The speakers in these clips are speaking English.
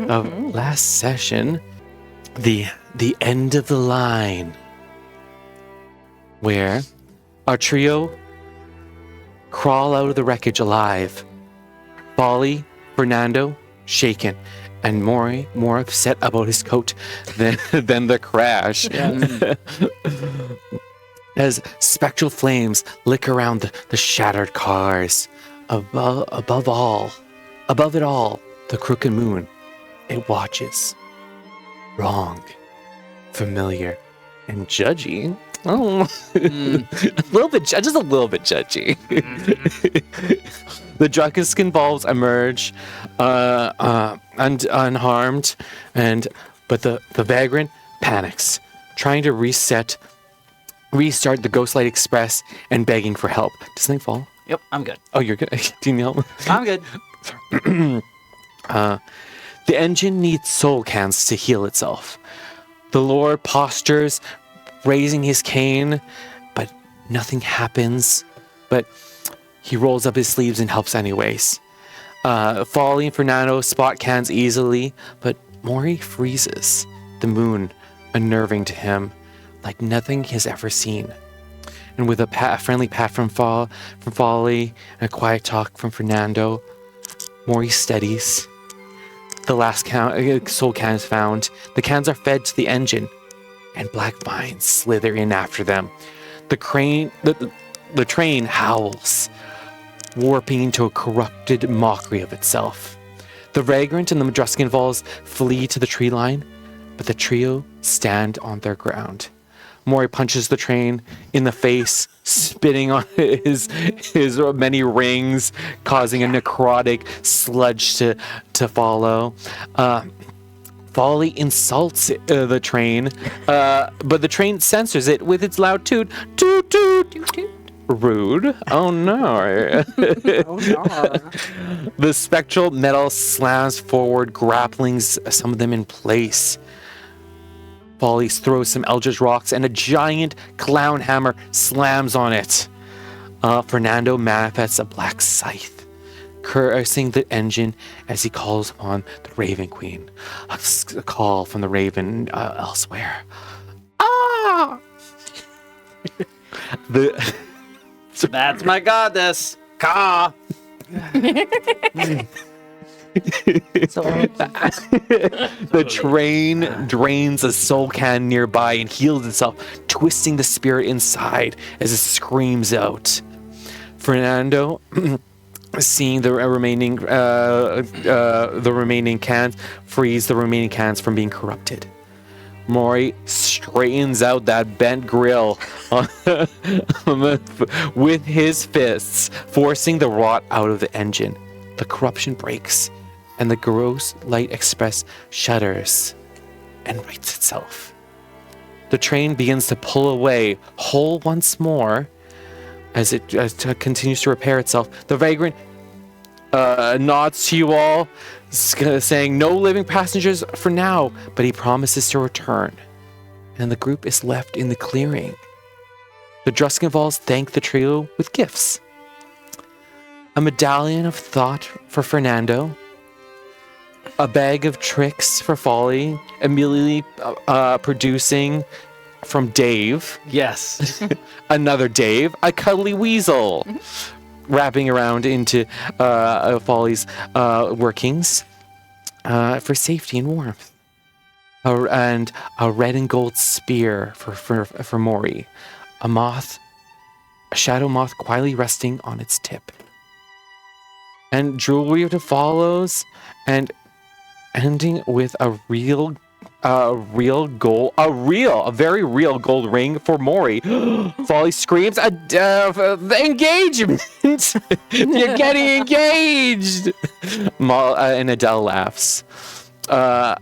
of last session, the end of the line, where our trio crawl out of the wreckage alive. Folly, Fernando, shaken, and Mori more upset about his coat than the crash. As spectral flames lick around the shattered cars. Above it all, the crooked moon. It watches. Wrong, familiar, and judgy. Oh, a little bit, just a little bit judgy. The Druskenvalds emerge, unharmed, but the vagrant panics, trying to restart the Ghostlight Express and begging for help. Does something fall? Yep, I'm good. Oh, you're good. Do you need help? I'm good. The engine needs soul cans to heal itself. The Lord postures, raising his cane, but nothing happens. But he rolls up his sleeves and helps anyways. Folly and Fernando spot cans easily, but Mori freezes, the moon unnerving to him, like nothing he's ever seen. And with a friendly pat from Folly and a quiet talk from Fernando, Mori steadies. The last soul can is found. The cans are fed to the engine, and black vines slither in after them. The train howls, warping into a corrupted mockery of itself. The vagrant and the Druskenvalds flee to the tree line, but the trio stand on their ground. Mori punches the train in the face, spitting on his many rings, causing a necrotic sludge to follow. Folly insults the train, but the train censors it with its loud toot, toot, toot, toot, toot. Rude. Oh no. The spectral metal slams forward, grappling some of them in place. Folly throws some eldritch rocks, and a giant clown hammer slams on it. Fernando manifests a black scythe, cursing the engine as he calls upon the Raven Queen. A call from the Raven elsewhere. Ah! That's my goddess. Ka. The train drains a soul can nearby and heals itself, twisting the spirit inside as it screams out. Fernando, seeing the remaining cans, frees the remaining cans from being corrupted. Mori straightens out that bent grill with his fists, forcing the rot out of the engine. The corruption breaks, and the Ghostlight Express shudders and rights itself. The train begins to pull away, whole once more, as it continues to repair itself. The vagrant nods to you all, saying no living passengers for now, but he promises to return. And the group is left in the clearing. The Druskenvalds thank the trio with gifts. A medallion of thought for Fernando, a bag of tricks for Folly, immediately producing from Dave. Yes. Another Dave, a cuddly weasel, wrapping around into Folly's workings for safety and warmth. And a red and gold spear for Mori, a shadow moth quietly resting on its tip. And jewelry to follows, and ending with a very real gold ring for Mori. Folly screams, the engagement! You're getting engaged! And Adele laughs. A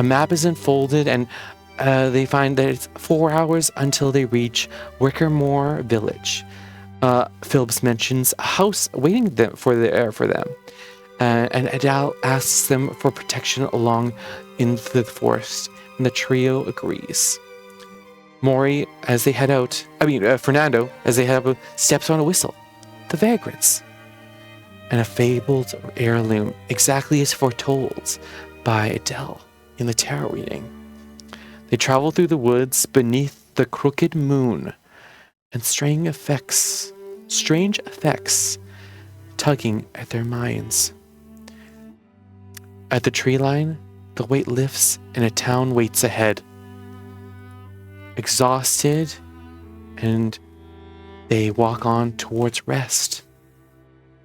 map is unfolded, and they find that it's 4 hours until they reach Wickermore Village. Phillips mentions a house waiting for them. And Adele asks them for protection along into the forest, and the trio agrees. Fernando, as they head out, steps on a whistle. The vagrants. And a fabled heirloom, exactly as foretold. by Adele in the tarot reading. They travel through the woods beneath the crooked moon, and strange effects tugging at their minds. At the tree line, the weight lifts and a town waits ahead. Exhausted, and they walk on towards rest.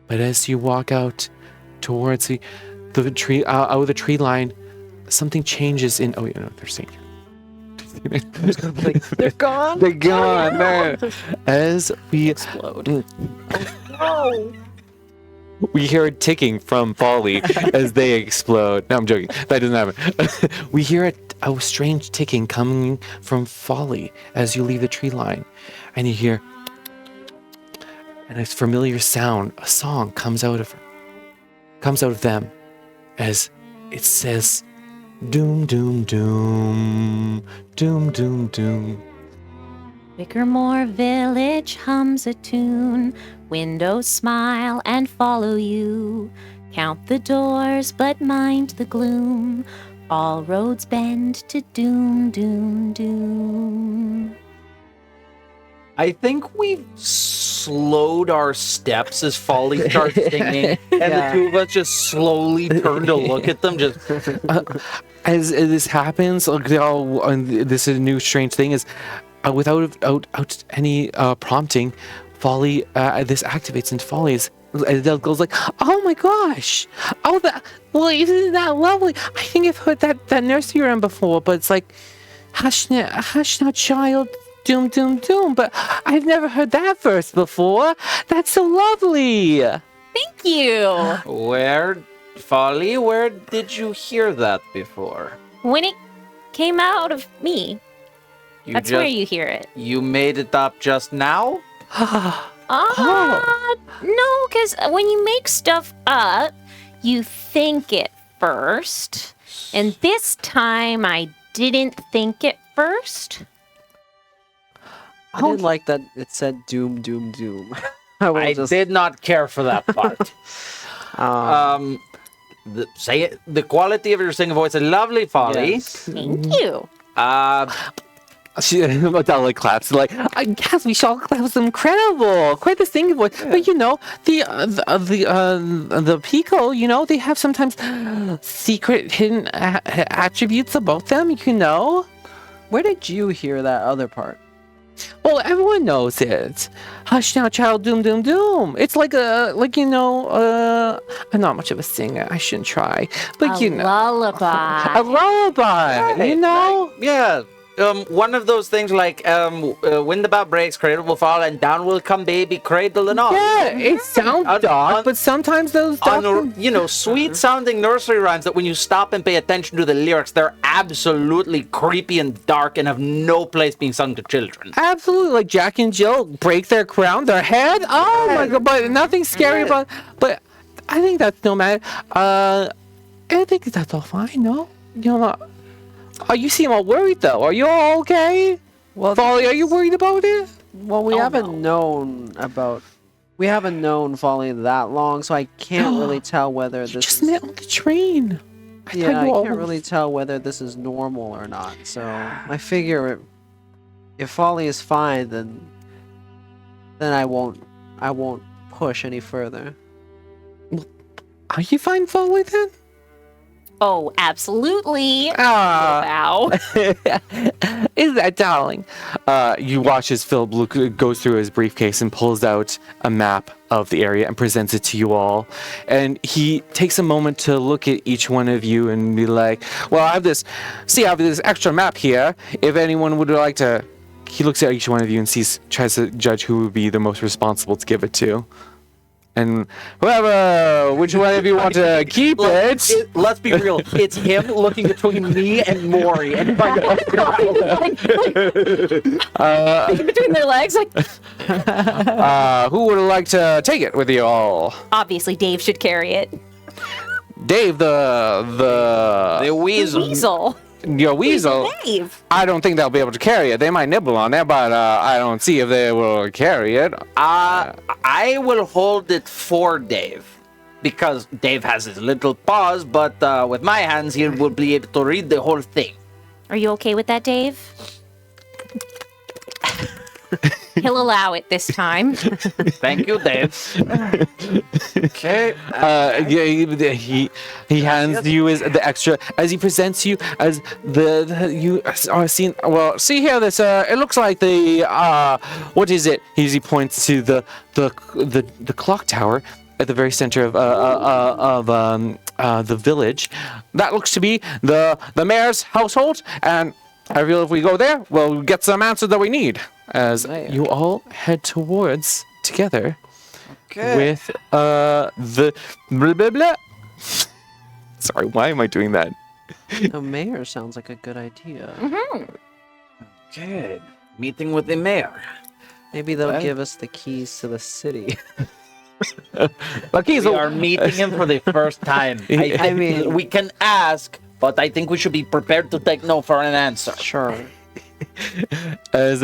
But as you walk out towards the tree, out of the tree line, something changes in. Oh, they're seeing you. They're gone. They're gone. No. As we Explode. No. we hear a ticking from Folly as they explode. No, I'm joking. That doesn't happen. We hear a strange ticking coming from Folly as you leave the tree line, and you hear, and a familiar sound, a song comes out of them, as it says, "Doom, doom, doom, doom, doom, doom." Wickermore Village hums a tune. Windows smile and follow you. Count the doors, but mind the gloom. All roads bend to doom, doom, doom. I think we've slowed our steps as Folly starts singing, and the two of us just slowly turn to look at them. Just As this happens, this is a new strange thing, is without any prompting, Folly, this activates into Folly's. Adele goes like, "Oh my gosh! Oh, isn't that lovely? I think I've heard that nursery rhyme before, but it's like, hush now, child, doom, doom, doom. But I've never heard that verse before. That's so lovely." Thank you. Folly, where did you hear that before? When it came out of me, that's where you hear it. You made it up just now? No, because when you make stuff up, you think it first. And this time I didn't think it first. I didn't like that it said doom, doom, doom. I did not care for that part. The quality of your singing voice is lovely, Folly. Yes. Thank you. Adele like claps like, "Yes, we shall. That was incredible. Quite the singing voice." But the Pico, they have sometimes secret hidden attributes about them. Where did you hear that other part? Well, everyone knows it. "Hush now, child, doom, doom, doom." It's like I'm not much of a singer. I shouldn't try. But Lullaby. a lullaby. Yeah. One of those things like when the bough breaks, cradle will fall, and down will come baby, cradle and all. Yeah, it sounds dark, but sometimes those dark... sweet-sounding nursery rhymes that when you stop and pay attention to the lyrics, they're absolutely creepy and dark and have no place being sung to children. Absolutely, like Jack and Jill break their crown, their head. Oh my god, but nothing scary about... But I think that's no matter. I think that's all fine, no? You seem all worried, though. Are you all okay? Well, Folly, are you worried about it? Well, we haven't known Folly that long, so I can't really tell whether this just met on the train. I can't really tell whether this is normal or not. So I figure if Folly is fine, then I won't push any further. Are you fine, Folly, then? Oh, absolutely. Ah. Wow. Is that darling? You watch as Philip goes through his briefcase and pulls out a map of the area and presents it to you all. And he takes a moment to look at each one of you and be like, "Well, I have this extra map here. If anyone would like to..." He looks at each one of you and tries to judge who would be the most responsible to give it to. And which one of you want to keep it? Let's be real. It's him looking between me and Mori. And between their legs, like... Who would like to take it with you all? Obviously, Dave should carry it. Dave, the weasel. The weasel. Your weasel. Dave. I don't think they'll be able to carry it. They might nibble on it, but I don't see if they will carry it. I will hold it for Dave because Dave has his little paws, but with my hands, he will be able to read the whole thing. Are you okay with that, Dave? He'll allow it this time. Thank you, Dave. Okay. He hands you the extra as he presents you as the you are seen. Well, see here, this it looks like the what is it? He points to the clock tower at the very center of the village. That looks to be the mayor's household, and I feel if we go there, we'll get some answers that we need. As you all head towards together with the blah, blah, blah. Sorry, why am I doing that? The mayor sounds like a good idea. Good. Meeting with the mayor. Maybe they'll give us the keys to the city. We are meeting him for the first time. I mean, we can ask, but I think we should be prepared to take no for an answer. Sure. As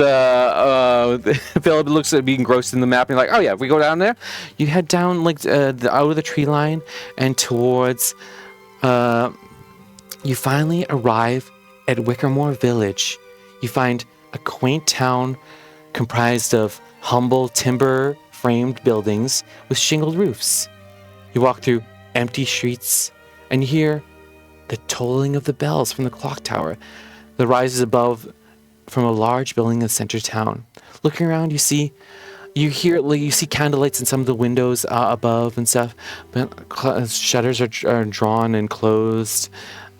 Philip looks at being engrossed in the map and you're like, oh yeah, if we go down there, you head down like out of the tree line and towards you finally arrive at Wickermore Village. You find a quaint town comprised of humble timber framed buildings with shingled roofs. You walk through empty streets and you hear the tolling of the bells from the clock tower that rises above from a large building in the center of town. Looking around, you see candlelights in some of the windows above and stuff. But shutters are drawn and closed.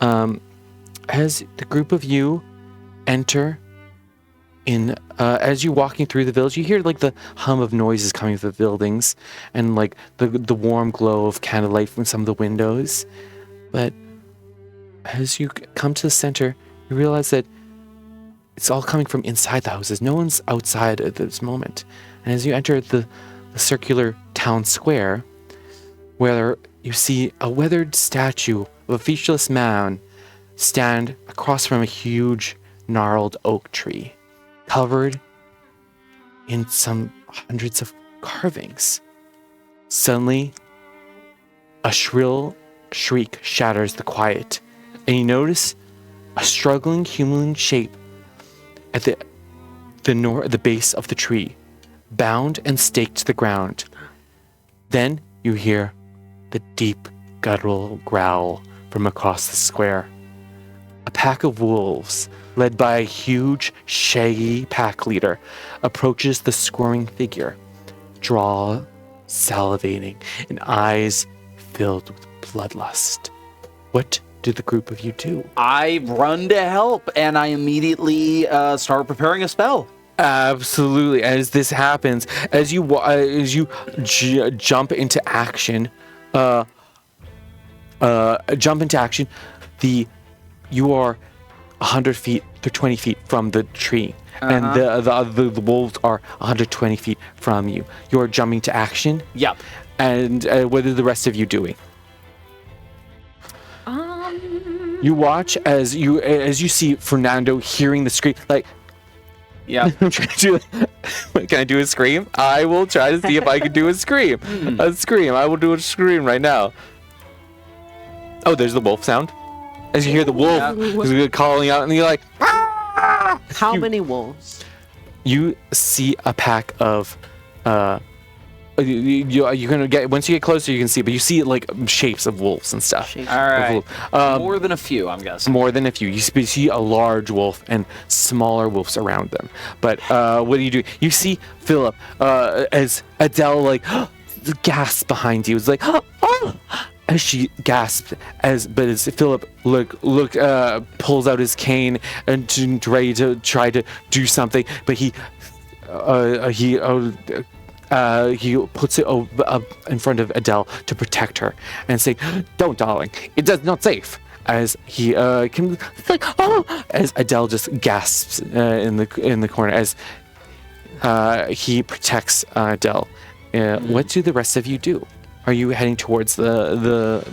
As the group of you enter in, as you're walking through the village, you hear like the hum of noises coming from the buildings and like the warm glow of candlelight from some of the windows. But as you come to the center, you realize that it's all coming from inside the houses. No one's outside at this moment. And as you enter the circular town square, where you see a weathered statue of a featureless man stand across from a huge gnarled oak tree, covered in some hundreds of carvings. Suddenly, a shrill shriek shatters the quiet, and you notice a struggling human shape at the base of the tree, bound and staked to the ground. Then you hear the deep guttural growl from across the square. A pack of wolves, led by a huge, shaggy pack leader, approaches the squirming figure, jaw salivating and eyes filled with bloodlust. What do the group of you do? I run to help, and I immediately start preparing a spell. Absolutely. As this happens, as you jump into action, you are 100 feet to 20 feet from the tree, and the wolves are 120 feet from you. You are jumping to action. Yep. And what are the rest of you doing? You watch as you see Fernando hearing the scream. Like, yeah. Can I do a scream? I will try to see if I can do a scream. A scream. I will do a scream right now. Oh, there's the wolf sound. As you hear the wolf calling out, and you're like, ah! How many wolves? You see a pack of you're gonna get, once you get closer you can see, but you see like shapes of wolves and stuff. Shapes. All right. More than a few, I'm guessing. More than a few. You see a large wolf and smaller wolves around them. But what do? You see Philip as Adele like gasps behind you. It's like oh, as she gasps, as Philip pulls out his cane and try to do something, but he puts it in front of Adele to protect her and say, "Don't, darling, it is not safe." As he as Adele just gasps in the corner as he protects Adele. What do the rest of you do? are you heading towards the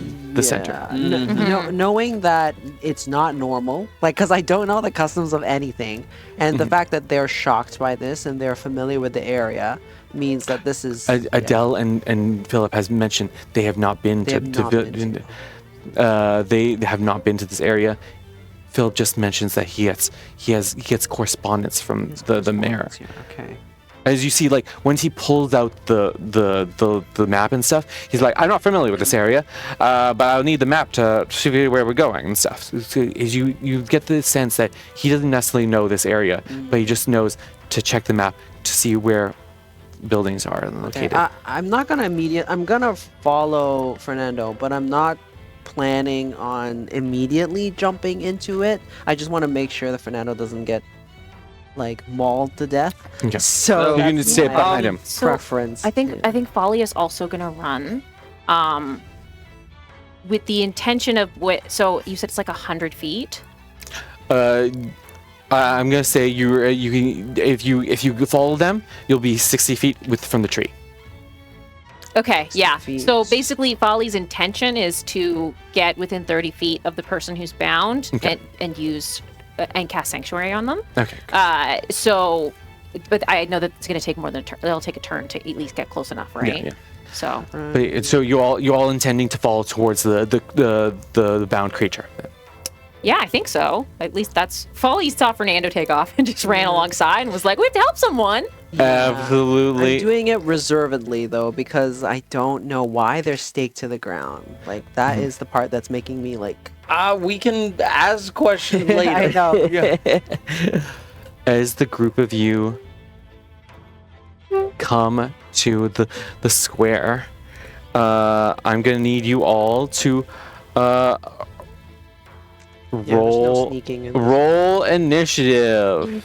center? Knowing that it's not normal, like, because I don't know the customs of anything, and the fact that they're shocked by this and they're familiar with the area means that this is Adele and Philip has mentioned they have not been They to, have to not vi- been they have not been to this area. Philip just mentions that he gets correspondence from the mayor. Okay. As you see, like once he pulls out the map and stuff, he's like, I'm not familiar with this area, but I'll need the map to see where we're going and stuff. So you get the sense that he doesn't necessarily know this area, but he just knows to check the map to see where buildings are located. Okay, I'm not gonna I'm gonna follow Fernando, but I'm not planning on immediately jumping into it. I just want to make sure that Fernando doesn't get like mauled to death. Okay. So you can that's stay my behind him. So, preference. I think Folly is also gonna run, with the intention of what. So you said it's like 100 feet. I'm gonna say you can if you follow them, you'll be 60 feet from the tree. Okay, yeah. feet. So basically, Folly's intention is to get within 30 feet of the person who's bound Okay. and use and cast Sanctuary on them. Okay. But I know that it's going to take more than a turn. It'll take a turn to at least get close enough, right? Yeah. So So you all intending to follow towards the bound creature. yeah, I think so. At least that's Folly saw Fernando take off and just ran alongside and was like, "We have to help someone." Absolutely. I'm doing it reservedly though because I don't know why they're staked to the ground. Like that is the part that's making me like. We can ask questions later. I know. As the group of you come to the square, I'm gonna need you all to there's no roll sneaking in this. roll initiative.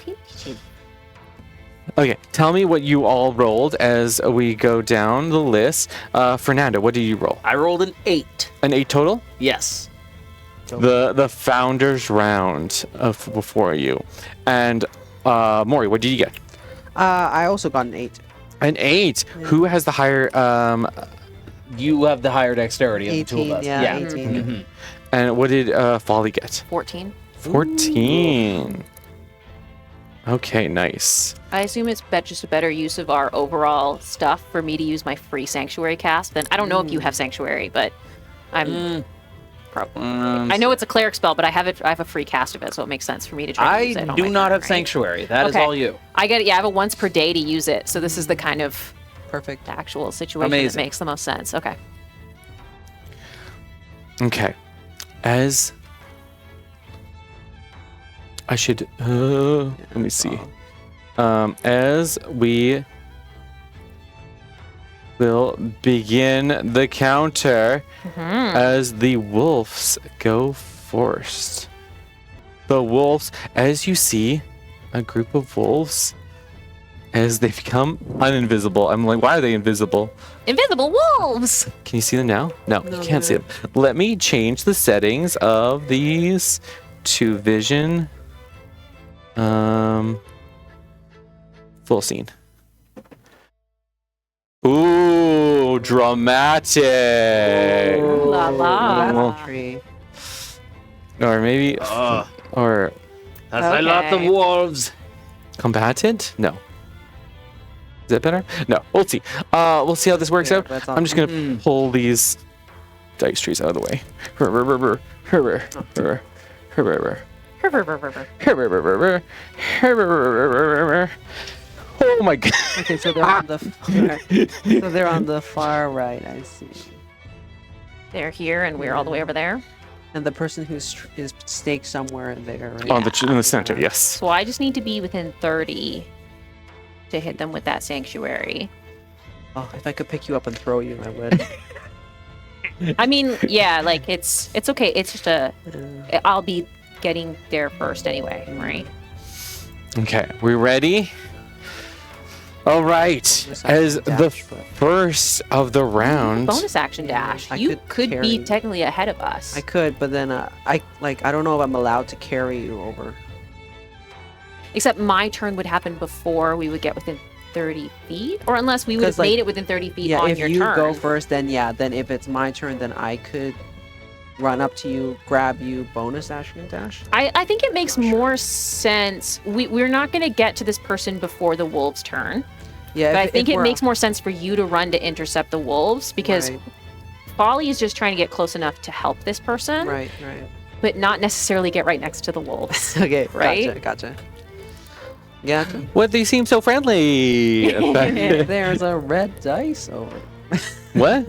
Okay, tell me what you all rolled as we go down the list. Fernando, what did you roll? I rolled an 8. An 8 total? Yes. The founders round of before you. And Mori, what did you get? I also got an 8. An 8. Who has the higher You have the higher dexterity of the two of 18, us. yeah, 18. Mhm. and what did Folly get? 14. 14. Okay, nice. I assume it's just a better use of our overall stuff for me to use my free Sanctuary cast. Then I don't know if you have Sanctuary, but I'm probably. I know it's a cleric spell, but I have a free cast of it, so it makes sense for me to try to use it. I on do my not turn, have right? sanctuary. That is Okay. all you. I get it. Yeah, I have a once per day to use it, so this is the kind of Perfect. actual situation Amazing. that makes the most sense. Okay. Okay. As I should let me see. As we will begin the counter as the wolves go first. The wolves, as you see, a group of wolves, as they become uninvisible. I'm like, why are they invisible? Invisible wolves. Can you see them now? No, you can't see them. Let me change the settings of these to vision. Full scene. Ooh, dramatic. La la. Well, Tree. or maybe, or That's a lot of Okay. wolves. combatant? No. Is that better? No. We'll see. We'll see how this works Yeah, out. that's I'm just gonna pull these dice trees out of the way. Oh my god. Okay, so they're on the so they're on the far right. I see. They're here, and we're all the way over there. And the person is staked somewhere there. Right? On in the center, yes. So I just need to be within 30 to hit them with that sanctuary. Oh, if I could pick you up and throw you, I would. I mean, yeah, like it's okay. It's just I'll be getting there first anyway, right? Okay, we ready? All right. Bonus action As the dash, but- first of the round, Bonus action dash. I You could could be carry. technically ahead of us. I could, but then I don't know if I'm allowed to carry you over. Except my turn would happen before we would get within 30 feet, or unless we would have 'Cause, like, made it within 30 feet Yeah, on if your you turn. go first, then if it's my turn, then I could run up to you, grab you, bonus action and dash. I think it makes more sense. We're not going to get to this person before the wolves' turn. Yeah, But I think it makes more sense for you to run to intercept the wolves because Right. Folly is just trying to get close enough to help this person, Right. but not necessarily get right next to the wolves. Okay, Right? Gotcha. Yeah. What they seem so friendly. There's a red dice over. What?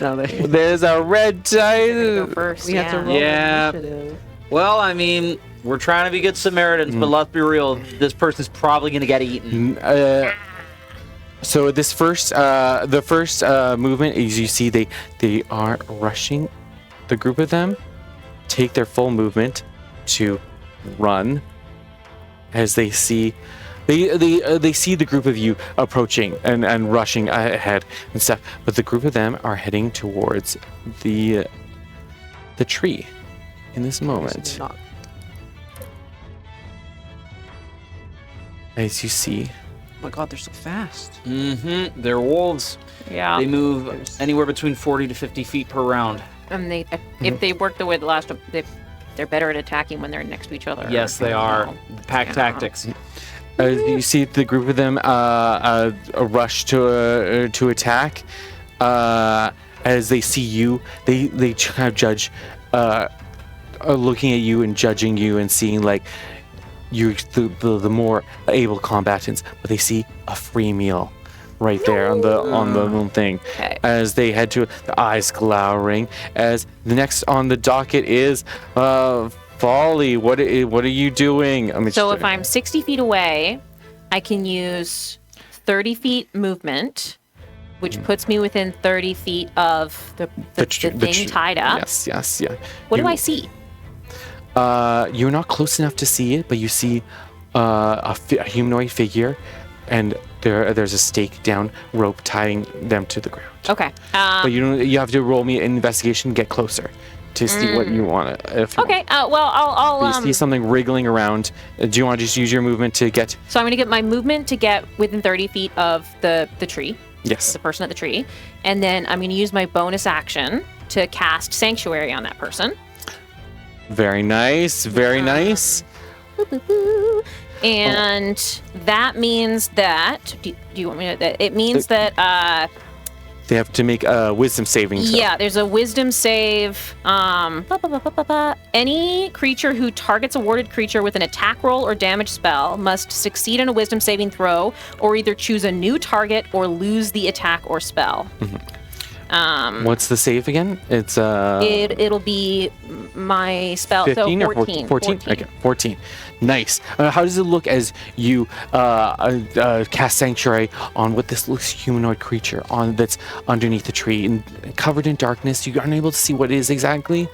No, There's a red Go dice. first. we have to roll Yeah. initiative. Well, I mean, we're trying to be good Samaritans, but let's be real. This person's probably going to get eaten. So this first, the first movement is you see they are rushing. The group of them take their full movement to run as they see. They see the group of you approaching and rushing ahead and stuff, but the group of them are heading towards the tree in this moment. Not- As you see, Oh my god, they're so fast. Mm-hmm. They're wolves. Yeah. They move There's- anywhere between 40 to 50 feet per round. And if they work the way the last, they're better at attacking when they're next to each other. Yes, they are. So, Pack yeah. tactics. you see the group of them rush to attack. As they see you, they kind of judge, looking at you and judging you and seeing like you the more able combatants, but they see a free meal right there on the little thing. Okay. As they head to the eyes glowering. As the next on the docket is Folly. What are you doing? So if I'm 60 feet away, I can use 30 feet movement, which puts me within 30 feet of the thing tied up. Yes, yeah. What do I see? You're not close enough to see it, but you see a humanoid figure, and there's a stake down rope tying them to the ground. Okay. But you have to roll me an investigation, get closer to see what you want. Okay. Well, I'll You see something wriggling around. Do you want to just use your movement to get? So I'm going to get my movement to get within 30 feet of the tree, Yes. the person at the tree, and then I'm going to use my bonus action to cast Sanctuary on that person. Very nice. Very nice. And that means that. Do you want me to? It means that. They have to make a wisdom saving throw. Yeah, there's a wisdom save. Any creature who targets a warded creature with an attack roll or damage spell must succeed in a wisdom saving throw, or either choose a new target or lose the attack or spell. What's the save again? It's It'll be my spell. 15 so or 14. 14? Okay, 14. Nice. How does it look as you cast Sanctuary on what this looks humanoid creature on that's underneath the tree and covered in darkness? You aren't able to see what it is exactly.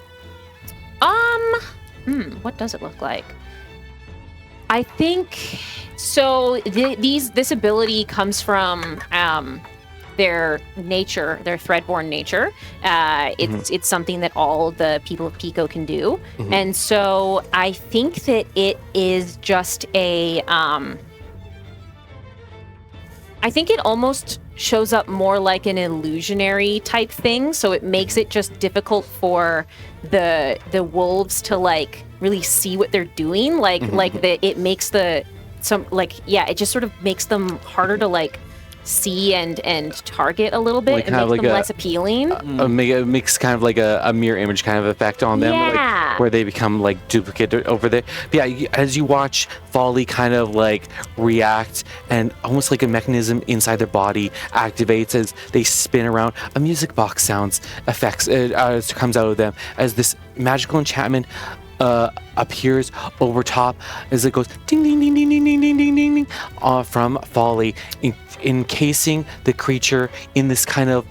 What does it look like? I think so. This ability comes from their nature, their threadborn nature. It's something that all the people of Pico can do, and so I think that it is just a. I think it almost shows up more like an illusionary type thing, so it makes it just difficult for the wolves to like really see what they're doing. It makes it just sort of makes them harder to like see and target a little bit. Like It kind of makes them like less appealing. It makes kind of like a mirror image kind of effect on them, Yeah. like, where they become like duplicate over there. But yeah, as you watch Folly kind of like react, and almost like a mechanism inside their body activates as they spin around. A music box sounds effects comes out of them as this magical enchantment appears over top as it goes ding ding ding ding ding ding ding ding ding ding from Folly, encasing the creature in this kind of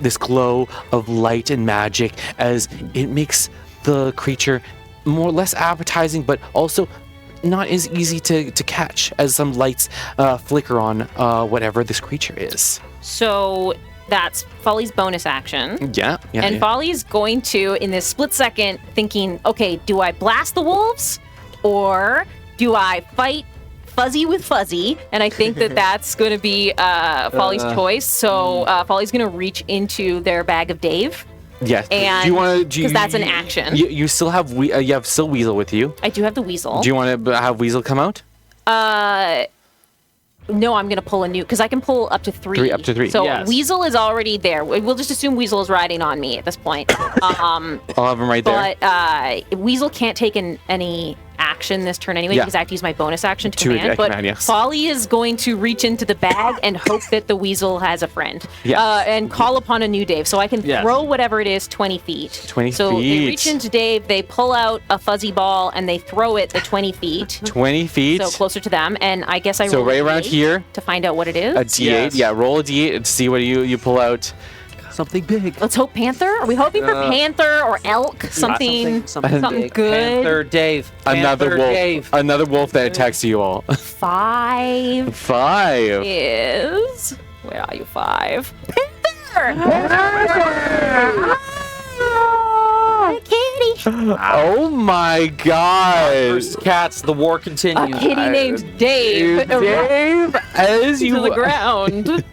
this glow of light and magic, as it makes the creature more less appetizing, but also not as easy to catch as some lights flicker on whatever this creature is. So that's Folly's bonus action. Yeah. And Folly's going to, in this split second, thinking, okay, do I blast the wolves or do I fight fuzzy with fuzzy, and I think that that's going to be Folly's choice. So Folly's going to reach into their bag of Dave. Yes. And do you want to? because that's an action. You still have you have still Weasel with you. I do have the Weasel. Do you want to have Weasel come out? No, I'm going to pull a new, because I can pull up to 3. Up to 3. So Yes. Weasel is already there. We'll just assume Weasel is riding on me at this point. I'll have him right there. But Weasel can't take any action this turn anyway, Yeah. because I have to use my bonus action to To command. But command, yes. Folly is going to reach into the bag and hope that the Weasel has a friend. Yes. And call upon a new Dave. So I can Yes. throw whatever it is 20 feet. 20 so they feet. reach into Dave, they pull out a fuzzy ball, and they throw it the 20 feet. 20 feet. So closer to them. And I guess I So roll a right around D8 here. to find out what it is. A D8. Yes. Yeah, roll a D8 and see what you pull out. Something big. Let's hope Panther. Are we hoping for Panther or elk? Something Something something big. good. Panther Dave. Another Panther wolf. Dave. Another wolf that attacks you all. 5 5. is. Where are you? 5. Panther! Kitty! Oh my god. First cats, the war A continues. kitty named Dave. Dave, as To the you ground.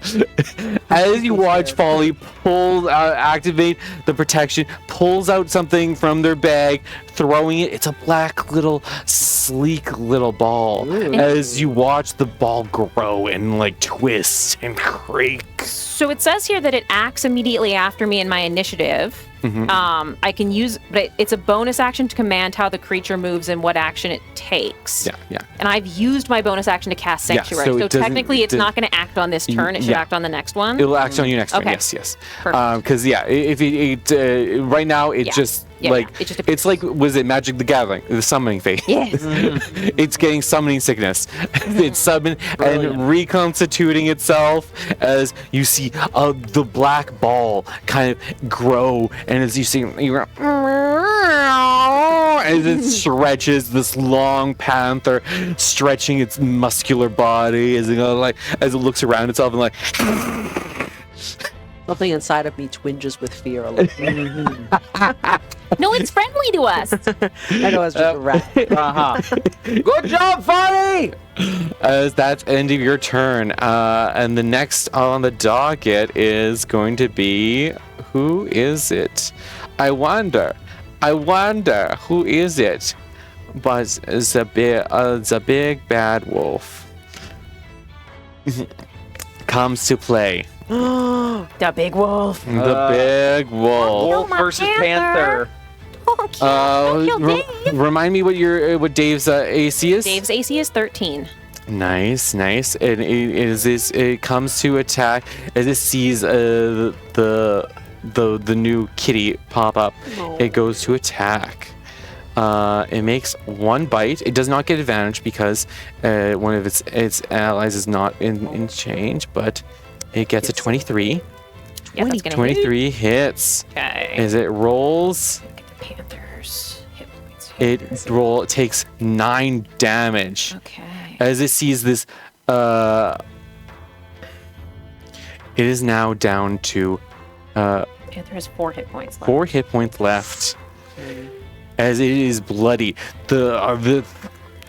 as you watch Folly activate the protection, pulls out something from their bag, throwing it. It's a black little, sleek little ball. As you watch the ball grow and like twist and creak. So it says here that it acts immediately after me in my initiative. I can use, but it's a bonus action to command how the creature moves and what action it takes. Yeah. And I've used my bonus action to cast Yeah, Sanctuary. so it so doesn't- technically it's not going to act on this turn. It should yeah. act on the next one. It'll act on you next turn. Okay. Yes. Perfect. Because if it right now it Yeah. just Yeah, like yeah. It just it's like was it Magic the Gathering, the summoning phase? Yes. It's getting summoning sickness. It's summoned and reconstituting itself as you see the black ball kind of grow, and as you see as it stretches, this long panther stretching its muscular body as it looks around itself and like Something inside of me twinges with fear a little. No, it's friendly to us. I know it's just a rat. Good job, Folly! as that's end of your turn. And the next on the docket is going to be, who is it? I wonder who is it? But the big bad wolf comes to play. The big wolf. The big wolf. Wolf my versus panther. Panther. Oh, cute. Don't kill Dave. Remind me what Dave's AC is. Dave's AC is 13. Nice. And it comes to attack as it sees the new kitty pop up. No. It goes to attack. It makes 1 bite. It does not get advantage because one of its allies is not in change, but it gets a 23. Yeah, that's gonna 23 hits. hit. Okay. As it rolls, Look at the Panthers. Hit points. it takes 9 damage. Okay. As it sees this, it is now down to Panther has 4 hit points left. 4 hit points left. As it is bloody,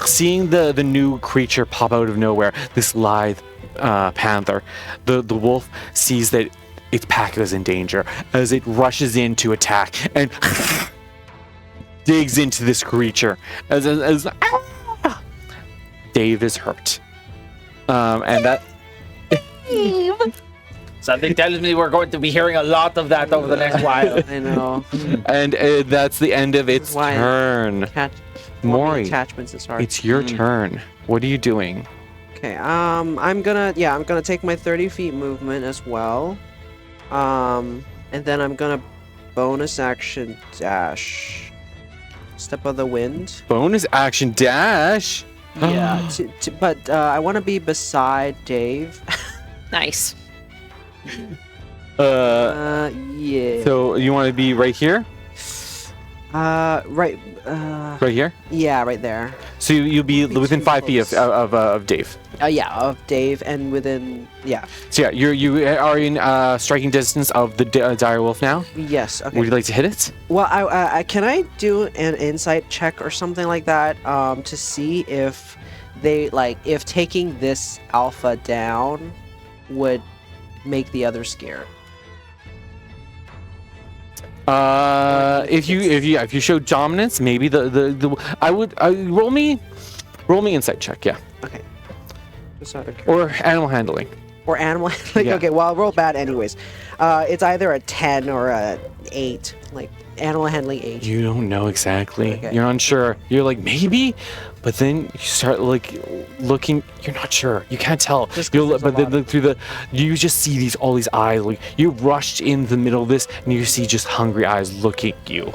seeing the new creature pop out of nowhere, this lithe panther, the wolf sees that its pack is in danger as it rushes in to attack and digs into this creature as Dave is hurt. And that Something tells me we're going to be hearing a lot of that over the next while. I know. and that's the end of its Why? turn. Mori, Attachments is hard. it's your turn. What are you doing? Okay, I'm gonna take my 30 feet movement as well. And then I'm gonna bonus action dash. Step of the wind. Bonus action dash. Yeah, but I want to be beside Dave. Nice. Yeah. So you want to be right here? Right. Right here? Yeah, right there. So you'll be Be within too 5 feet close. of Dave. Yeah, of Dave, and within. Yeah. So yeah, you are in striking distance of the dire wolf now. Yes. Okay. Would you like to hit it? Well, I can I do an insight check or something like that to see if they like if taking this alpha down would make the others scared. If you show dominance, maybe I would roll me insight check, yeah, Okay. Just out of or animal handling. or animal handling. Yeah. Okay, well I'll roll bad anyways. It's either a 10 or a 8. Like animal handling 8. You don't know exactly. Okay. You're unsure. You're like maybe, but then you start like looking. You're not sure. You can't tell. Just 'cause You'll, there's a but then lot look through you just see all these eyes. Like you rushed in the middle of this, and you see just hungry eyes looking at you.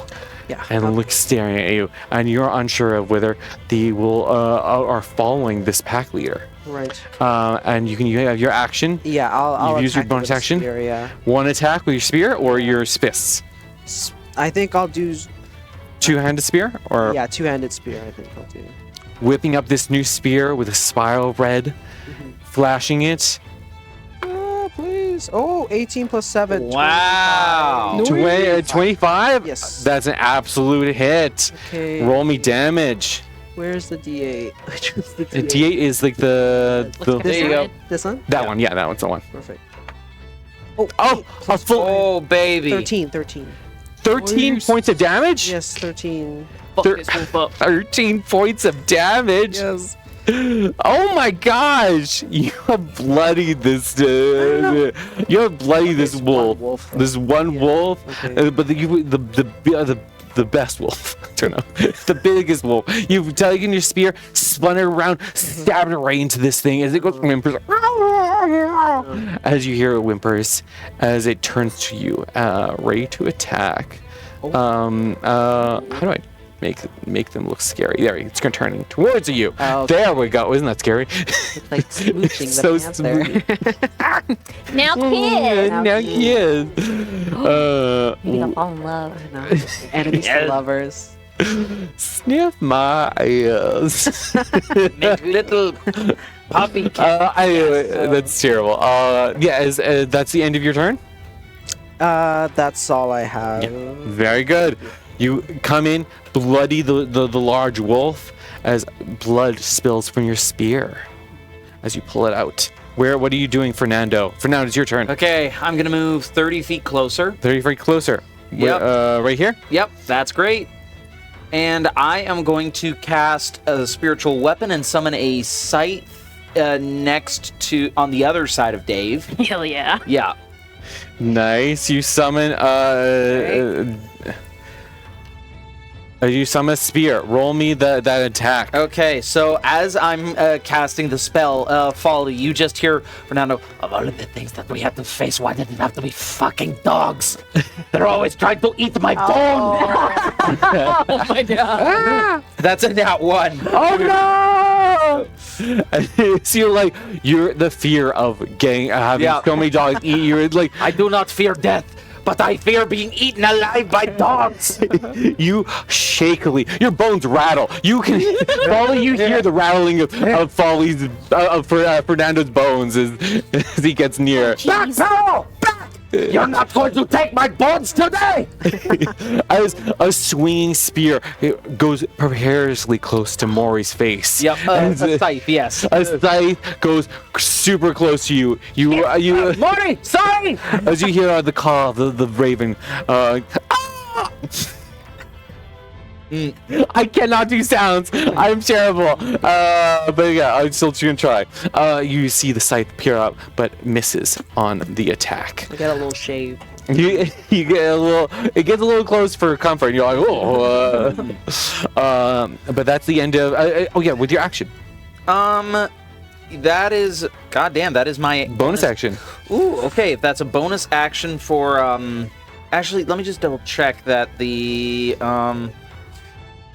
Yeah. And look staring at you, and you're unsure of whether they will are following this pack leader. Right. And you have your action. Yeah, I'll You've used your attack it bonus with a action? spear, yeah. One attack with your spear or your fists. I think I'll do Two-handed spear or yeah, two-handed spear. I think I'll do. whipping up this new spear with a spiral red, flashing it. Please. Oh, 18 plus 7. Wow. 25? Yes. That's an absolute hit. Okay. Roll me damage. Where's the D8? Which one's the The D8? D8 is like the This you one? go. This one? that one. Yeah, that one's the one. Perfect. Oh, Oh, 8 a plus full 5. Oh, baby. 13. 13 points of damage? Yes, 13. Fuck Thir- this wolf up. 13 points of damage. Yes. Oh my gosh! You have bloodied this. You have bloodied this It's wolf. one wolf. This one Yeah, wolf, okay. but the best wolf. I don't know. The biggest wolf. You've taken your spear, spun it around, stabbed it right into this thing as it goes whimpers. As you hear it whimpers, as it turns to you, ready to attack. How do I make them look scary? There, it's gonna turn towards you. Oh, okay. There we go. Isn't that scary? It's like smooching the So pants there. Now, kid. Now, kid. Maybe they'll fall in love. No. Enemies to lovers. Sniff my ass. Make little puppy cat. That's terrible. That's the end of your turn. That's all I have. Very good. You come in, bloody the large wolf as blood spills from your spear as you pull it out. What are you doing, Fernando? Fernando, it's your turn. Okay, I'm gonna move 30 feet closer. 30 feet closer. Yep. Right here? Yep, that's great. And I am going to cast a spiritual weapon and summon a scythe next to on the other side of Dave. Hell yeah. Yeah. Nice. You summon you summon a spear. Roll me that attack. Okay, so as I'm casting the spell, Folly, you just hear Fernando, of all of the things that we had to face, why did it have to be fucking dogs? They're always trying to eat my bone. Oh my god. That's a nat 1. Oh no! So you're the fear of having Yeah. so many dogs eat you. Like I do not fear death, but I fear being eaten alive by dogs. you shakily, your bones rattle. You can Folly. You hear the rattling of Folly's Fernando's bones as he gets near. Back now! Back! You're not going to take my bones today! As a swinging spear it goes precariously close to Mori's face. Yep, As a scythe, yes. a scythe goes super close to you. You Mori, sorry! as you hear the call of the raven. I cannot do sounds. I'm terrible. But yeah, I'm still gonna try. You see the scythe peer up, but misses on the attack. I got a little shave. You get a little. It gets a little close for comfort. And you're like, oh. But that's the end of. Oh yeah, with your action. That is, goddamn, that is my Bonus action. Ooh, okay, if that's a bonus action for, actually, let me just double check that the,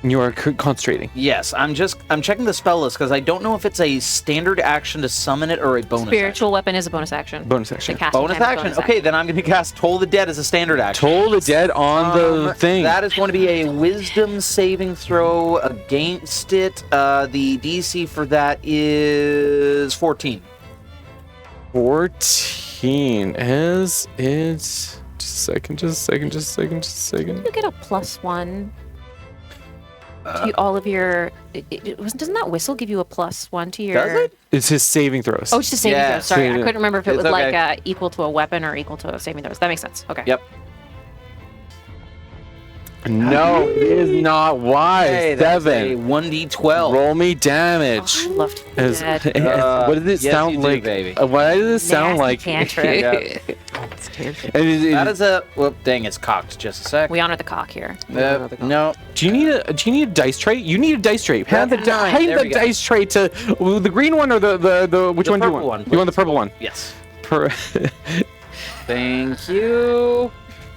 You are concentrating. yes, I'm checking the spell list because I don't know if it's a standard action to summon it or a bonus Spiritual weapon is a bonus action. Bonus action. The casting Bonus time is action? Okay, then I'm going to cast Toll the Dead as a standard action. Toll the dead on the thing. That is going to be a wisdom saving throw against it. The DC for that is 14. 14 as it's just a second. You get a +1. all of your. Doesn't that whistle give you a +1 to your? Does it? It's his saving throws. Oh, it's just saving Yeah. throws. Sorry, I Yeah. couldn't remember if it It's was okay. like equal to a weapon or equal to a saving throws. That makes sense. Okay. Yep. No, it is not wise. Hey, that's a 7. 1d12. Roll me damage. Oh, I'd love to be As- dead. what does it yes, sound you do, like? baby. Why does it sound Nasty like? cantrip. Yeah. It's tantrum. And That is a. Well, dang, it's cocked. Just a sec. We honor the cock here. No. do you need a dice tray? You need a dice tray. Hand the, That's nine. hand There the we go. dice tray to the green one or the which The one do you purple want? one, You want the please. purple one? Yes. Per- Thank you.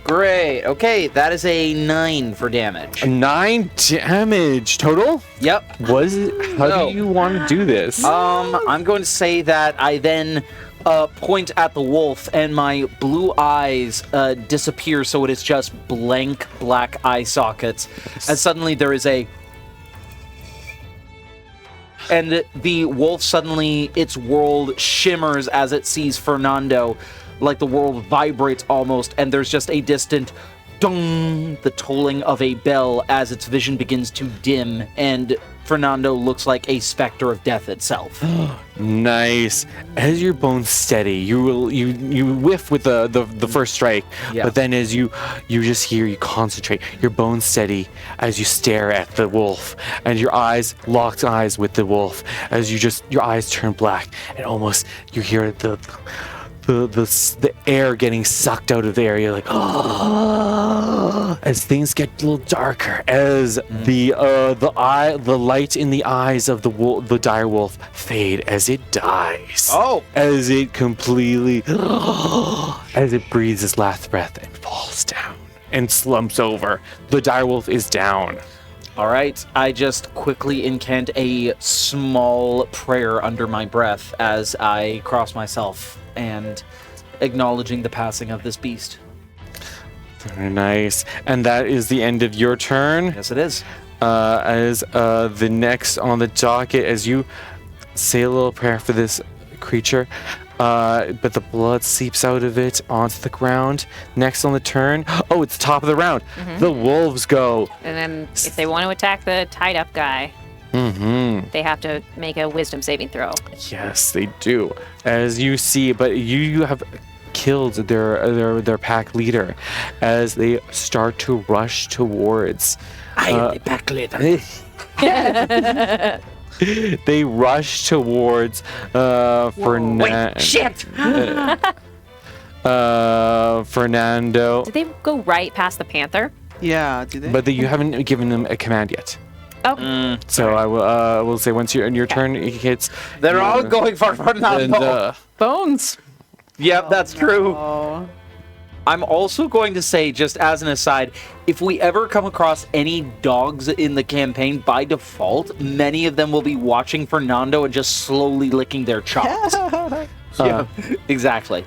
Great. Okay, that is a 9 for damage. 9 damage total. Yep. Was it? How No. do you want to do this? I'm going to say that I then point at the wolf, and my blue eyes disappear, so it is just blank black eye sockets. And suddenly there is a. And the wolf suddenly, its world shimmers as it sees Fernando, like the world vibrates almost, and there's just a distant dong, the tolling of a bell as its vision begins to dim, and Fernando looks like a specter of death itself. Nice. As your bones steady, you whiff with the first strike, Yeah. but then as you just hear, you concentrate. Your bones steady as you stare at the wolf, and your eyes locked eyes with the wolf as your eyes turn black, and almost you hear the air getting sucked out of the air. You're like, oh, as things get a little darker, as the light in the eyes of the dire wolf fade as it dies. Oh. As it completely, as it breathes its last breath and falls down and slumps over. The dire wolf is down. All right, I just quickly incant a small prayer under my breath as I cross myself and acknowledging the passing of this beast. Very nice. And that is the end of your turn. Yes, it is. As the next on the docket, as you say a little prayer for this creature, but the blood seeps out of it onto the ground. Next on the turn, oh, it's the top of the round. The wolves go. And then if they want to attack the tied up guy, they have to make a wisdom saving throw. Yes, they do. As you see, but you have killed their pack leader as they start to rush towards. I am the pack leader. They rush towards Wait, shit! Fernando, Did they go right past the panther? Yeah, do they? but you haven't given them a command yet. Oh, So I will say once your turn hits, They're all going for Fernando. and bones. Yep, that's true. Oh, I'm also going to say, just as an aside, if we ever come across any dogs in the campaign, by default, many of them will be watching Fernando and just slowly licking their chops. Yeah, exactly.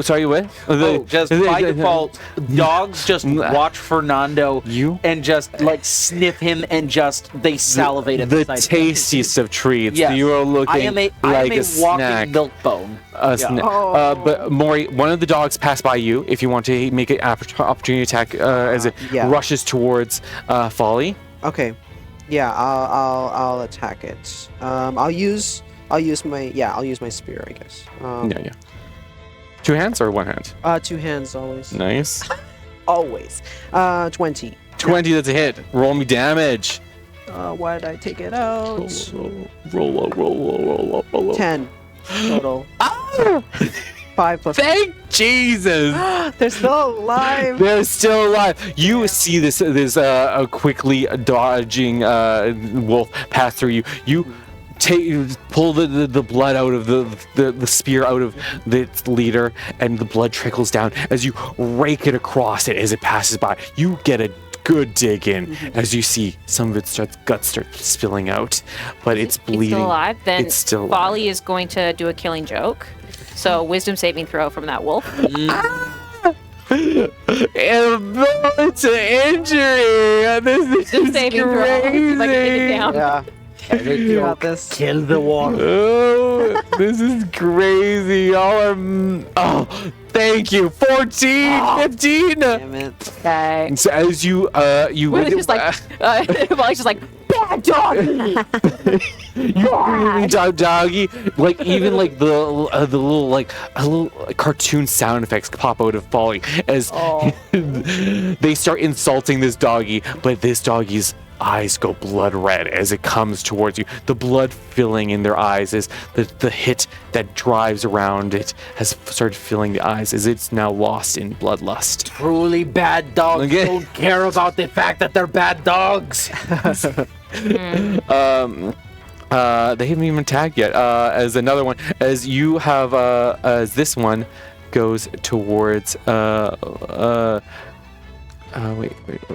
sorry, what? Oh, just by default, dogs just watch Fernando You? and just like sniff him and just they salivate at the the sight of him. tastiest of treats. Yes. You are looking I am a like a walking snack. milk bone. But Mori, one of the dogs passed by you. If you want to make an opportunity attack as it yeah. rushes towards Folly. okay. Yeah, I'll attack it. I'll use my spear, I guess. Yeah. 2 hands or 1 hand? 2 hands always. Nice. Always. 20. 20, that's a hit. Roll me damage. Why did I take it out? Roll. 10 total. 5 plus. Thank Jesus. They're still alive. They're still alive. You see this quickly dodging wolf pass through you. You pull the blood out of the spear out of the leader, and the blood trickles down as you rake it across it as it passes by. You get a good dig in as you see some of its guts start spilling out, but it's bleeding. It's still alive. Then It's still alive. Folly is going to do a killing joke. So wisdom saving throw from that wolf. And it's an injury. This is Saving throw. If I can take it crazy. down. Yeah. You got this. Kill the wolf. Oh, this is crazy. Y'all are. Oh, thank you. 14, 15. Damn it. Okay. So as you It's just like, Folly's just like, bad dog. you really doggy, like even like the little like a little cartoon sound effects pop out of Folly as they start insulting this doggy, but this doggy's eyes go blood red as it comes towards you. The blood filling in their eyes as the hit that drives around it has started filling the eyes as it's now lost in bloodlust. Truly bad dogs Okay. don't care about the fact that they're bad dogs. They haven't even tagged yet. As another one, as you have, as this one goes towards, wait,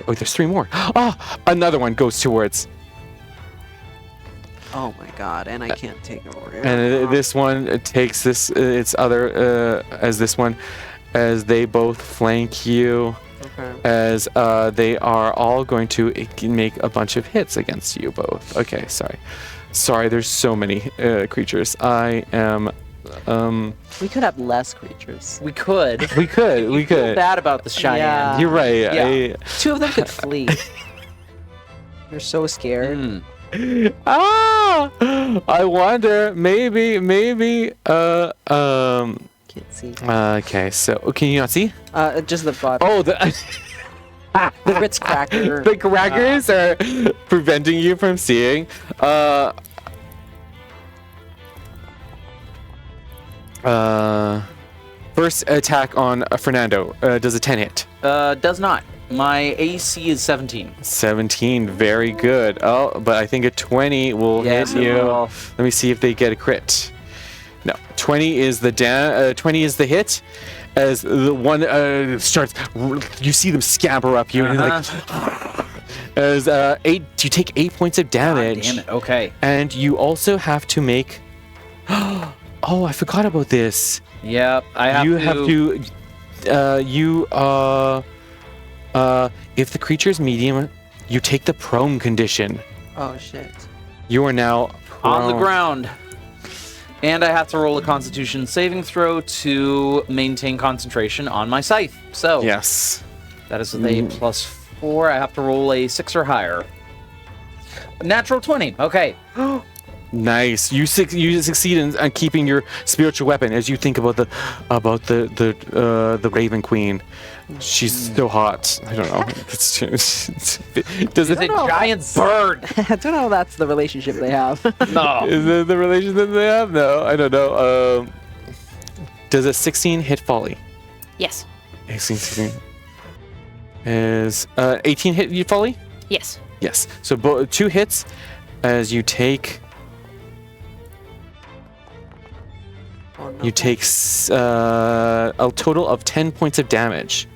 there's 3 more. Oh, another one goes towards, Oh my god, and I can't take it over. and this one takes this, its other, as this one, as they both flank you, Okay. as they are all going to make a bunch of hits against you both. Okay, sorry, there's so many creatures. I am, We could have less creatures. We could. we could. Feel bad about the Shayan. Yeah. You're right. Yeah. 2 of them could flee. They're so scared. Mm. I wonder, maybe, Can't see. okay, so, can you not see? Just the bottom. Oh, the The Ritz cracker. the crackers are preventing you from seeing. First attack on Fernando. Does a 10 hit? Does not. My AC is 17. 17, very good. Oh, but I think a 20 will Yes, hit it you. will. Let me see if they get a crit. No, 20 is the 20 is the hit. As the one starts, you see them scamper up you, and like, as 8, you take 8 points of damage. Damn it. Okay. And you also have to make. Oh, I forgot about this. Yep. I have You to. have to. If the creature's medium, you take the prone condition. Oh shit. You are now On the prone. ground. And I have to roll a Constitution saving throw to maintain concentration on my scythe. So Yes. that is with a +4. I have to roll a 6 or higher. Natural 20. Okay. Nice. You succeed in keeping your spiritual weapon as you think about the Raven Queen. She's so hot. I don't know. Does It's it? a giant bird. I don't know if that's the relationship they have. No. Is it the relation that they have? No, I don't know. Does a 16 hit Folly? Yes. 16. Is 18 hit you Folly? Yes. Yes. So 2 hits as you take. Oh, no. You take a total of 10 points of damage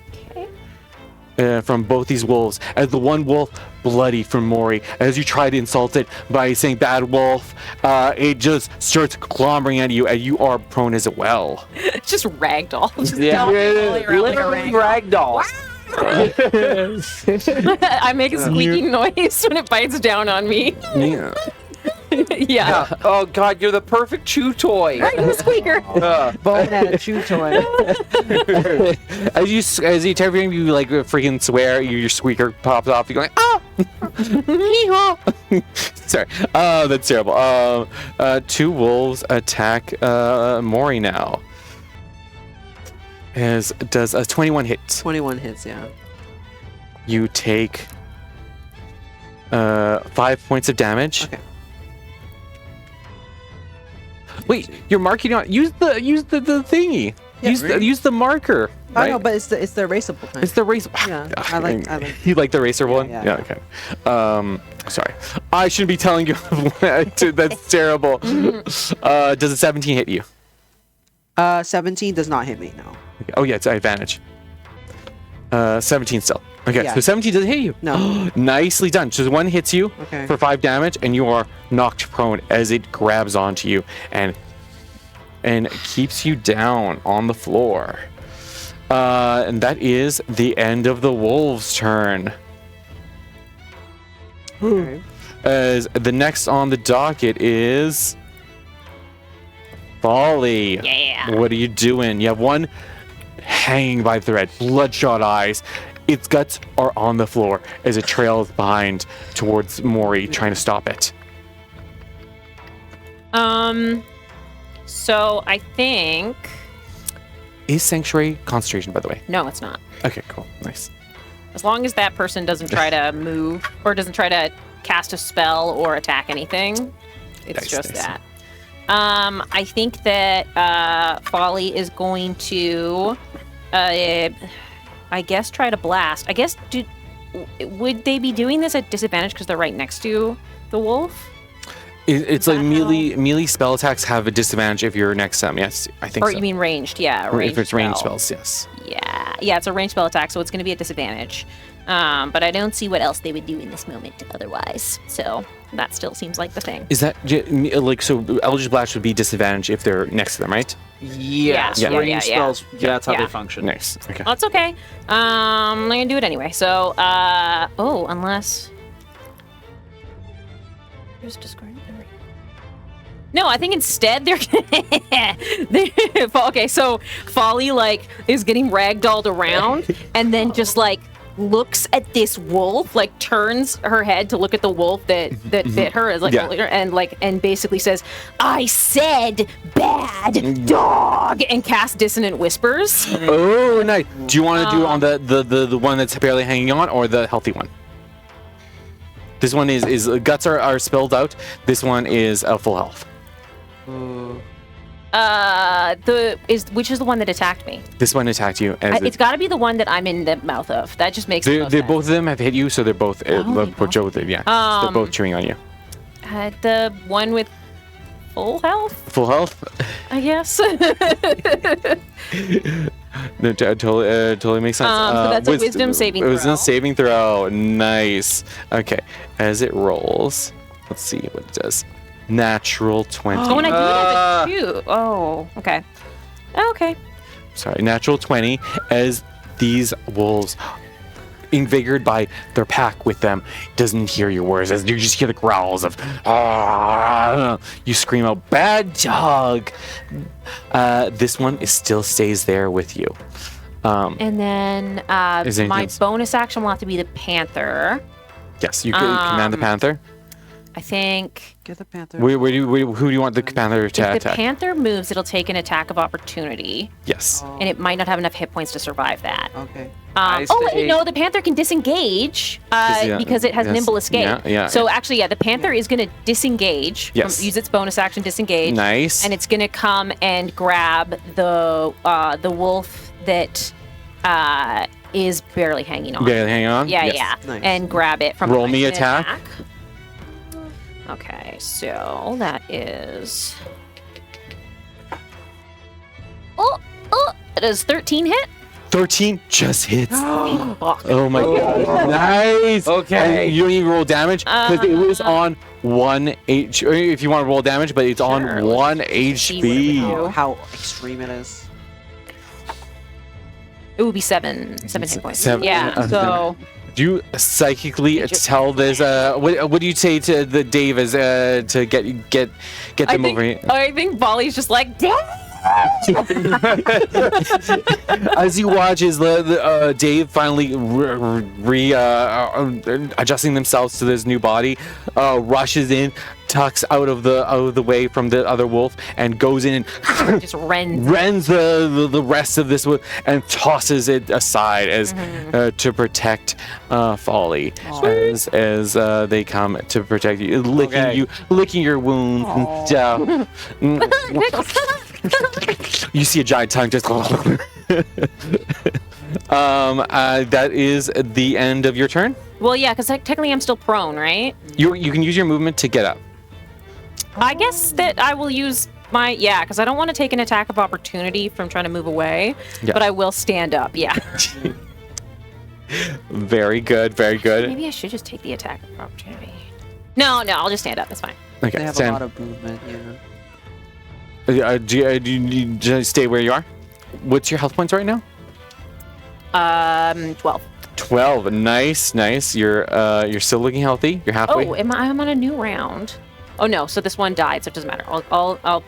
from both these wolves. As the one wolf, bloody from Mori, as you try to insult it by saying "bad wolf," it just starts clombering at you, and you are prone as well. It's just ragdoll. Just Yeah. rolling around like a Literally ragdoll. ragdoll. I make a squeaky noise when it bites down on me. Yeah. Yeah. Oh god, you're the perfect chew toy. Right in the squeaker. Bone had a chew toy. as you every time you like freaking swear, your squeaker pops off. You're going ah. Hee-haw. Sorry. That's terrible. 2 wolves attack Mori now. Does a 21 hit? 21 hits, yeah. You take 5 points of damage. Okay. Wait, you're marking on. Use the thingy. Yeah, Use the marker. I know, right? but it's the erasable kind. It's the racer. Yeah, I like- You like the racer one? Yeah. Okay. Sorry, I shouldn't be telling you. That's terrible. Does a 17 hit you? 17 does not hit me, no. Okay. Oh yeah, it's advantage. 17 still. Okay, Yeah. so 17 doesn't hit you. No. Nicely done. So one hits you Okay. for 5 damage, and you are knocked prone as it grabs onto you and keeps you down on the floor. And that is the end of the wolves' turn. Okay. As the next on the docket is Folly. Yeah. What are you doing? You have one hanging by the thread, bloodshot eyes. Its guts are on the floor as it trails behind towards Mori, trying to stop it. So I think Is Sanctuary concentration, by the way? no, it's not. Okay, cool. Nice. As long as that person doesn't try to move or doesn't try to cast a spell or attack anything, it's Nice, just nice. that. I think that Folly is going to, I guess, try to blast. I guess, would they be doing this at disadvantage because they're right next to the wolf? It's like that melee spell attacks have a disadvantage if you're next to them. Yes, I think Or so. you mean ranged? Yeah, Or ranged if it's ranged spell. spells, yes. Yeah, it's a ranged spell attack, so it's going to be at disadvantage. But I don't see what else they would do in this moment otherwise. So that still seems like the thing. Is that like so? Eldritch Blast would be disadvantage if they're next to them, right? Yes, Yeah. range Yeah. spells. That's how Yeah. they function. Nice. Okay. Well, it's okay. I'm gonna do it anyway. So, unless there's discard. No, I think instead they're okay. So Folly like is getting ragdolled around, and then just like looks at this wolf, like turns her head to look at the wolf that bit her, as like Yeah. and basically says, "I said bad dog," and casts dissonant whispers. Oh, nice. Do you want to do it on the one that's barely hanging on, or the healthy one? This one is guts are spilled out. This one is full health. Which is the one that attacked me? This one attacked you. As It's got to be the one that I'm in the mouth of. That just makes the most sense. both of them have hit you, so they're both they both both yeah. They're both chewing on you. The one with full health, Full health. I guess. No, totally makes sense. So that's a wisdom saving throw. Wisdom saving throw. Nice. Okay. As it rolls, let's see what it does. Natural 20. Oh, and I do it as a 2. Oh, okay. Okay. Sorry, natural 20 as these wolves, invigorated by their pack with them, doesn't hear your words, as you just hear the growls of you scream out, "Bad dog!" This one still stays there with you. And then Is there anything my else? bonus action will have to be the panther. Yes, you can command the panther. I think Get the panther. Who do you want the panther to if the attack? panther moves, it'll take an attack of opportunity, Yes. Oh, and it might not have enough hit points to survive that. okay. I Oh, say- wait, no, the panther can disengage Yeah, because it has yes, nimble escape. yeah. So actually, yeah, the panther is going to disengage, Yes. use its bonus action, disengage. Nice. And it's going to come and grab the wolf that is barely hanging on. Barely hang on. Yeah, Yes. yeah. Nice. And grab it from Roll behind me and attack. Okay, so that is. Oh, it is 13 hit. 13 just hits. Fuck. Oh my god. Nice. Okay. And you don't even roll damage because it was on 1 H. Or if you want to roll damage, but it's Sure, on let's 1 see what it HP. would do. How extreme it is. It would be seven hit points. Seven. Yeah, so. Do you psychically tell this? What do you say to the Dave as to get them over here? I think Folly's just like, damn! As you watch, as Dave finally adjusting themselves to this new body, rushes in, tucks out of the way from the other wolf, and goes in and Just rends. rends the rest of this wolf and tosses it aside as to protect Folly as they come to protect you, licking your wounds and stuff. You see a giant tongue just. That is the end of your turn. Well, yeah, because technically I'm still prone, right? You can use your movement to get up. I guess that I will use my, because I don't want to take an attack of opportunity from trying to move away, Yeah. but I will stand up, yeah. Very good, very good. Maybe I should just take the attack of opportunity. No, I'll just stand up, that's fine. Okay, They have Stan. a lot of movement, yeah. Do you just stay where you are? What's your health points right now? 12. 12. Nice. You're still looking healthy. You're halfway. Oh, I'm on a new round. Oh no, so this one died, so it doesn't matter. I'll.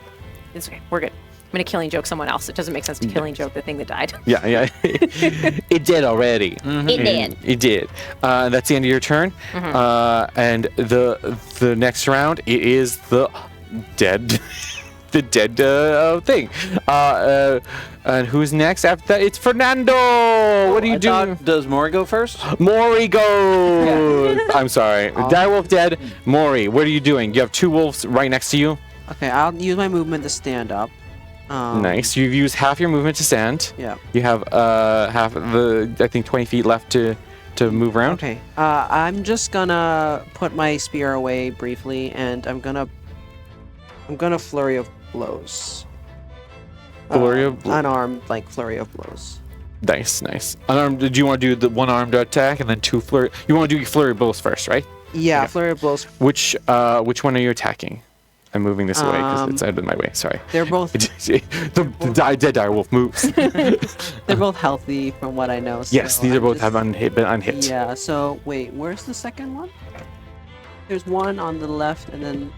It's okay. We're good. I'm gonna killing joke someone else. It doesn't make sense to killing joke the thing that died. Yeah. It did already. It did. It did. That's the end of your turn. And the next round, it is the dead, the dead thing. And who's next after that? It's Fernando. What are you doing? Does Mori go first? Mori goes. I'm sorry. Direwolf dead. Mori, what are you doing? You have two wolves right next to you. Okay, I'll use my movement to stand up. Nice. You've used half your movement to stand. Yeah. You have half of the, I think, 20 feet left to move around. Okay. I'm just gonna put my spear away briefly, and I'm gonna flurry of blows. Flurry of unarmed, like flurry of blows. Nice. Unarmed. Do you want to do the one armed attack and then two flurry? You want to do flurry of blows first, right? Yeah, Okay. flurry of blows. Which one are you attacking? I'm moving this away because it's out of my way. Sorry. They're both the dead direwolf moves. they're both healthy from what I know. Yes, so these are I'm both just- been unhit. Yeah. So wait, where's the second one? There's one on the left, and then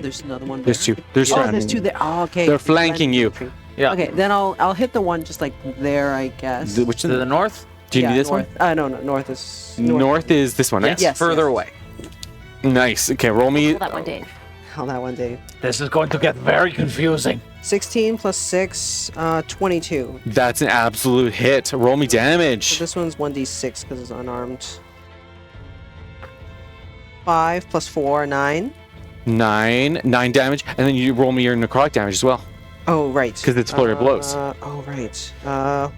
there's another one. There's there. two. There's There's two there. Oh, okay. They're flanking you. Yeah. Okay, then I'll hit the one just like there, I guess. Which To the north? do you need this north. one? No, north is North is this one, right? Yes. Further away. Nice. Okay, roll me. Hold that one, Dave. How that one day. This is going to get very confusing. 16 plus 6, 22. That's an absolute hit. Roll me So damage. this one's 1d6 because it's unarmed. 5 plus 4, 9. 9 damage, and then you roll me your necrotic damage as well, Oh, right. because it's flurry of blows. Oh, right.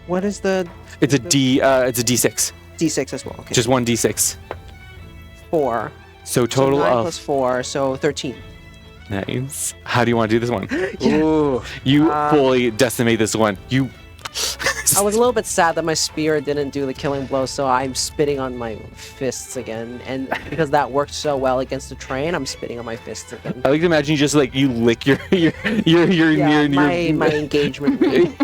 What is the It's a d6, d6 as well? Okay. just one d6. 4. So So total 9 of plus 4, so 13. nice. How do you want to do this one? Ooh. You fully decimate this one. You. I was a little bit sad that my spear didn't do the killing blow, so I'm spitting on my fists again. And because that worked so well against the train, I'm spitting on my fists again. I like to imagine you just like you lick your Yeah, near my engagement ring.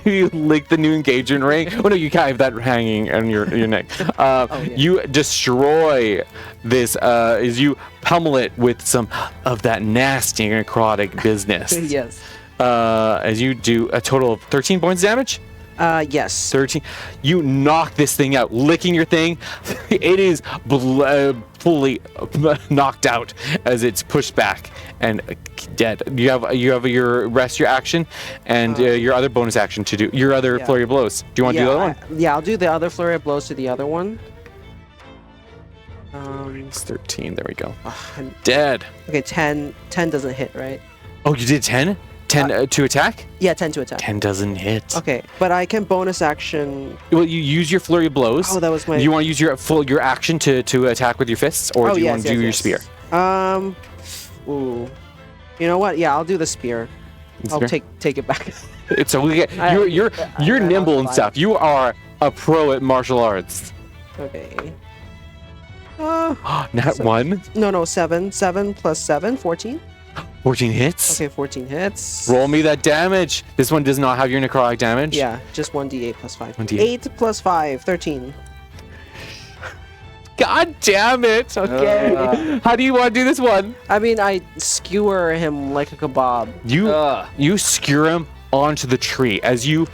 you lick the new engagement ring. Oh no, you can't have that hanging on your neck. yeah. You destroy this as you pummel it with some of that nasty necrotic business. Yes. As you do a total of 13 points of damage. Yes. 13. You knock this thing out, licking your thing. It is fully knocked out as it's pushed back and dead. You have your rest, your action, and your other bonus action to do. Your other Yeah. flurry of blows. Do you want to do the other one? Yeah, I'll do the other flurry of blows to the other one. It's 13. There we go. And- Dead. okay, 10 doesn't hit, right? Oh, you did 10? 10 to attack? Yeah, 10 to attack. 10 doesn't hit. Okay, but I can bonus action. Well, you use your flurry of blows. Oh, that was my. Do you want to use your action to attack with your fists, or do you want to do your spear? Ooh. You know what? Yeah, I'll do the spear. I'll Spear? take it back. It's okay. I- You're I nimble and lost stuff. You are a pro at martial arts. Okay. Not So- one. No, 7. 7 plus 7, 14. 14 hits. Okay, 14 hits. Roll me that damage. This one does not have your necrotic damage. Yeah, just 1d8 plus 5. 1d8. 8 plus 5, 13. God damn it. Okay. How do you want to do this one? I mean, I skewer him like a kebab. You skewer him onto the tree as you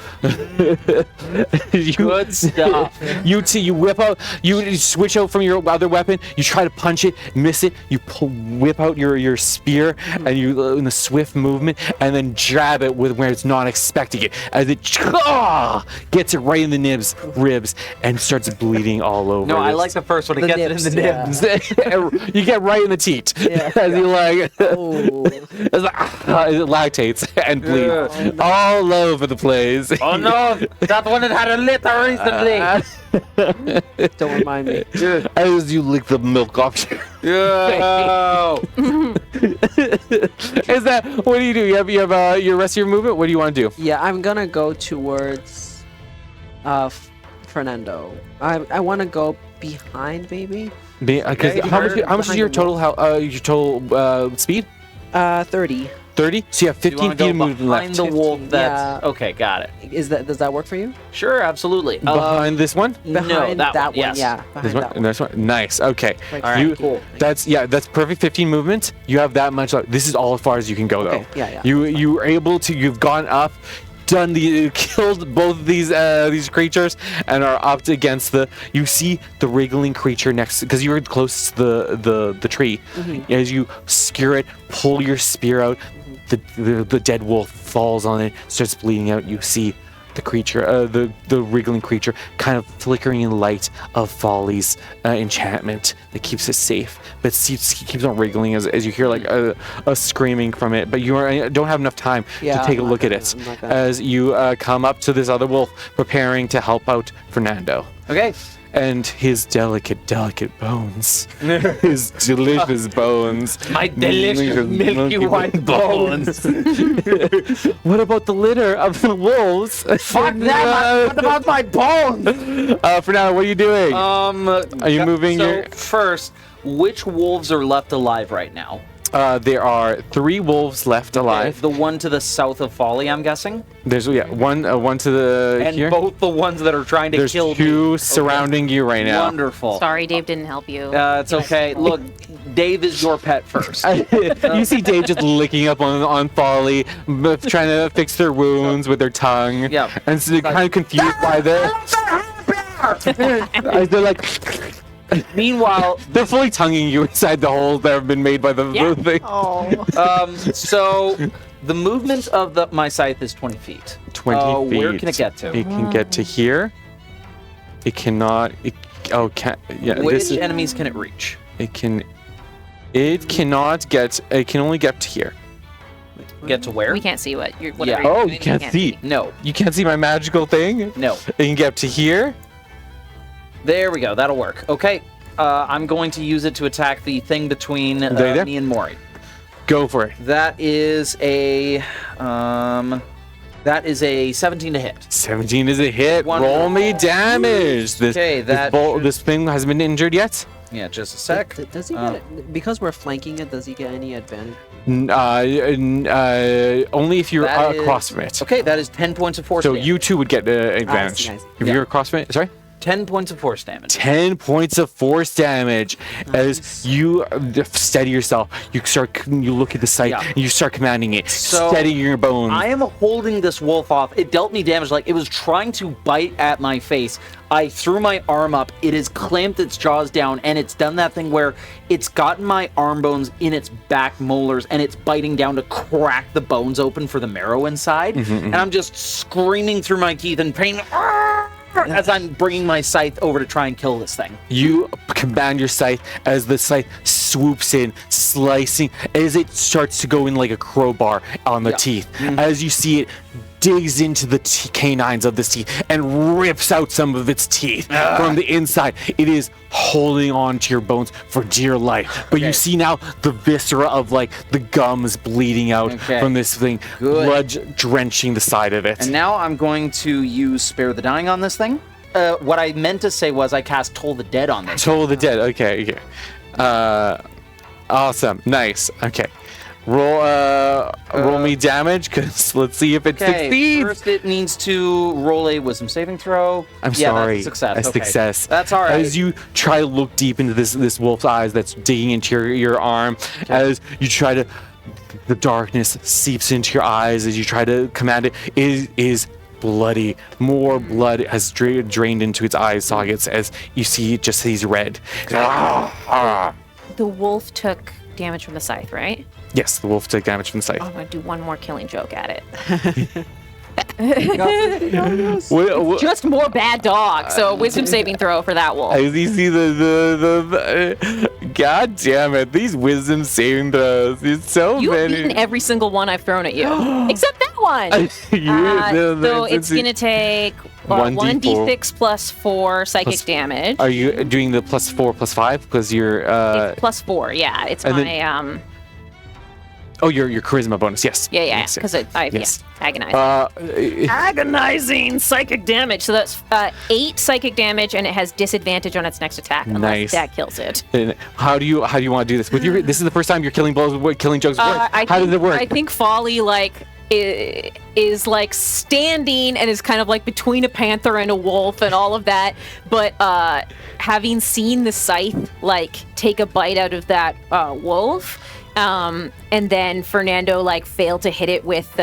Good stuff. you whip out, you switch out from your other weapon, you try to punch it, miss it, you whip out your spear and you in a swift movement and then jab it with where it's not expecting it as it gets it right in the ribs and starts bleeding all over. No, I This- like the first one. It The gets nibs, it in the yeah. nibs. you get right in the teat Yeah. as you like Oh. it's like, it lactates and bleeds Yeah. all over the place. Oh no, that one had a litter recently. Don't remind me. As you lick the milk off Yeah. Is that what do? You have your rest of your movement? What do you want to do? Yeah, I'm gonna go towards Fernando. I want to go behind, maybe. Because Okay, how much is behind your the total speed? 30. 30. So you have Do you 15 want feet to of go movement behind left. the wolf? Yeah. Okay, got it. Does that work for you? Sure, absolutely. Behind this one. No, Behind that one. one, Yes. yeah. This Behind one. that And this one. Nice. Okay. Like, All right, You- cool. That's perfect 15 movement. You have that much. This is all as far as you can go, though. Okay, yeah, You were able to. You've gone up, killed both of these creatures, and are up against the. You see the wriggling creature next, because you were close to the tree. Mm-hmm. As you skewer it, pull your spear out, the dead wolf falls on it, starts bleeding out. You see the creature, the wriggling creature, kind of flickering in light of Folly's enchantment that keeps it safe, but keeps on wriggling as you hear like a screaming from it. But don't have enough time Yeah, to take a I'm look not at it gonna- I'm not gonna. as you come up to this other wolf, preparing to help out Fernando. Okay. And his delicate bones. His delicious bones. My delicious milky white bones. What about the litter of the wolves? Fuck them! What about my bones? Fernando, what are you doing? Are you moving So your- first, which wolves are left alive right now? There are 3 wolves left alive. The one to the south of Folly, I'm guessing, There's one to the and here. both the ones that are trying to There's kill 2 me. surrounding you right now. Wonderful. Sorry, Dave didn't help you. It's okay. Look, Dave is your pet first. You see Dave just licking up on Folly, trying to fix their wounds with their tongue. Yeah. And so they're kind of confused by this. They're like, Meanwhile, they're fully tonguing you inside the holes that have been made by the Yeah. thing. so the movement of my scythe is 20 feet. 20 feet. Where can it get to? It can get to here. It cannot. Which enemies can it reach? It can. It cannot get. It can only get to here. Get to where? We can't see what you're. Yeah. Whatever you're Oh, doing, you we can't see. No, You can't see my magical thing. no. It can get up to here. There we go. That'll work. Okay. I'm going to use it to attack the thing between There. me and Mori. Go for it. That is a 17 to hit. 17 is a hit. Wonderful. Roll me damage. Okay, that should- this thing hasn't been injured yet. Yeah, just a sec. Does he get because we're flanking it? Does he get any advantage? Only if you're That across is- from it. Okay, that is 10 points of force So damage. you two would get advantage. I see. If Yeah. you're across from it. Sorry. 10 points of force damage. 10 points of force damage as you steady yourself. You look at the sight Yeah. and you start commanding it. So, steadying your bones. I am holding this wolf off. It dealt me damage like it was trying to bite at my face. I threw my arm up. It has clamped its jaws down, and it's done that thing where it's gotten my arm bones in its back molars, and it's biting down to crack the bones open for the marrow inside. And I'm just screaming through my teeth in pain as I'm bringing my scythe over to try and kill this thing. You command your scythe as the scythe swoops in, slicing as it starts to go in like a crowbar on the Yeah. teeth. As you see it digs into the canines of this teeth and rips out some of its teeth from the inside. It is holding on to your bones for dear life. But you Okay. see now the viscera of like the gums bleeding out Okay. from this thing, Good. blood drenching the side of it. And now I'm going to use Spare the Dying on this thing. What I meant to say was I cast Toll the Dead on this. Toll the Dead. Okay. Awesome. Nice. Okay. Roll me damage, because let's see if it succeeds. First it needs to roll a wisdom saving throw. I'm Yeah, sorry. that's a success. That's Okay. success. That's all right. As you try to look deep into this wolf's eyes that's digging into your arm, as you try to, the darkness seeps into your eyes as you try to command it. It is bloody. More blood has drained into its eye sockets as you see it just sees red. The wolf took damage from the scythe, right? Yes, the wolf took damage from the scythe. I'm gonna do one more killing joke at it. What- Just more bad dog. So wisdom saving throw for that wolf. As you see the God damn it, these wisdom saving throws. It's so You've many. beaten every single one I've thrown at you, except that one. So it's gonna take 1d6 plus 4 psychic Plus- damage. Are you doing the +4 +5 because you're It's plus 4. Yeah, it's and my then- Oh, your charisma bonus. Yes. Yeah, Yes, because yes. yes, agonizing. Agonizing psychic damage. So that's 8 psychic damage, and it has disadvantage on its next attack unless Nice. that kills it. And how do you want to do this? This is the first time you're killing killing jokes. How does it work? I think Folly is like standing and is kind of like between a panther and a wolf and all of that, but having seen the scythe like take a bite out of that wolf, and then Fernando like failed to hit it with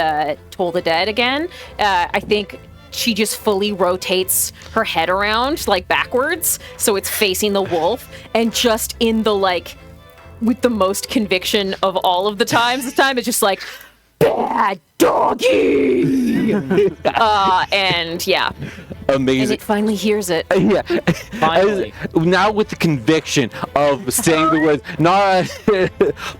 Toll the Dead again, I think she just fully rotates her head around like backwards so it's facing the wolf, and just in the like with the most conviction of all of the times, this time it's just like bad doggy. And yeah, Amazing. and it finally hears it. Yeah. Finally. Now with the conviction of saying the words, not,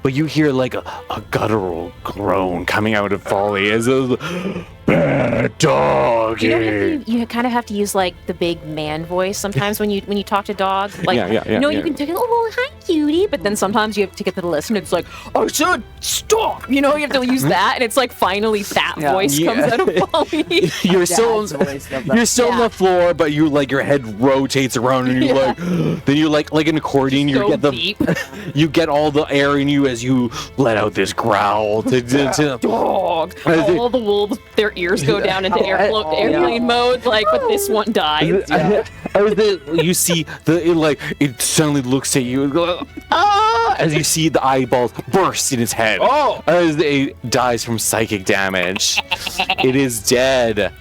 but you hear like a guttural groan coming out of Folly as a bad dog. You kind of have to use like the big man voice sometimes when you talk to dogs. Like, Yeah, you can take it, oh, hi, cutie. But then sometimes you have to get to the listen. It's like, I said, stop. You have to use that. And it's like finally that voice comes out of Folly. You're still on the floor, but you like your head rotates around and you like then you like an accordion. You So get the deep. you get all the air in you as you let out this growl. Dog. All the wolves, their ears go down into airplane mode. Like, but this one died. You see it suddenly looks at you and goes, as you see the eyeballs burst in its head. As it dies from psychic damage. It is dead.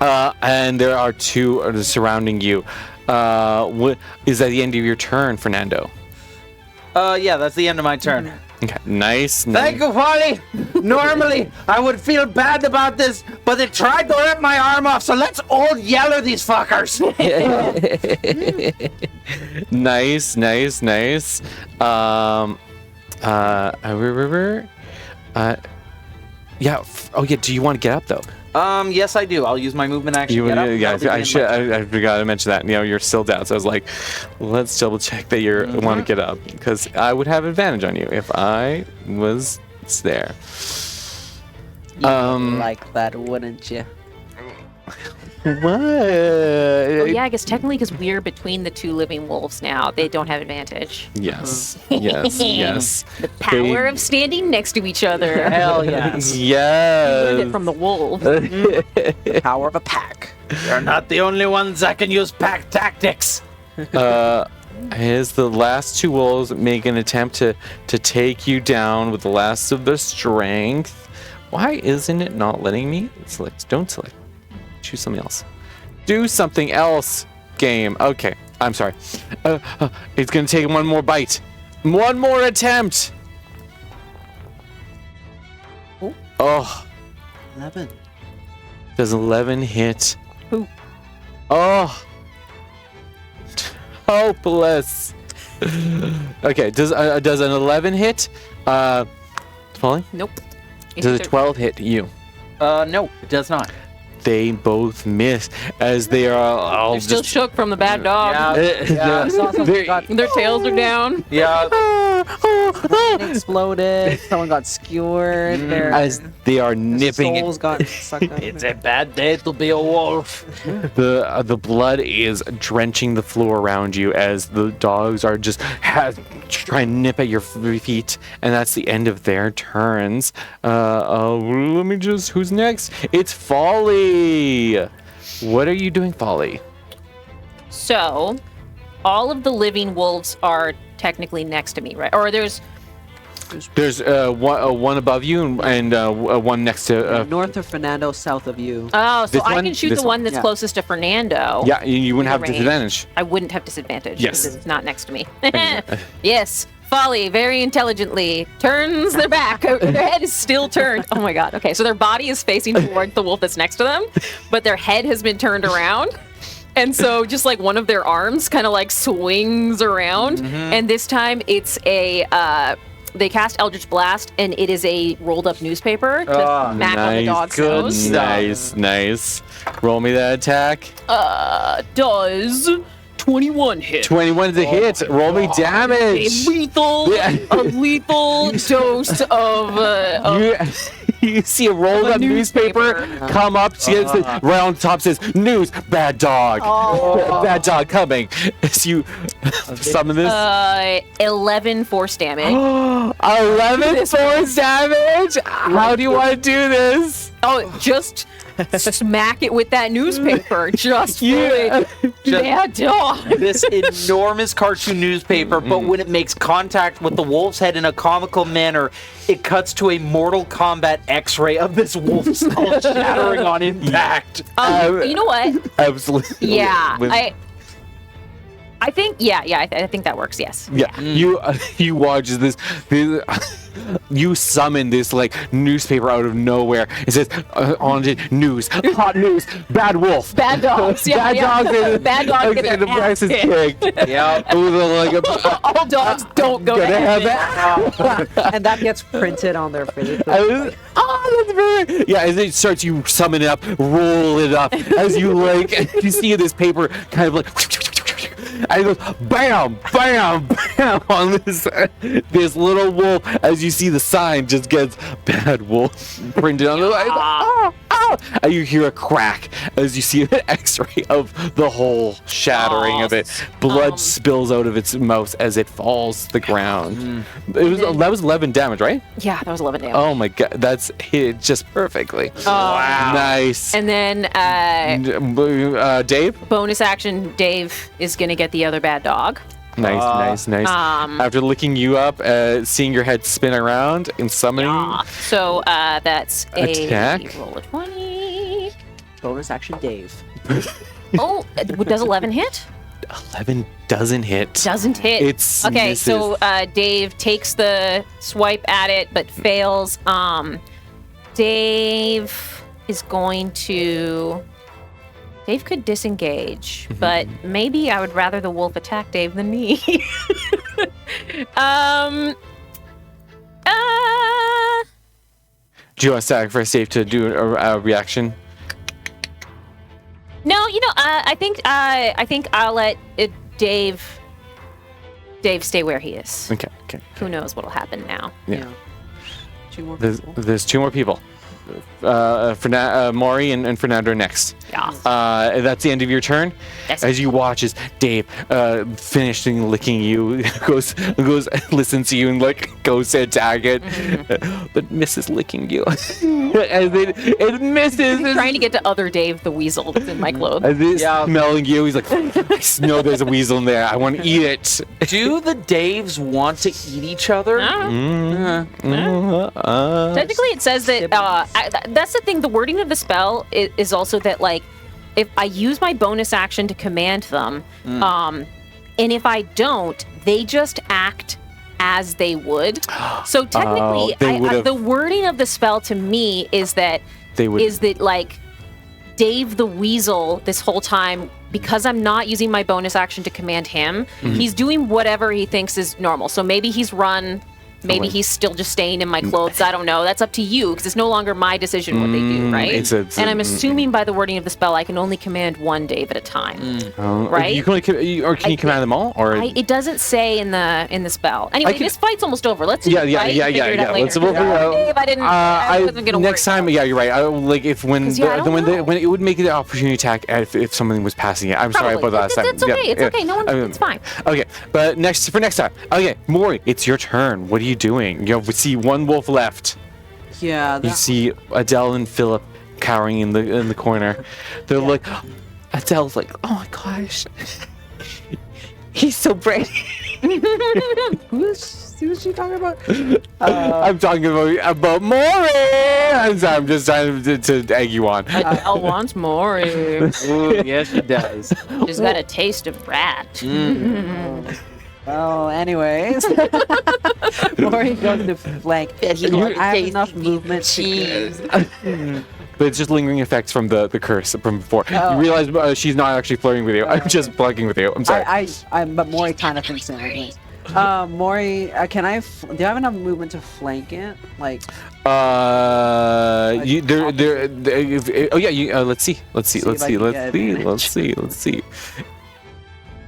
And there are 2 surrounding you. Is that the end of your turn, Fernando? Yeah, that's the end of my turn. Okay, nice. Thank you, Folly. Normally, I would feel bad about this, but they tried to rip my arm off, so let's all yell at these fuckers. Nice. Yeah. Do you want to get up though? Yes, I do. I'll use my movement action. To get up. Yeah, That'll be the end of my turn. I forgot to mention that. You're still down, so I was like, let's double check that you want to get up, because I would have advantage on you if I was there. Like that, wouldn't you? What? Well, yeah, I guess technically because we're between the 2 living wolves now, they don't have advantage. Yes. Yes. The power of standing next to each other. Hell yes. Learned Yes. it from the wolves. Power of a pack. You're not the only ones that can use pack tactics. As the last 2 wolves make an attempt to take you down with the last of their strength. Why isn't it not letting me select? Don't select. Choose something else. Do something else, game. Okay, I'm sorry. It's gonna take 1 more bite. 1 more attempt. Oh. 11. Does 11 hit? Who? Oh. Hopeless. Okay, does an 11 hit? Folly? Nope. Does a 12 hit you? No, it does not. They both miss as they are all They're still just shook from the bad dog. Their tails are down. Yeah. It exploded. Someone got skewered. Their as they are nipping souls got sucked out. It's a bad day to be a wolf. the blood is drenching the floor around you as the dogs are just trying to nip at your feet, and that's the end of their turns. Let me just, who's next? It's Folly. What are you doing, Folly? So, all of the living wolves are technically next to me, right? Or there's one above you and one next to. North of Fernando, south of you. oh, so This I one? can shoot This the one that's yeah. closest to Fernando. Yeah, you wouldn't have Range. disadvantage. I wouldn't have disadvantage Yes. because it's not next to me. Yes. Folly very intelligently turns their back. Their head is still turned. Oh my god. Okay, so their body is facing towards the wolf that's next to them, but their head has been turned around. And so just like one of their arms kind of like swings around. And this time it's they cast Eldritch Blast, and it is a rolled up newspaper to smack on the dog's good, nose. nice. Roll me that attack. Does 21 hit. 21 is a hit. Roll me A damage. lethal, Yeah. a lethal dose of You see a rolled up newspaper come up, right on top says, "News, bad dog. Bad dog coming." As you summon this. 11 force damage. 11 force damage? How do you want to do this? Oh, just smack it with that newspaper. Just Yeah. Just- bad dog. This enormous cartoon newspaper, but when it makes contact with the wolf's head in a comical manner, it cuts to a Mortal Kombat X-ray of this wolf's skull shattering on impact. You know what? Absolutely. Yeah, With- I think I think that works. Yes. Yeah, you watch this, you summon this like newspaper out of nowhere. It says on it, news, hot news, bad wolf, Bad dogs. Yeah, bad yeah. dogs, Bad dogs get and their the price is ass kicked. Yeah. All dogs don't go to Gonna have heaven. that. And that gets printed on their face. Oh, that's very. Yeah, as it starts, you summon it up, roll it up. As you like, you see this paper kind of like. And it goes bam, bam, bam on this little wolf. As you see the sign just gets bad wolf printed on the like, oh, oh. And you hear a crack as you see an X-ray of the whole shattering of it. Blood spills out of its mouth as it falls to the ground. That was 11 damage, right? Yeah, that was 11 damage. Oh my god, that's hit just perfectly. Wow, nice. And then Dave. bonus action, Dave is gonna get the other bad dog. Nice. After licking you up, seeing your head spin around and summoning. So that's Attack. a roll of 20. Bonus action, Dave. Oh, does 11 hit? 11 doesn't hit. Doesn't hit. It's okay. misses. So Dave takes the swipe at it, but fails. Dave is going to. Dave could disengage, but maybe I would rather the wolf attack Dave than me. Do you want to sacrifice Dave to do a reaction? No, I think I'll let Dave stay where he is. Okay. Who knows what'll happen now? Yeah. 2 more There's, people. there's 2 more people. Mori and Fernando are next. Yeah. That's the end of your turn. Yes. As you watch as Dave finishing licking you, goes listens to you and like goes to attack it, but misses licking you. As it misses. He's trying to get to other Dave the weasel that's in my clothes. As it's smelling you, he's like, I know there's a weasel in there. I want to eat it. Do the Daves want to eat each other? Technically, it says that that's the thing. The wording of the spell is also that, like, if I use my bonus action to command them, and if I don't, they just act as they would. So technically, the wording of the spell to me is that like Dave the Weasel this whole time, because I'm not using my bonus action to command him, he's doing whatever he thinks is normal. So maybe he's run. Maybe he's still just staying in my clothes. I don't know. That's up to you, because it's no longer my decision what they do, right? And I'm assuming by the wording of the spell, I can only command one Dave at a time, right? You can only, can you command them all? Or it doesn't say in the spell. Anyway, this fight's almost over. Let's yeah. Let's We'll figure it out. Dave, I wasn't gonna next worry time, yeah, you're right. When it would make it an opportunity attack if someone was passing it. I'm sorry about that last time. It's okay. It's okay. No one. It's fine. Okay, but next time. Okay, Mori, it's your turn. What are you doing? We see one wolf left. Yeah. You see Adele and Philip cowering in the corner. They're like, Adele's like, oh my gosh, he's so brave. Who's she talking about? I'm talking about Mori. I'm sorry, I'm just trying to egg you on. Adele wants more. Ooh, yes, she does. She's got a taste of rat. Well, anyways, Mori goes to flank. I have enough movement to. But it's just lingering effects from the curse from before. You realize she's not actually flirting with you. I'm just plugging with you. I'm sorry. But Mori kind of thinks that. Mori, can I? Do you have enough movement to flank it? Like. Oh yeah. Let's see.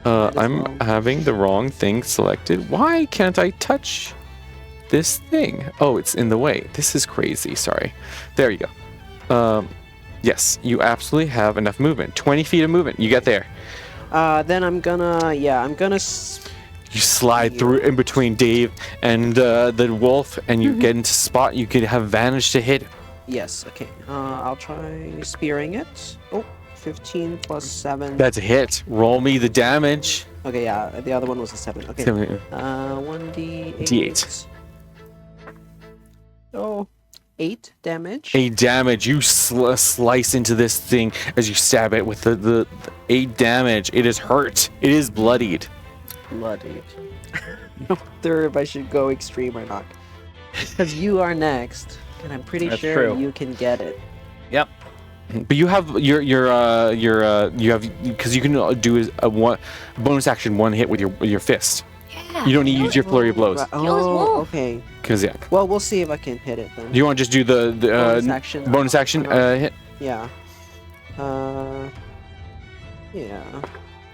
as I'm well. having the wrong thing selected. Why can't I touch this thing? Oh, it's in the way. This is crazy. Sorry. There you go. Yes, you absolutely have enough movement. 20 feet of movement. You get there. Then I'm gonna, You slide through in between Dave and the wolf, and you get into spot. You could have advantage to hit. yes, okay. I'll try spearing it. Oh, 15 plus 7. That's a hit. Roll me the damage. Okay, yeah, the other one was a 7. Okay. 1d8. D8. Oh, 8 damage. 8 damage. You slice into this thing as you stab it with the 8 damage. It is hurt. It is bloodied. Bloodied. I wonder if I should go extreme or not. Because you are next, and I'm pretty That's sure true. you can get it. Yep. But you have you have because you can do a one bonus action one hit with your fist. Yeah. You don't need to use your flurry of blows. Right. Kill his Oh, wolf. okay. Because yeah. Well, we'll see if I can hit it then. Do you want to just do the Bonus action. bonus action hit? Yeah. Yeah.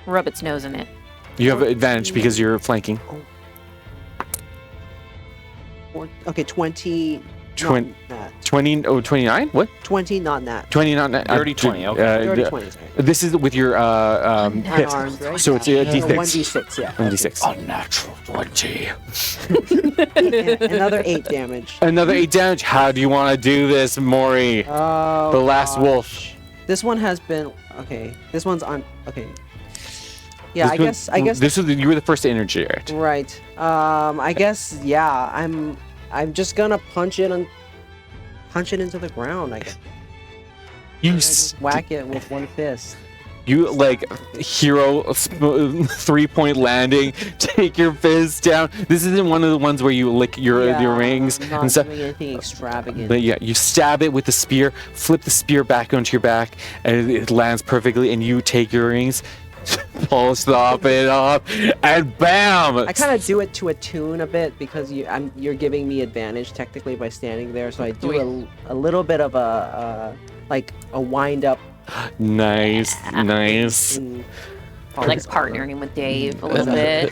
Rub its nose in it. You have advantage because you're flanking. Okay, 20. Twen- Not nat. 29? What? 20, not nat. 20 not Dirty 20, okay. Dirty 20, sorry. This is with your hit. Unarmed, right? So it's a No, D6. 1d6, yeah. 1d6. Unnatural 20. And another 8 damage. Another 8 damage. How do you want to do this, Mori? Oh, The last gosh. wolf. This one has been okay. This one's on. Okay. Yeah, This I guess. this was you were the first to interject. Right. I guess. Yeah. I'm just gonna punch it into the ground. I guess. You I just whack it with one fist. You like hero 3-point landing. Take your fist down. This isn't one of the ones where you lick your rings I'm not and stuff. doing anything extravagant. But yeah, you stab it with the spear, flip the spear back onto your back, and it lands perfectly. And you take your rings, polish it off, and bam! I kind of do it to a tune a bit because you're giving me advantage technically by standing there, so I do a little bit of a wind up. Nice. Mm, Like partnering with Dave a little bit.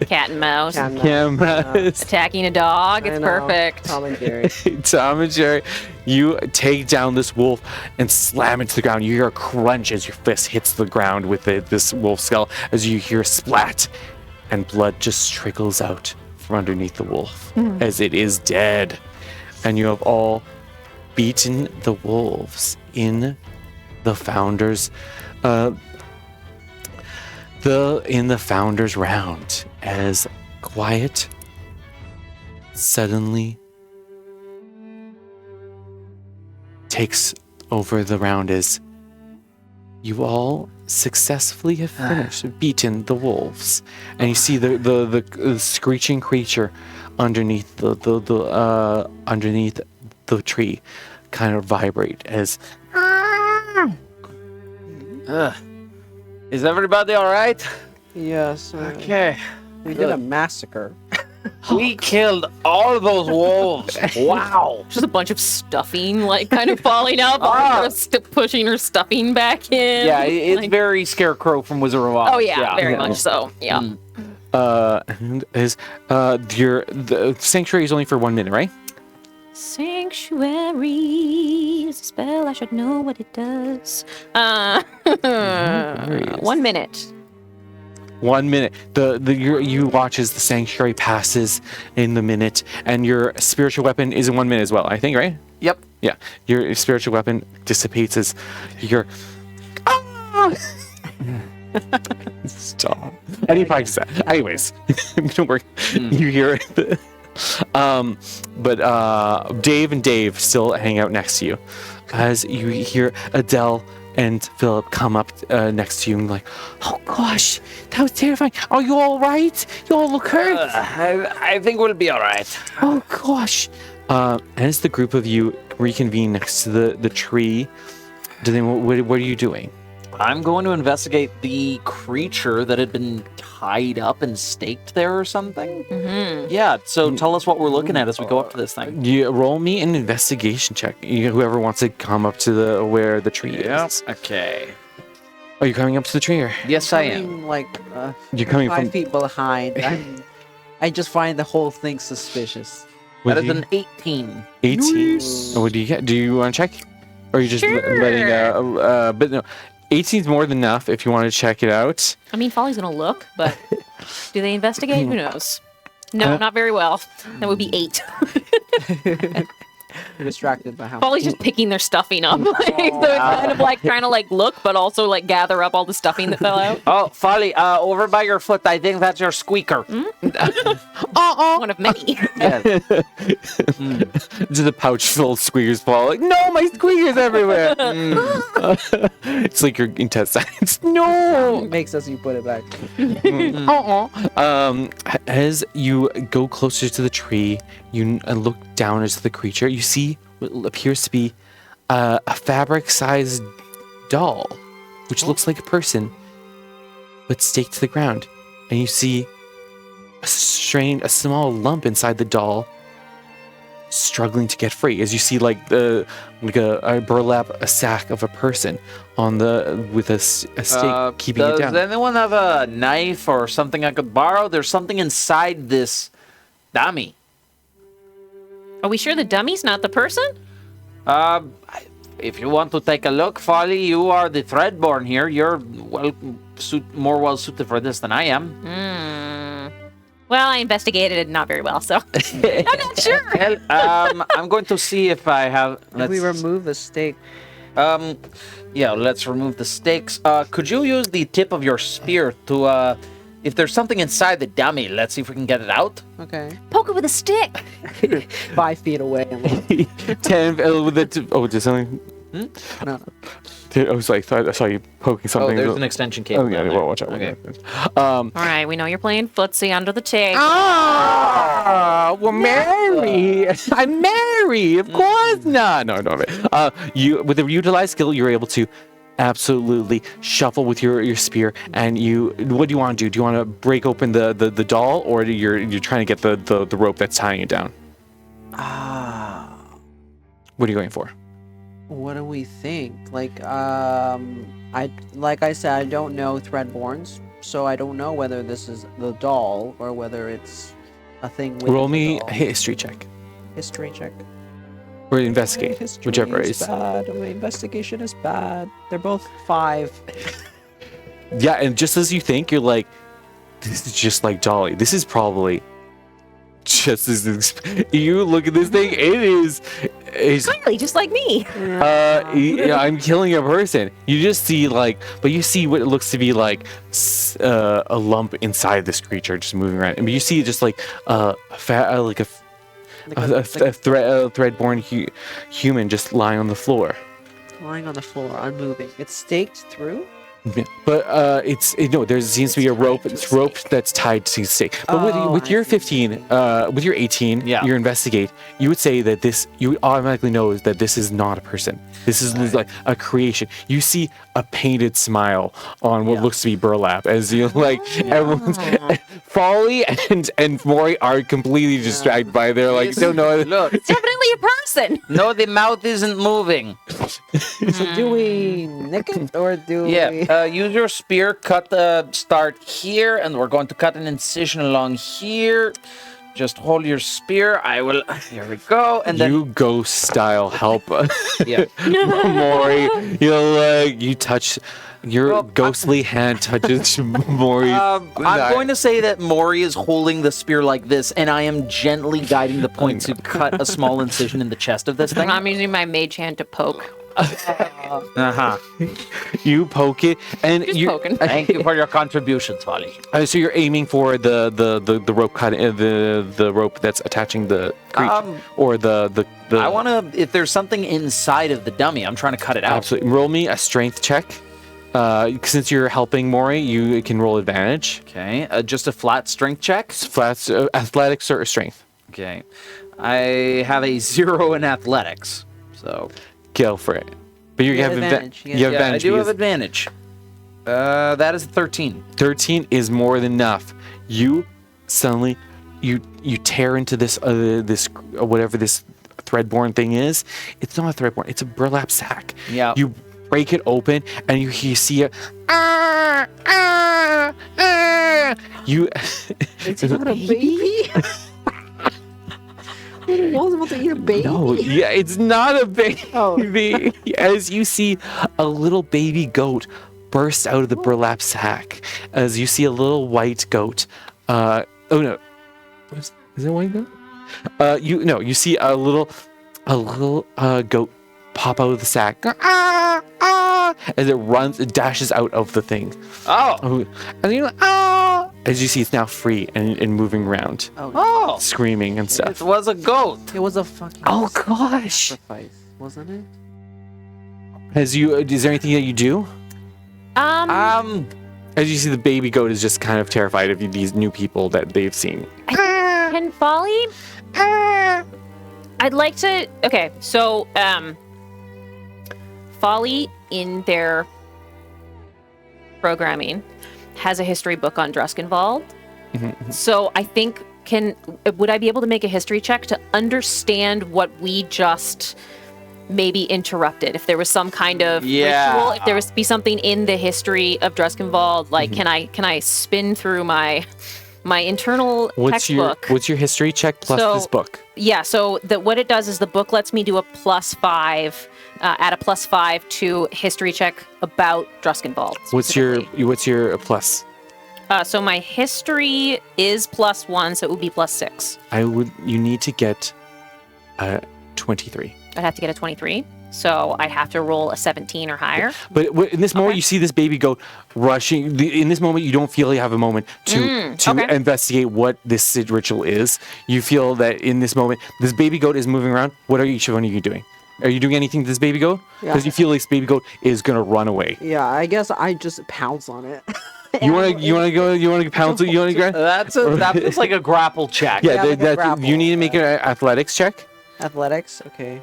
Cat and mouse. Attacking a dog. It's perfect. Tom and Jerry. Tom and Jerry, you take down this wolf and slam it to the ground. You hear a crunch as your fist hits the ground with this wolf skull, as you hear a splat, and blood just trickles out from underneath the wolf as it is dead. And you have all beaten the wolves in the founders in the founders round, as quiet suddenly takes over the round as you all successfully have beaten the wolves, and you see the screeching creature underneath underneath the tree kind of vibrate as Is everybody all right? Yes. Okay. We did a massacre. We killed all those wolves. Wow. Just a bunch of stuffing, like, kind of falling out, pushing her stuffing back in. Yeah, it's like, very Scarecrow from Wizard of Oz. Oh yeah, very much so. Yeah. and is the sanctuary is only for 1 minute, right? Sanctuary is a spell. I should know what it does. 1 minute. 1 minute. You watch as the sanctuary passes in the minute, and your spiritual weapon is in 1 minute as well. I think, right? Yep. Yeah. Your spiritual weapon dissipates as your. Stop. I need practice that. Anyways, don't worry. You hear it. But Dave and Dave still hang out next to you as you hear Adele and Philip come up next to you and like, oh gosh, that was terrifying. Are you all right? You all look hurt. I think we'll be all right. Oh gosh. As the group of you reconvene next to the tree, what are you doing? I'm going to investigate the creature that had been tied up and staked there or something. Mm-hmm. Yeah, so tell us what we're looking at as we go up to this thing. You roll me an investigation check. Whoever wants to come up to where the tree is. Okay. Are you coming up to the tree? Or Yes, I am. Coming, like you're coming 5 from? feet behind. I just find the whole thing suspicious. What That do is you- an 18. 18. What do you get? Do you want to check? Or are you just letting but no, 18 is more than enough if you want to check it out. I mean, Folly's gonna look, but do they investigate? Who knows? No, not very well. That would be 8. I'm distracted by how Folly's just picking their stuffing up. So it's kind of like trying to like look, but also like gather up all the stuffing that fell out. Oh, Folly, over by your foot, I think that's your squeaker. One of many. Yes. Just a pouch full of squeakers fall. Like, no, my squeakers everywhere. It's like your intestines. No. it makes as you put it back. As you go closer to the tree, you look down into the creature. You see what appears to be a fabric-sized doll, which looks like a person, but staked to the ground. And you see a small lump inside the doll, struggling to get free. As you see, like a burlap, a sack of a person on with a stake keeping it down. Does anyone have a knife or something I could borrow? There's something inside this dummy. Are we sure the dummy's not the person? If you want to take a look, Folly, you are the Threadborn here. You're more well suited for this than I am. Well, I investigated it not very well, so I'm not sure. Well, I'm going to see if I have. If we remove the stake, Yeah, let's remove the stakes. Could you use the tip of your spear to, if there's something inside the dummy, let's see if we can get it out. okay, Poke it with a stick. 5 feet away. 10 with the did something? No. I was like, I saw you poking something. Oh, there's an extension cable. Oh yeah, down there. well, watch out. Okay. All right, we know you're playing footsie under the table. Ah, well, Mary, I'm Mary. Of course not. No. You with the utilize skill, you're able to absolutely shuffle with your spear. And what do you want to do? Do you want to break open the doll, or you're trying to get the rope that's tying it down? What are you going for? What do we think? Like I said, I don't know Threadborns, so I don't know whether this is the doll or whether it's a thing with Roll the me doll. a history check History check. or investigate, History whichever is is. bad. My investigation is bad. They're both 5. Yeah, and just as you think, you're like, this is just like Dolly. This is probably just as you look at this thing. It's Clearly, just like me. I'm killing a person. You just see but you see what it looks to be like a lump inside this creature just moving around. And you see just like a threadborn human just lying on the floor. Lying on the floor, unmoving. It's staked through. Yeah. But there seems to be a rope. It's rope that's tied to stake. But with your 15, with your 18, Yeah. your investigate, you would say that you automatically know that this is not a person. This is like a creation. You see a painted smile on what looks to be burlap, as you everyone's Folly and Mori are completely distracted by their don't know. Look, It's definitely a person. no, the mouth isn't moving. So do we nick it or do we? Yeah, use your spear, start here, and we're going to cut an incision along here. Just hold your spear. Here we go. And then, You ghost style help yeah. Mori. You touch your ghostly hand touches Mori. I'm going to say that Mori is holding the spear like this, and I am gently guiding the point to cut a small incision in the chest of this thing. I'm using my mage hand to poke. Uh-huh. You poke it, and Just you. poking. Thank you for your contributions, Folly. So you're aiming for the rope cut, the rope that's attaching the creature, or the. I want to, if there's something inside of the dummy, I'm trying to cut it out. Absolutely. Roll me a strength check. Since you're helping Mori, you can roll advantage. Okay, just a flat strength check. Flat athletics or strength. Okay, I have a 0 in athletics, so Go for it. But you You have have advantage, You have yeah, I advantage. do have because advantage. That is a 13. 13 is more than enough. You suddenly you tear into this whatever this threadborn thing is. It's not a threadborn. It's a burlap sack. Yeah. You break it open, and you see it. You. It's not a baby. Wall's about to eat a baby. No, yeah, it's not a baby. Oh. As you see a little baby goat burst out of the burlap sack, as you see a little white goat. Oh no, is it a white goat? You see a little goat pop out of the sack. As it dashes out of the thing. Oh. And you're like, as you see, it's now free and moving around, Oh. screaming and It stuff. was a goat. It was a fucking Oh gosh! sacrifice, wasn't it? Is there anything that you do? As you see, the baby goat is just kind of terrified of these new people that they've seen. Can Folly? I'd like to. Okay, so Folly in their programming has a history book on Druskenvald. So I think would I be able to make a history check to understand what we just maybe interrupted? If there was some kind of ritual, if there was be something in the history of Druskenvald, like can I spin through my internal textbook? What's your history check plus this book? Yeah, so what it does is the book lets me do a +5, add a +5 to history check about Druskenvald. What's your plus? So my history is +1, so it would be +6. You need to get 23. I'd have to get a 23, so I'd have to roll a 17 or higher. But in this moment, you see this baby goat rushing. In this moment, you don't feel you have a moment to investigate what this ritual is. You feel that in this moment, this baby goat is moving around. What are each one of you doing? Are you doing anything to this baby goat? Because you feel like this baby goat is gonna run away. Yeah, I guess I just pounce on it. You want to pounce it? You want to grab? That feels like a grapple check. Yeah, like a grapple, you need to make an athletics check. Athletics, okay.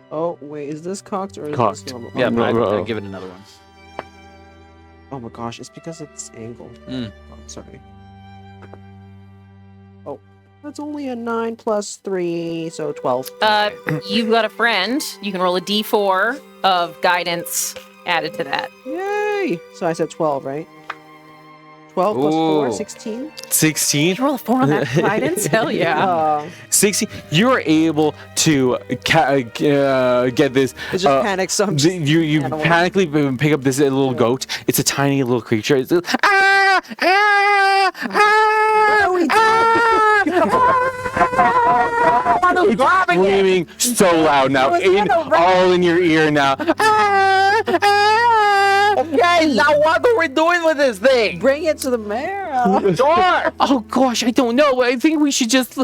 Oh wait, is this cocked or is Cocked. this normal? Yeah, Oh, but no. I'd give it another one. oh my gosh, it's because it's angled. Mm. Oh, sorry. Oh, that's only a 9 + 3, so 12. You've got a friend. You can roll a d4 of guidance added to that. Yay! So I said 12, right? 12 + 4, Ooh. 16. 16. You roll a 4 on that guidance? Hell yeah. 16. You are able to get this. It's just panic, so I'm just... You I don't panically pick up this little goat. It's a tiny little creature. It's What are we it's screaming so loud now, all in your ear now. Okay, now what are we doing with this thing? Bring it to the mayor. Sure. Oh gosh, I don't know. I think we should just.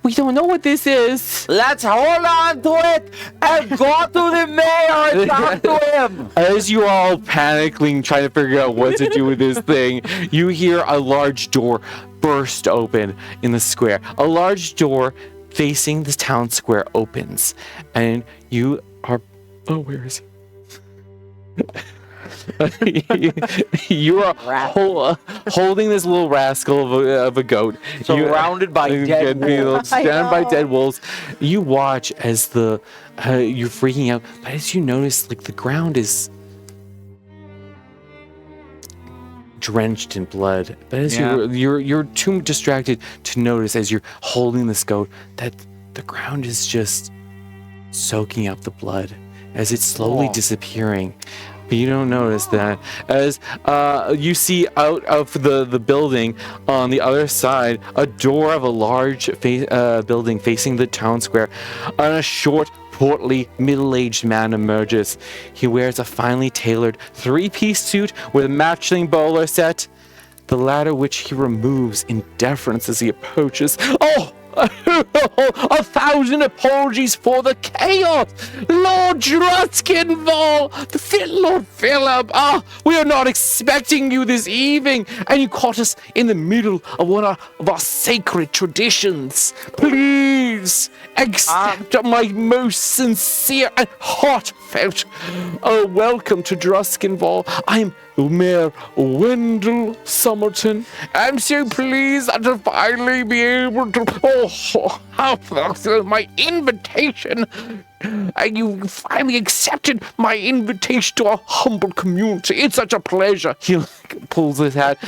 We don't know what this is. Let's hold on to it and go to the mayor and talk to him. As you all panicking, trying to figure out what to do with this thing, you hear a large door burst open in the square. A large door facing the town square opens, and you are. Oh, where is he? You are holding this little rascal of a goat. Surrounded by dead wolves. Surrounded by dead wolves. You watch as you're freaking out, but as you notice, like the ground is drenched in blood. But as you're too distracted to notice as you're holding this goat that the ground is just soaking up the blood as it's slowly disappearing. But you don't notice that as you see out of the building on the other side a door of a large building facing the town square, and a short, portly, middle-aged man emerges. He wears a finely tailored three-piece suit with a matching bowler set, the latter which he removes in deference as he approaches. Oh! 1,000 apologies for the chaos, Lord Druskenvald, Lord Philip. We are not expecting you this evening, and you caught us in the middle of one of our sacred traditions. Please please accept my most sincere and heartfelt welcome to Druskenvald. I'm Mayor Wendell Somerton. I'm so pleased to finally be able to have my invitation. And you finally accepted my invitation to our humble community. It's such a pleasure. He pulls his hat,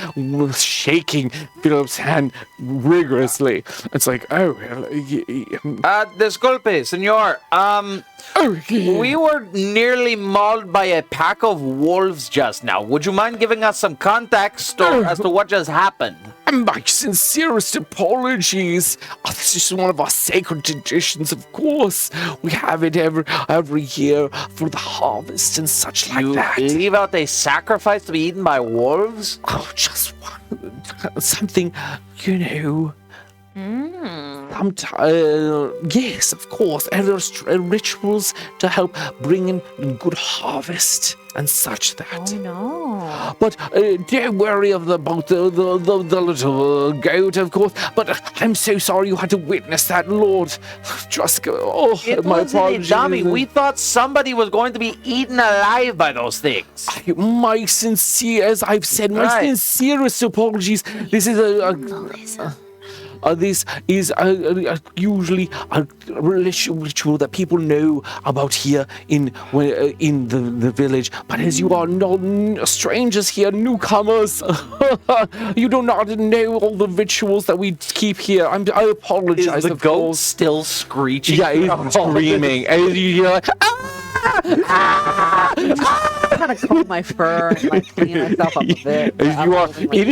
shaking Philip's hand rigorously. It's like, oh, Disculpe, senor. We were nearly mauled by a pack of wolves just now. Would you mind giving us some context as to what just happened? my sincerest apologies. This is one of our sacred traditions, of course. We have it every year for the harvest and such like that. You leave out a sacrifice to be eaten by wolves? Oh, just something, you know. Yes, of course. And there's rituals to help bring in good harvest and such that. Oh no. But don't worry about the little goat, of course. But I'm so sorry you had to witness that, Lord Druskenvald. Oh, It my wasn't a apologies. dummy. We thought somebody was going to be eaten alive by those things. My sincere, as I've said, my Right. sincerest apologies. This is this is usually a ritual that people know about here in the village. But as you are strangers here, newcomers, you do not know all the rituals that we keep here. I apologize. Is the of goat course. still screeching? Yeah, he's screaming, and you hear like, I'm trying to comb my fur and like clean myself up a bit. but I'm you are. holding my- It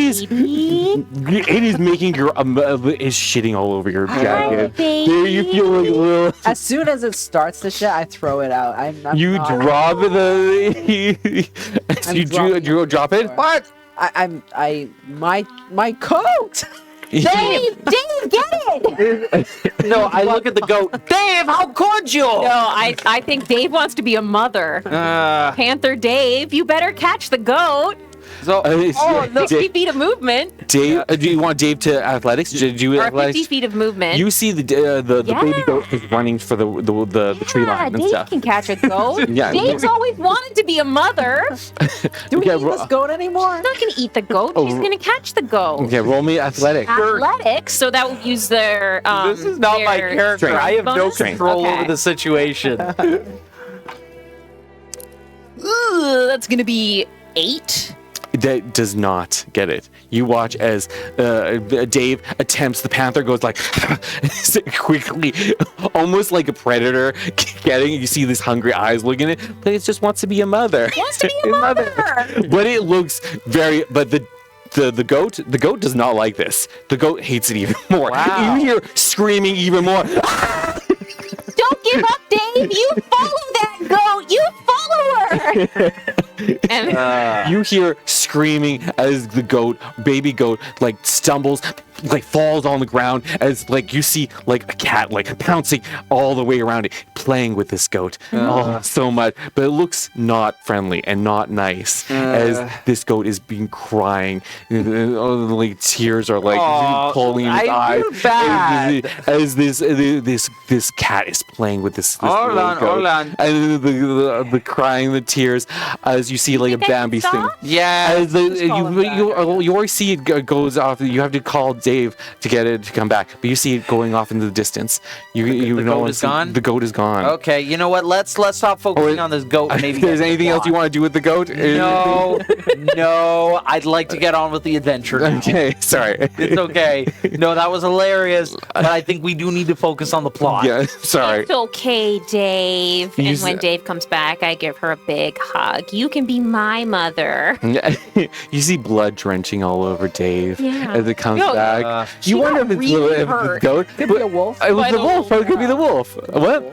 is making your is shitting all over your jacket. baby. There you feel like a little. As soon as it starts to shit, I throw it out. I'm You not- drop the. I'm you dropping do drop it. What? My coat. Dave, get it! No, I look at the goat. Dave, how could you? No, I think Dave wants to be a mother. Panther Dave, you better catch the goat. So, Oh, 60 feet of movement. Dave, do you want Dave to athletics? Do you Or 50 athletics? feet of movement. You see the baby goat is running for the tree line and Dave stuff. can catch a goat. Yeah. Dave's always wanted to be a mother. Do we Okay, eat this goat anymore? She's not going to eat the goat. She's Oh. going to catch the goat. Okay, roll me athletics. Athletics, so that will use their. this is not my their character. strength I have no bonus? control Okay. over the situation. That's going to be 8. That does not get it. You watch as Dave attempts. The panther goes like quickly, almost like a predator getting. You see these hungry eyes looking at it, but it just wants to be a mother. Wants to be a mother. But it looks very. But the goat does not like this. The goat hates it even more. Wow. You hear screaming even more. Don't give up, Dave. You follow that goat. You follow her. And You hear screaming as the baby goat, like stumbles, like falls on the ground as like you see like a cat like pouncing all the way around it, playing with this goat. Oh, so much. But it looks not friendly and not nice as this goat is being crying. Like tears are like pulling in his I eyes. feel bad. As this cat is playing with this Hold little on, goat. hold on. And the crying, the tears, as you see like a think I can Bambi thing. stop? Yeah. As Just call him you always see it goes off. You have to call Dave to get it to come back, but you see it going off into the distance. You the know goat is gone? The goat is gone. Okay, you know what? Let's stop focusing on this goat. And maybe If there's get to the anything else you plot. want to do with the goat? No, I'd like to get on with the adventure now. Okay, sorry. It's okay. No, that was hilarious, but I think we do need to focus on the plot. Yeah, sorry. it's okay, Dave. You And s- when Dave comes back, I give her a big hug. You can be my mother. You see blood drenching all over Dave Yeah. as it comes No, back. she You wonder got if it's really if the hurt. goat. Could be a wolf. It was By the the wolf. Or it could be the wolf. What?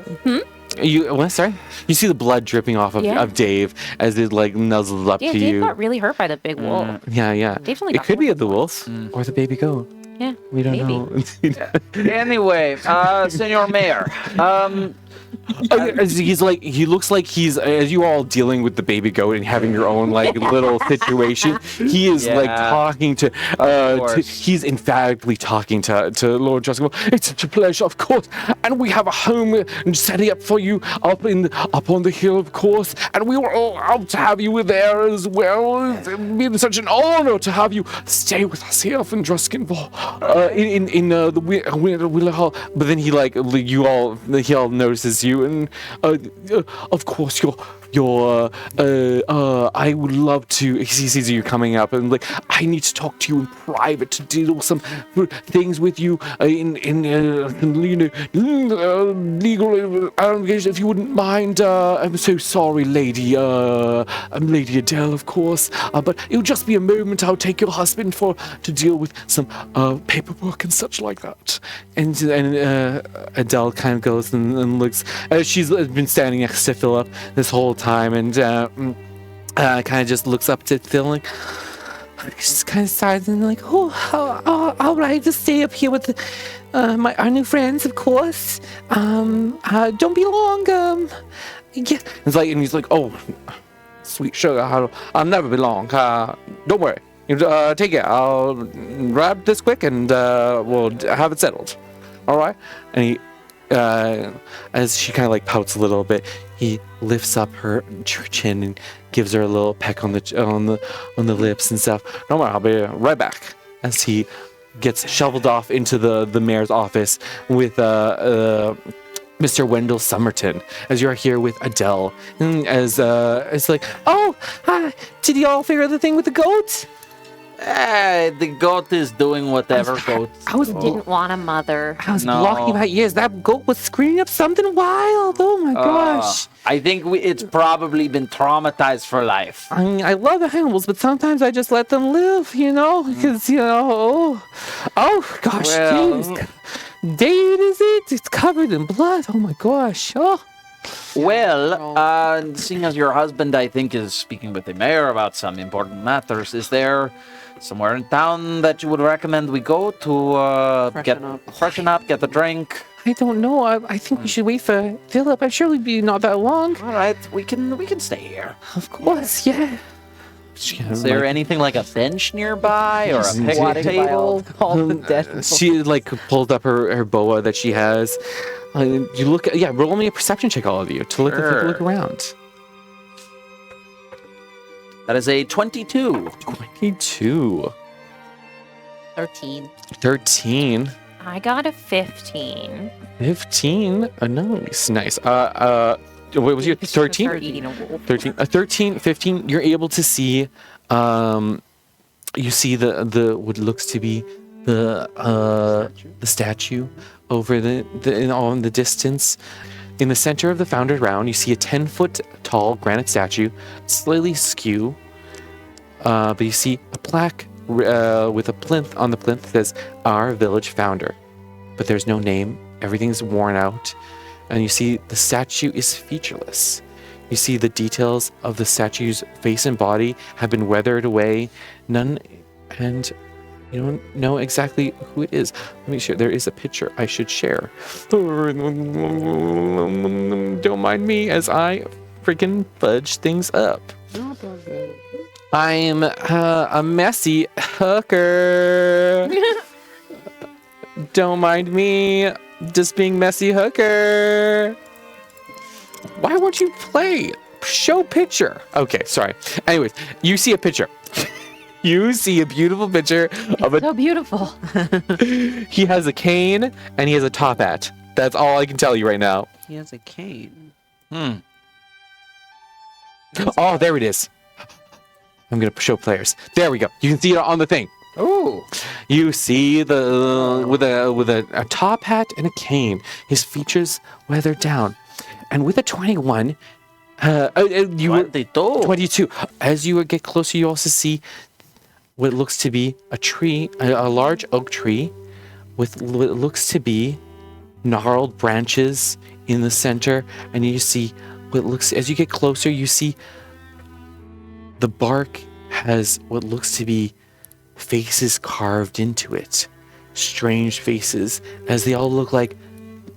You what? Sorry. You see the blood dripping off Yeah. of Dave as it like nuzzles up Yeah, to Dave you. got really hurt by the big wolf. Yeah. Dave's only It got could be one. the wolf or the baby goat. Yeah, We don't maybe. know. Anyway, Senor Mayor, He looks like he's, as you all dealing with the baby goat and having your own like little situation. He is like Yeah. talking to, he's emphatically talking to Lord Druskenvald. It's such a pleasure, of course, and we have a home setting up for you up on the hill, of course, and we were all out to have you there as well. It's been such an honor to have you stay with us here in Druskenvald, in the Wheeler Hall. But then he all notices you, and of course I would love to. He sees you coming up, and like, I need to talk to you in private to deal with some things with you in legal allegations, if you wouldn't mind. I'm so sorry, Lady Adele, of course, but it'll just be a moment. I'll take your husband to deal with some paperwork and such like that. And Adele kind of goes and looks. She's been standing next to Philip this whole time, and kind of just looks up to Phil, like, just kind of sighs and like, all right, just stay up here with our new friends, of course. Don't be long. Yeah. It's like, and he's like, oh, sweet sugar, I'll never be long. Don't worry. Take care. I'll grab this quick, and we'll have it settled. All right. And he, as she kind of like pouts a little bit, he lifts up her chin and gives her a little peck on the lips and stuff. Don't worry, I'll be right back. As he gets shoveled off into the mayor's office with Mr. Wendell Somerton, as you're here with Adele, and as it's like, oh, hi, did you all figure out the thing with the goat? The goat is doing whatever goats. Didn't want a mother. I was blocking about years. That goat was screaming up something wild. Oh my gosh. I think it's probably been traumatized for life. I mean, I love animals, but sometimes I just let them live, because, oh gosh, Well, jeez. Date is it? It's covered in blood. Oh my gosh. Oh. Well, seeing as your husband, I think, is speaking with the mayor about some important matters, is there somewhere in town that you would recommend we go to freshen up, get a drink? I don't know. I think we should wait for Philip. I'm sure it'd be not that long. All right, we can stay here. Of course, yeah. Is there anything like a bench nearby or a picnic table? All the dead. She like pulled up her boa that she has. You look. Roll me a perception check, all of you, to look around. That is a 22. 22. 13. I got a 15. 15. Nice. What was your 13? Start eating a wolf. 13. 13, 15. You're able to see. You see the what looks to be the statue over in the distance. In the center of the Founder's Round, you see a 10-foot tall granite statue, slightly askew, but you see a plaque with a plinth on the plinth that says "Our Village Founder," but there's no name. Everything's worn out, and you see the statue is featureless. You see the details of the statue's face and body have been weathered away. And you don't know exactly who it is. Let me share. There is a picture I should share. Don't mind me as I freaking fudge things up. I'm a messy hooker. Don't mind me just being messy hooker. Why won't you play? Show picture. Okay, sorry. Anyways, you see a picture. You see a beautiful picture of So beautiful. He has a cane and he has a top hat. That's all I can tell you right now. He has a cane. Oh, there it is. I'm gonna show players. There we go. You can see it on the thing. Ooh. You see with a top hat and a cane. His features weathered down, and with a 21. 22. As you get closer, you also see what looks to be a tree, a large oak tree, with what looks to be gnarled branches in the center, and you see what looks. As you get closer, you see the bark has what looks to be faces carved into it, strange faces, as they all look like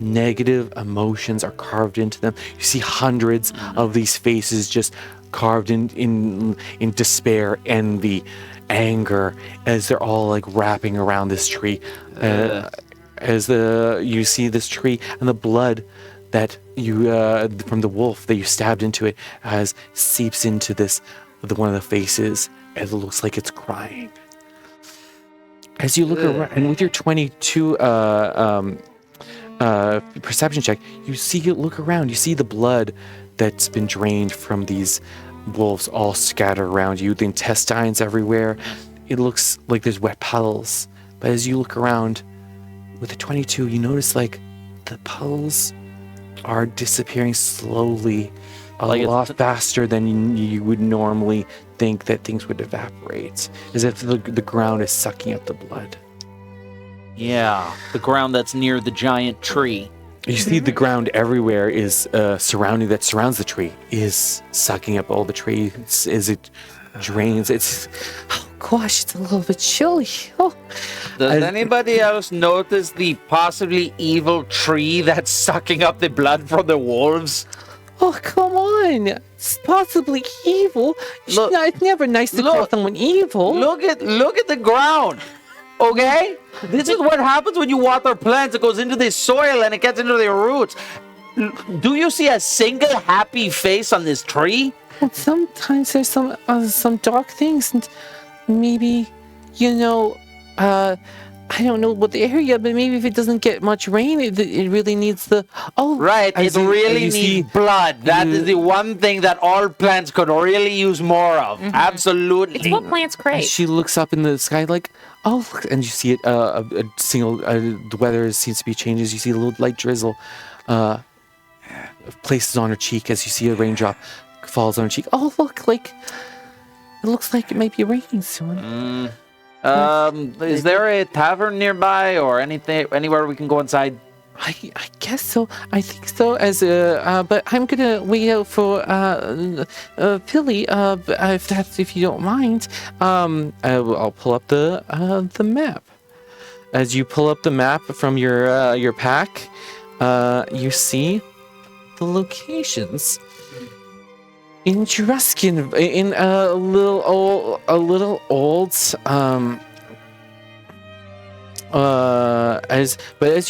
negative emotions are carved into them. You see hundreds of these faces just carved in despair, envy, anger, as they're all like wrapping around this tree. As you see this tree and the blood that you from the wolf that you stabbed into it as seeps into one of the faces, and it looks like it's crying. As you look around, and with your 22 perception check, you look around, you see the blood that's been drained from these wolves all scattered around you, the intestines everywhere. It looks like there's wet puddles. But as you look around with the 22, you notice like the puddles are disappearing slowly, a lot faster than you would normally think that things would evaporate, as if the ground is sucking up the blood. Yeah, the ground that's near the giant tree. You see the ground everywhere is surrounds the tree is sucking up all the trees as it drains. It's, oh gosh, it's a little bit chilly. Oh. Does anybody else notice the possibly evil tree that's sucking up the blood from the wolves? Oh, come on. It's possibly evil. Look, it's never nice to call someone evil. Look at the ground. Okay? This is what happens when you water plants. It goes into the soil and it gets into their roots. Do you see a single happy face on this tree? And sometimes there's some dark things, and maybe, I don't know what the area, but maybe if it doesn't get much rain, it really needs the... Oh, right, it really needs blood. That is the one thing that all plants could really use more of. Mm-hmm. Absolutely. It's what plants crave. She looks up in the sky like, oh, look, and you see it, the weather seems to be changing. You see a little light drizzle places on her cheek as you see a raindrop falls on her cheek. Oh, look, like, it looks like it might be raining soon. Is there a tavern nearby or anything, anywhere we can go inside? I guess so. I think so. But I'm gonna wait out for Pilly. If you don't mind, I'll pull up the map. As you pull up the map from your pack, you see the locations in Druskenvald, in a little old. As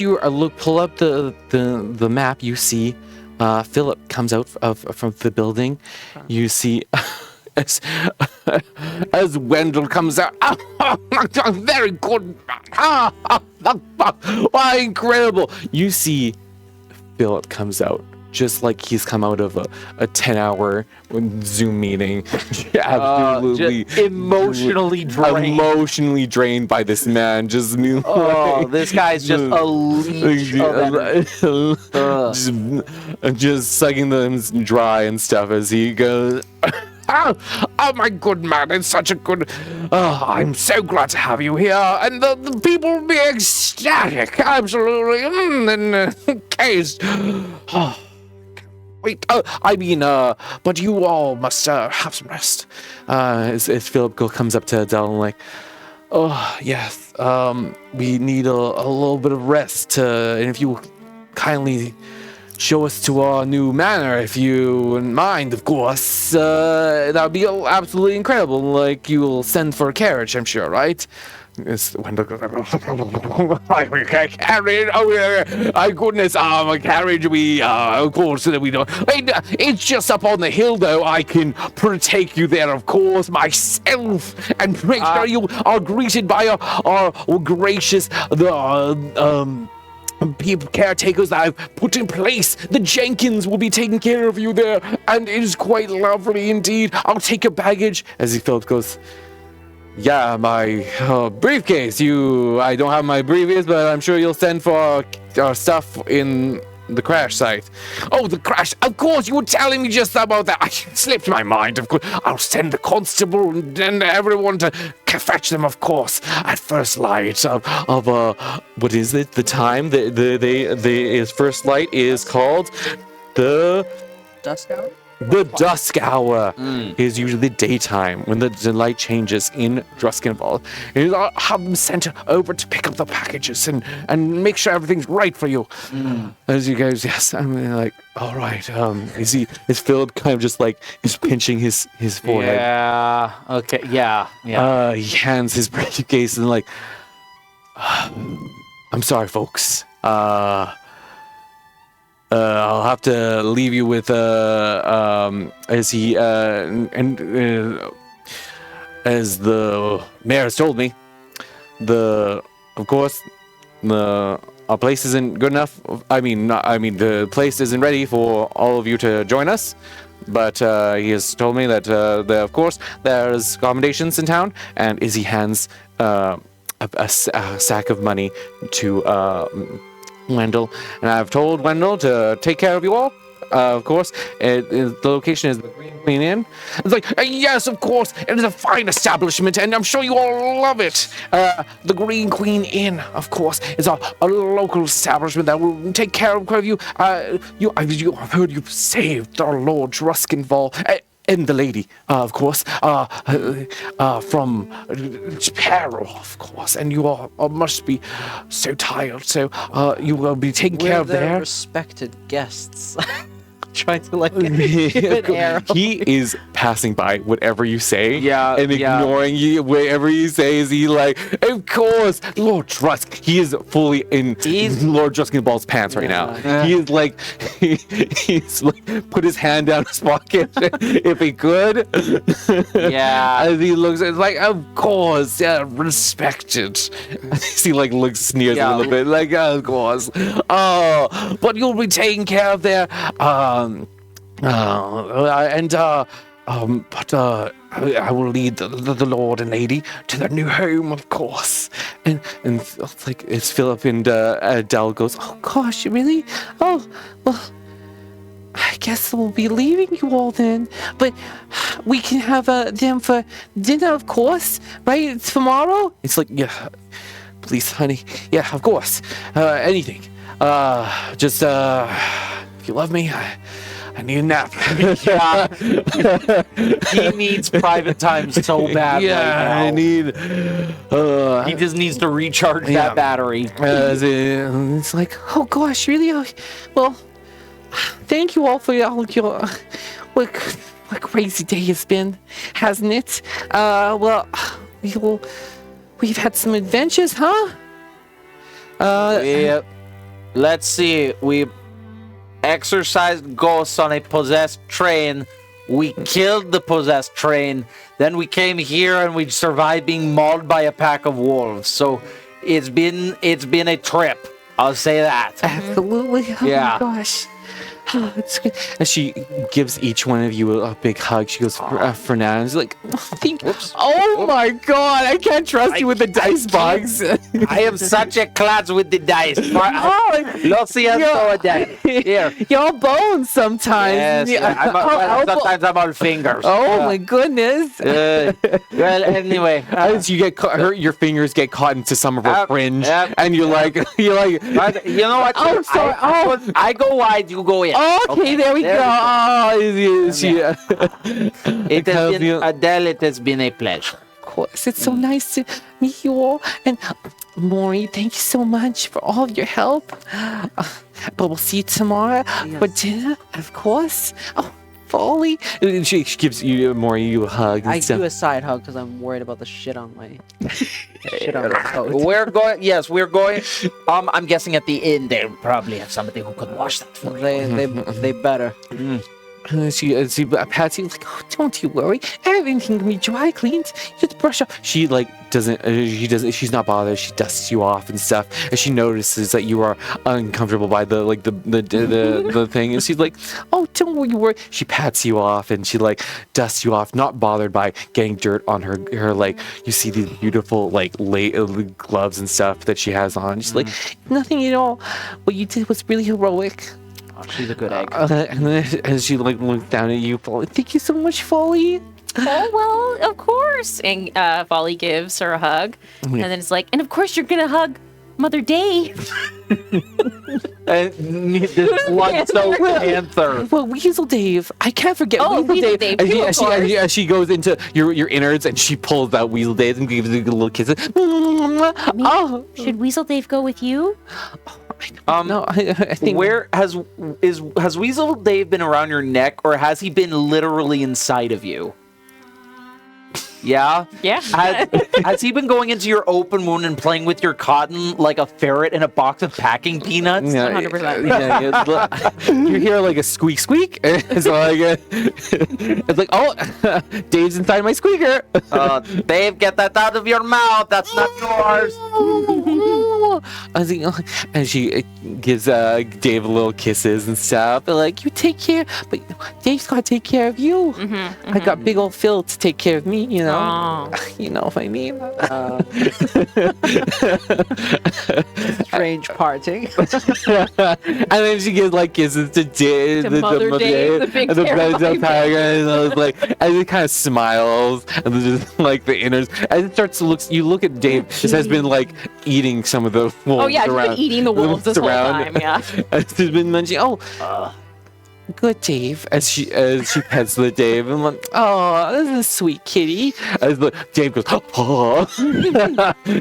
you pull up the map, you see Philip comes out from the building. You see as Wendell comes out. Very good. Why, incredible! You see Philip comes out just like he's come out of a 10-hour Zoom meeting. Absolutely emotionally drained by this man. Just this guy's just a leech. Just sucking them dry and stuff as he goes. Oh my good man, it's such a good... I'm so glad to have you here, and the people will be ecstatic, absolutely. Case. Wait, but you all must have some rest. As Philip comes up to Adele and like, oh, yes, we need a little bit of rest, and if you kindly show us to our new manor, if you wouldn't mind, of course. That would be absolutely incredible. Like, you'll send for a carriage, I'm sure, right? Wendell goes, carriage, my goodness, my carriage, of course, we don't. It's just up on the hill, though. I can take you there, of course, myself, and make sure you are greeted by our gracious, people, caretakers that I've put in place. The Jenkins will be taking care of you there, and it is quite lovely indeed. I'll take your baggage. As Philip goes, yeah, my briefcase. I don't have my briefcase, but I'm sure you'll send for our stuff in the crash site. Oh, the crash. Of course, you were telling me just about that. I slipped my mind, of course. I'll send the constable and everyone to fetch them, of course, at first light of what is it? The time? His first light is called the... Dusk hour? The dusk hour is usually daytime when the light changes in Druskenvald. And I'll have them sent over to pick up the packages and make sure everything's right for you. As you guys, yes, I'm like, all right. Is Philip kind of just like he's pinching his forehead? Yeah. Okay. Yeah. Yeah. He hands his briefcase and like, I'm sorry, folks. I'll have to leave you with as he as the mayor has told me, of course our place isn't good enough. The place isn't ready for all of you to join us. But he has told me that of course there's accommodations in town, and Izzy hands a sack of money to Wendell, and I've told Wendell to take care of you all. Of course, the location is the Green Queen Inn. It's like, yes, of course, it is a fine establishment, and I'm sure you all love it. The Green Queen Inn, of course, is a local establishment that will take care of you. I've heard you've saved our Lord Druskenvald. And the lady, of course, from peril, of course, and you all must be so tired, so you will be taken care of there. Respected guests. Trying to like give an arrow. He is passing by whatever you say, and yeah. ignoring you. Whatever you say, is he like, of course, Lord Drusk. He is fully in Lord Druskenvald's pants right now. He is like, he's like, put his hand down his pocket if he could. Yeah. As he looks, it's like, of course, respected. He like sneers a little bit, like, of course. Oh, but you'll be taken care of there. I will lead the Lord and Lady to their new home, of course. And it's like, it's Philip and Dell goes, oh gosh, really? Oh, well, I guess we'll be leaving you all then. But we can have them for dinner, of course, right? It's tomorrow? It's like, yeah, please, honey. Yeah, of course. Anything. Just, if you love me, I need a nap. Yeah. He needs private time so bad right now. I need... he just needs to recharge that battery. It's like, oh gosh, really? Well, thank you all for all your... What crazy day it's been, hasn't it? Well, we've had some adventures, huh? Yep. Let's see. We exorcised ghosts on a possessed train. We killed the possessed train. Then we came here and we survived being mauled by a pack of wolves. So it's been a trip. I'll say that. Absolutely. Oh my gosh. Oh, it's good. And she gives each one of you a big hug. She goes, Fernando. She's like, oh my god, I can't trust you with the dice box. I am such a klutz with the dice. Lo siento, dice. Here. You're bones sometimes. Yes, sometimes I'm all fingers. Oh my goodness. Well, anyway. As you get your fingers get caught into some of her fringe, and you're like, you know what? Oh, sorry. I go wide, you go in. Okay, there we go. Oh, Adele, it has been a pleasure. Of course, it's so nice to meet you all. And Mori, thank you so much for all of your help. But we'll see you tomorrow for dinner, of course. Oh, Folly. She gives you, Mori, a hug. I do a side hug because I'm worried about the shit on my coat. We're going. I'm guessing at the inn they probably have somebody who could wash that for you. They better. She pats you like, oh, don't you worry, everything can be dry cleaned. Just brush off. She like doesn't. She's not bothered. She dusts you off and stuff, and she notices that you are uncomfortable by the thing, and she's like, oh, don't worry. She pats you off and she like dusts you off, not bothered by getting dirt on her like. You see these beautiful like gloves and stuff that she has on. She's like, nothing at all. What you did was really heroic. Oh, she's a good egg. And she like looks down at you, Folly. Thank you so much, Folly. Oh, well, of course. And Folly gives her a hug. And then it's like, and of course you're going to hug Mother Dave. And this blood-soaked panther. Well, Weasel Dave, I can't forget Weasel Dave, too, of course. As she goes into your innards and she pulls out Weasel Dave and gives you a little kiss. Oh, Should Weasel Dave go with you? no, I think Where has Weasel Dave been around your neck, or has he been literally inside of you? Yeah? Yeah. Has he been going into your open wound and playing with your cotton like a ferret in a box of packing peanuts? Yeah, 100%. yeah. You hear like a squeak squeak. It's like, it's like, oh, Dave's inside my squeaker. Dave, get that out of your mouth. That's not yours. I think, and she gives Dave a little kisses and stuff. But like, you take care, but Dave's got to take care of you. I got big old Phil to take care of me, you know. Aw. You know what I mean? Strange parting. And then she gives like kisses to Dave, To Mother Dave, the big and the terrifying tiger, and I was like, and it kind of smiles, and then just like the innards, as it starts to look. You look at Dave. This has been like eating some of the wolves. Oh yeah, she's around. been eating the wolves this whole time. Yeah. She's been munching. Oh, good Dave. As she pets the Dave, and like, oh, this is a sweet kitty. As the Dave goes, oh,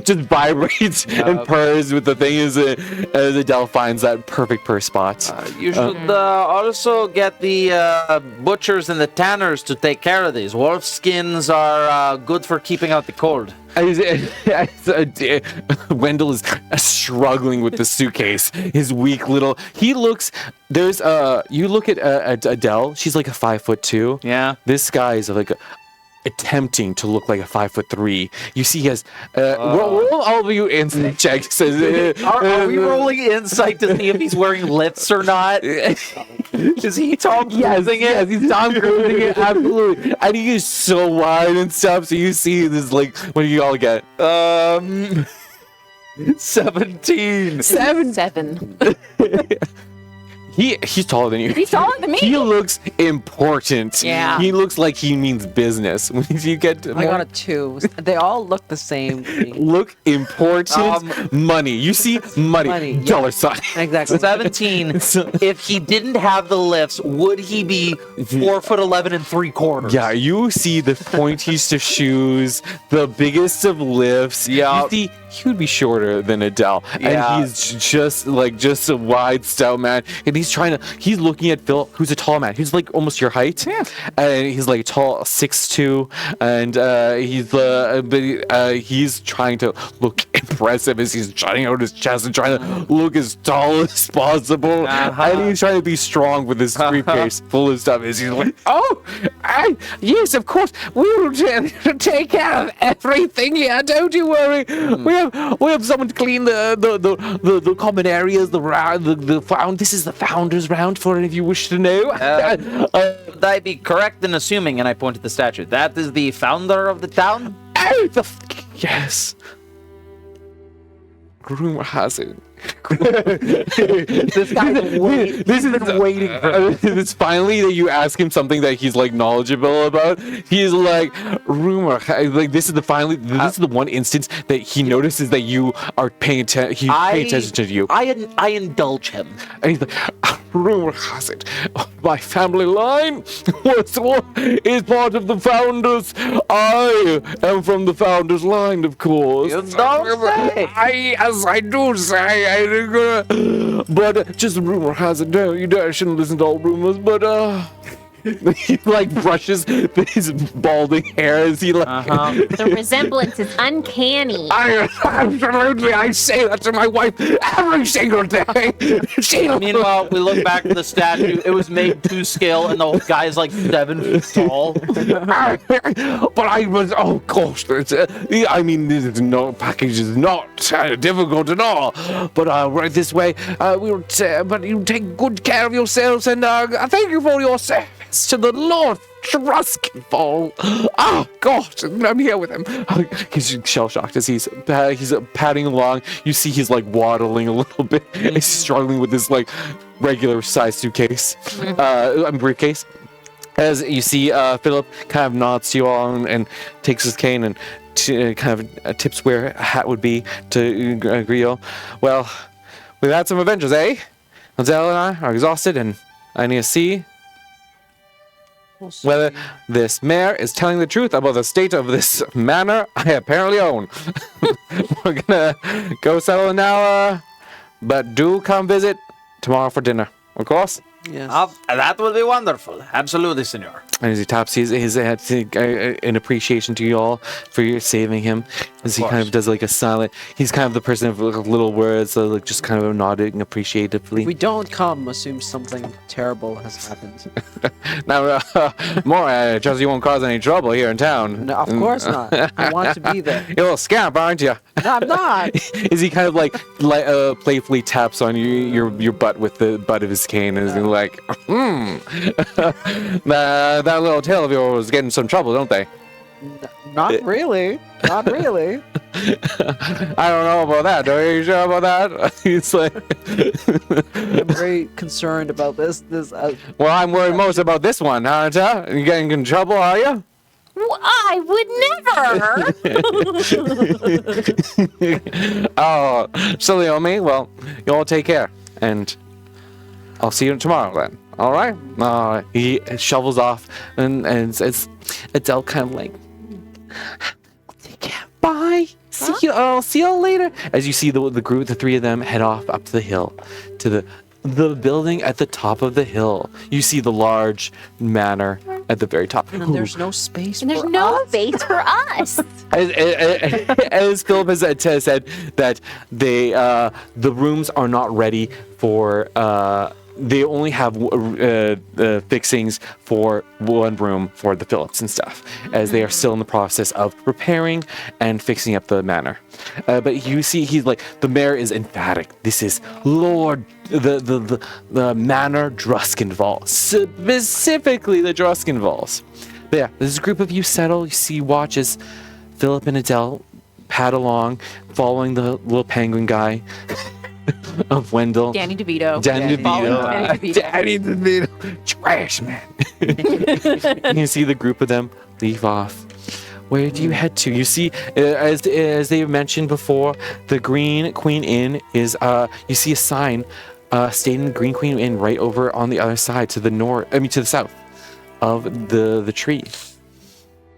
just vibrates and purrs with the thing as Adele finds that perfect purr spot. You should also get the butchers and the tanners to take care of these. Wolf skins are good for keeping out the cold. Wendell is struggling with the suitcase. His weak little. He looks. There's you look at Adele. She's like a 5'2". Yeah. This guy is like attempting to look like a 5'3". You see, he has. Roll all of you insight checks. Are we rolling insight to see if he's wearing lifts or not? Is he Tom Cruising it? Yes, he's Tom Cruising it, absolutely. And he is so wide and stuff. So you see this, like, what do you all get? 17. Seven. He's taller than you. He's taller than me. He looks important. Yeah. He looks like he means business. When you get I got a 2. They all look the same to me. look important, money. You see money, Money, dollar sign. Exactly. 17. If he didn't have the lifts, would he be 4'11" and 3/4? Yeah, you see the pointiest of shoes, the biggest of lifts. Yeah. You see, he would be shorter than Adele. Yeah. And he's just a wide, stout man. And he's looking at Phil, who's a tall man. He's like almost your height. Yeah. And he's like tall, 6'2". And he's trying to look impressive as he's trying out his chest and trying to look as tall as possible. And he's trying to be strong with his briefcase full of stuff. As he's like, oh, yes, of course, we will take care of everything here. Don't you worry. We have someone to clean the common areas, the found. This is the founder's round for it, if you wish to know. Would I be correct in assuming, and I point at the statue, that is the founder of the town? Yes. Rumor has it. This guy's been waiting for It's finally that you ask him something that he's like knowledgeable about. He's like, rumor, like this is the one instance that he notices that you are paying attention. He's paying attention to you. I indulge him. And he's like, rumor has it, my family line is part of the founders. I am from the founders line, of course. You don't say. I do say. But just rumor has it. No, you shouldn't listen to all rumors. But he like brushes his balding hair as he like. The resemblance is uncanny. Absolutely, I say that to my wife every single day. Meanwhile, we look back at the statue. It was made to scale, and the whole guy is like 7 feet tall. But I was, oh gosh, I mean, this package is not difficult at all. But right this way, but you take good care of yourselves, and thank you for your service to the Lord Druskenvald. Oh gosh, I'm here with him. He's shell shocked as he's padding along. You see he's like waddling a little bit. He's struggling with this like regular size suitcase, briefcase. As you see, Philip kind of nods to you all and takes his cane and kind of tips where a hat would be to Griot. Well, we've had some adventures, eh? Adele and I are exhausted, and I need to see We'll see. whether this mayor is telling the truth about the state of this manor I apparently own. We're gonna go settle it now, but do come visit tomorrow for dinner, of course. Yes. That would be wonderful. Absolutely, senor. And as he taps his head in appreciation to you all for your saving him, as he kind of does like a silent, he's kind of the person of little words, so like just kind of nodding appreciatively. If we don't come, assume something terrible has happened. Now, more, I trust you won't cause any trouble here in town. No, of course not. I want to be there. You're a little scamp, aren't you? No, I'm not. Is he kind of like playfully taps on your butt with the butt of his cane, and is like, that little tail of yours is getting some trouble, don't they? Not really. Not really. I don't know about that. Are you sure about that? He's like, I'm very concerned about this. well, I'm worried most about this one, aren't you? You getting in trouble, are you? I would never. Oh, silly on me. Well, you all take care, and I'll see you tomorrow then. All right? He shovels off, and it's Adele kind of like, take care. Bye. See you. I'll see you all later. As you see the group, the three of them head off up to the hill, to the building at the top of the hill. You see the large manor at the very top. And there's no space And there's for no us. space for us. As Philip has said that the rooms are not ready for. They only have fixings for one room for the Phillips and stuff, as they are still in the process of repairing and fixing up the manor. But you see, he's like, the mayor is emphatic. This is Lord the Manor Druskenvald, specifically the Druskenvalds. But yeah, there's a group of you settle. You see, watch as Philip and Adele pad along, following the little penguin guy. Of Wendell. Danny DeVito. Danny DeVito. Danny DeVito. Trash man. And you see the group of them leave off. Where do you head to? You see, as they mentioned before, the Green Queen Inn is, you see a sign stating Green Queen Inn right over on the other side to the south of the tree.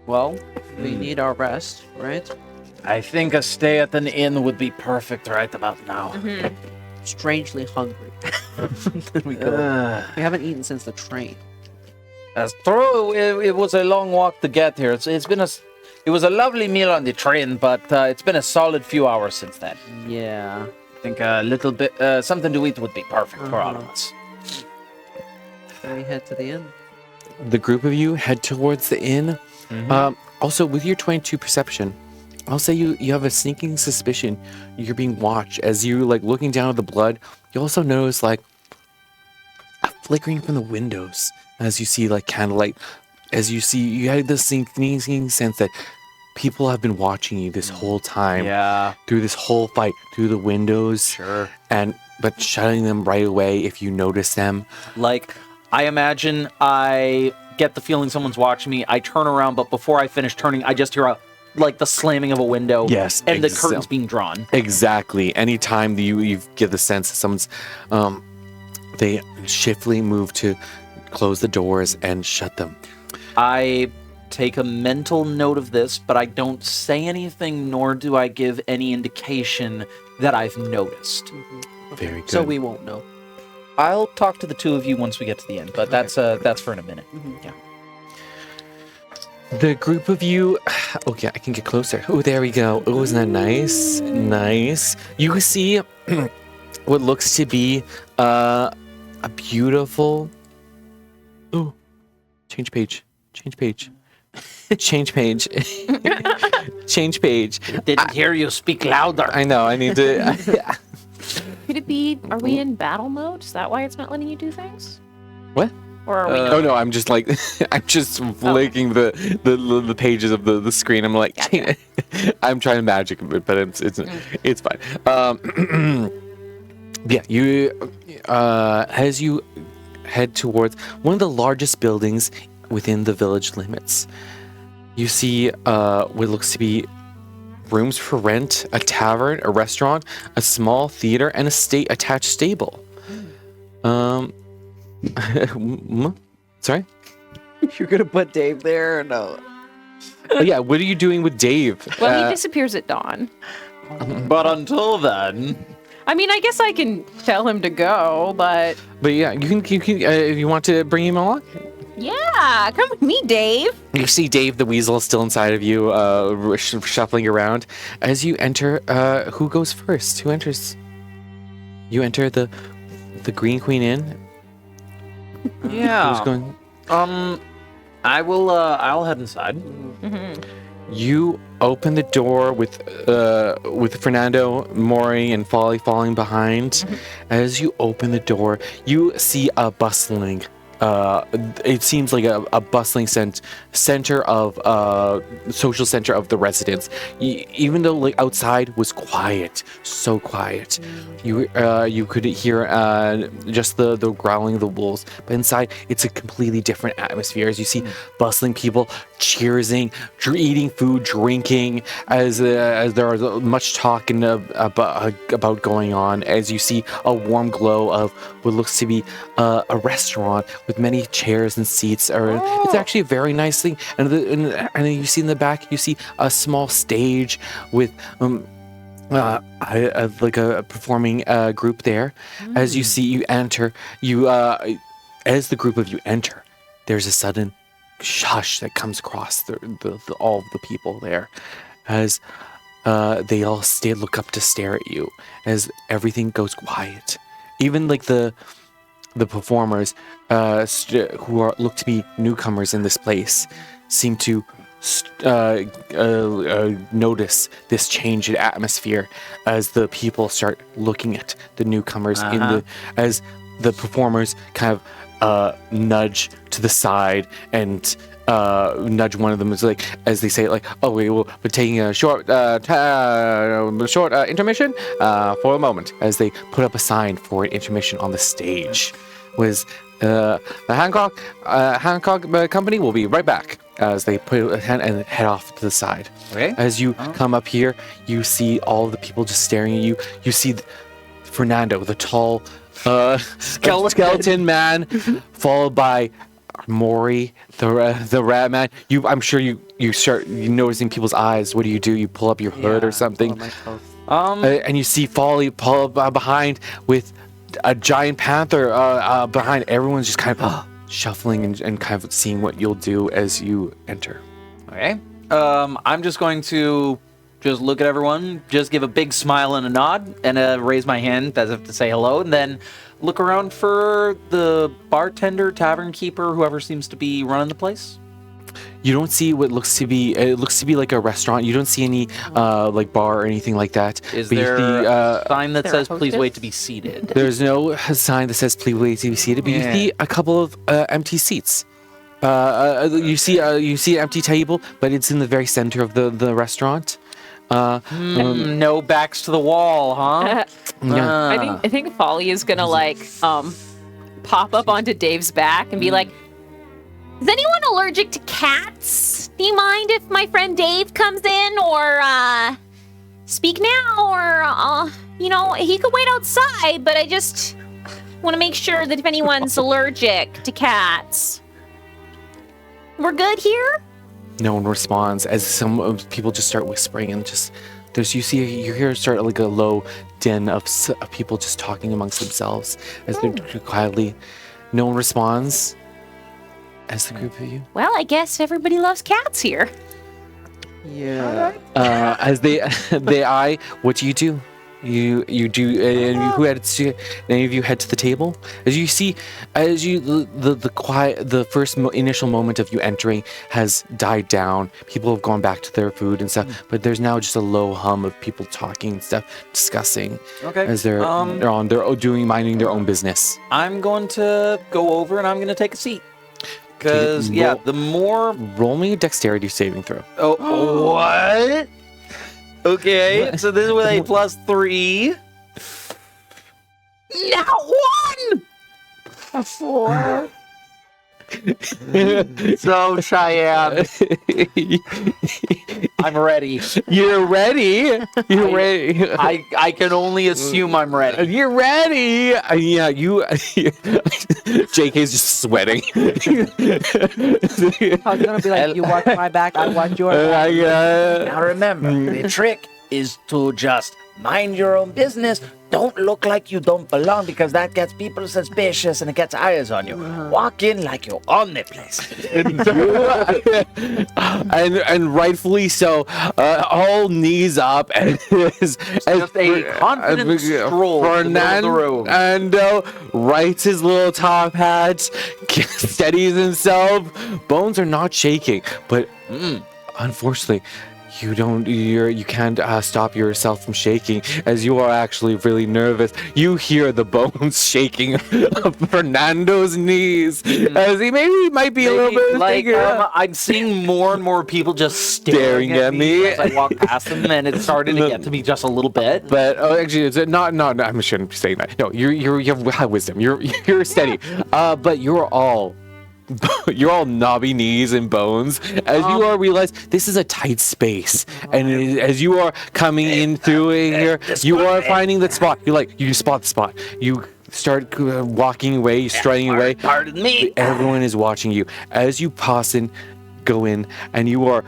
Well, we need our rest, right? I think a stay at an inn would be perfect right about now. Strangely hungry. We haven't eaten since the train. That's true. It was a long walk to get here. It was a lovely meal on the train, but it's been a solid few hours since then. Yeah. I think a little bit something to eat would be perfect for all of us. So we head to the inn. The group of you head towards the inn. Also, with your 22 perception, I'll say you have a sneaking suspicion you're being watched. As you like looking down at the blood, you also notice like a flickering from the windows as you see like candlelight. As you see, you had this sneaking sense that people have been watching you this whole time. Yeah. Through this whole fight, through the windows. Sure. But shutting them right away if you notice them. Like, I imagine I get the feeling someone's watching me. I turn around, but before I finish turning, I just hear the slamming of a window. Yes, and the curtains being drawn. Exactly. Anytime you give the sense that someone's, they shiftily move to close the doors and shut them. I take a mental note of this, but I don't say anything, nor do I give any indication that I've noticed. Very good. So we won't know. I'll talk to the two of you once we get to the end, but that's for in a minute. Yeah. The group of you, okay, I can get closer. Oh, there we go. Oh, isn't that nice? Nice. You see what looks to be a beautiful. Oh, change page. Change page. Change page. Change page. Didn't hear you. Speak louder. I know. I need to. Could it be, are we in battle mode? Is that why it's not letting you do things? What? Or are we Oh no, I'm just like I'm just flicking the pages of the screen. I'm like Gotcha. I'm trying to magic it, but it's fine. Yeah, you as you head towards one of the largest buildings within the village limits. You see what looks to be rooms for rent, a tavern, a restaurant, a small theater, and a attached stable. Sorry? You're gonna put Dave there or no? Oh, yeah, what are you doing with Dave? Well, he disappears at dawn. But until then, I mean, I guess I can tell him to go, but But yeah, you can if you want to bring him along. yeah, come with me, Dave. You see Dave the Weasel still inside of you, shuffling around. As you enter, who goes first? Who enters? You enter the Green Queen Inn. yeah. Who's going? I will. I'll head inside. You open the door with Fernando, Mori, and Folly following behind. As you open the door, you see a bustling. It seems like a bustling center of social center of the residents. Even though like outside was quiet, so quiet, you could hear just the growling of the wolves. But inside, it's a completely different atmosphere. As you see bustling people cheersing, eating food, drinking. As there is much talking about going on. As you see a warm glow of what looks to be a restaurant with many chairs and seats. It's actually a very nice thing. And then you see in the back, you see a small stage with like a performing group there. As you enter, as the group of you enter, there's a sudden hush that comes across all of the people there, as they all look up to stare at you as everything goes quiet. Even like the performers who look to be newcomers in this place seem to notice this change in atmosphere as the people start looking at the newcomers as the performers kind of nudge to the side and nudge one of them as they say like, oh, we're taking a short intermission for a moment, as they put up a sign for an intermission on the stage. Was the Hancock company will be right back, as they put a hand and head off to the side. Okay. As you come up here, you see all the people just staring at you. You see Fernando, the tall skeleton man, followed by Mori, the rat man. I'm sure you start noticing people's eyes. What do? You pull up your hood or something, and you see Folly pull up behind with a giant panther behind. Everyone's just kind of shuffling and kind of seeing what you'll do as you enter. Okay. I'm just going to just look at everyone, just give a big smile and a nod, and raise my hand as if to say hello, and then look around for the bartender, tavern keeper, whoever seems to be running the place. You don't see what looks to be. It looks to be like a restaurant. You don't see any like bar or anything like that. Is But you there see, a sign that there says a "Please hostess? wait to be seated"? There's no sign that says "Please wait to be seated," but you see a couple of empty seats. You see an empty table, but it's in the very center of the restaurant. No backs to the wall, huh? Yeah. I think Folly is gonna like pop up onto Dave's back and be like, Is anyone allergic to cats? Do you mind if my friend Dave comes in, or speak now, or he could wait outside, but I just want to make sure that if anyone's allergic to cats, we're good here? No one responds, as some people just start whispering, and just you hear start like a low din of people just talking amongst themselves as they're quietly. No one responds. As the group of you, well, I guess everybody loves cats here. Yeah. as they eye, what do? You do. Any of you head to the table? The quiet, the first initial moment of you entering has died down. People have gone back to their food and stuff, but there's now just a low hum of people talking and stuff, discussing. Okay. As they're minding their own business. I'm going to go over and I'm going to take a seat. Because, the more... Roll me a dexterity saving throw. Oh, what? Okay, so this is with a +3. Not one! A 4. So, Cheyenne, I'm ready. You're ready. You're ready. I can only assume I'm ready. You're ready. Yeah, you. JK's just sweating. I was gonna be like, you watch my back, I watch your back. Now remember, the trick is to just mind your own business. Don't look like you don't belong because that gets people suspicious and it gets eyes on you. Walk in like you own the place. and rightfully so. All knees up, and Just a confident stroll to the middle of the room. Fernando writes his little top hat, steadies himself. Bones are not shaking, but unfortunately, you can't stop yourself from shaking, as you are actually really nervous. You hear the bones shaking of Fernando's knees, as he might be a little bit Like, thinking, I'm seeing more and more people just staring at me as I walk past them, and it's starting to get to me just a little bit. But actually, it's not. I shouldn't be saying that. No, you have high wisdom. You're steady. But you're all knobby knees and bones, as you all realize this is a tight space, and as you are coming in through here, you are finding that spot. You spot the spot. You start walking away, strutting away. Pardon me. Everyone is watching you as you pass in. Go in, and you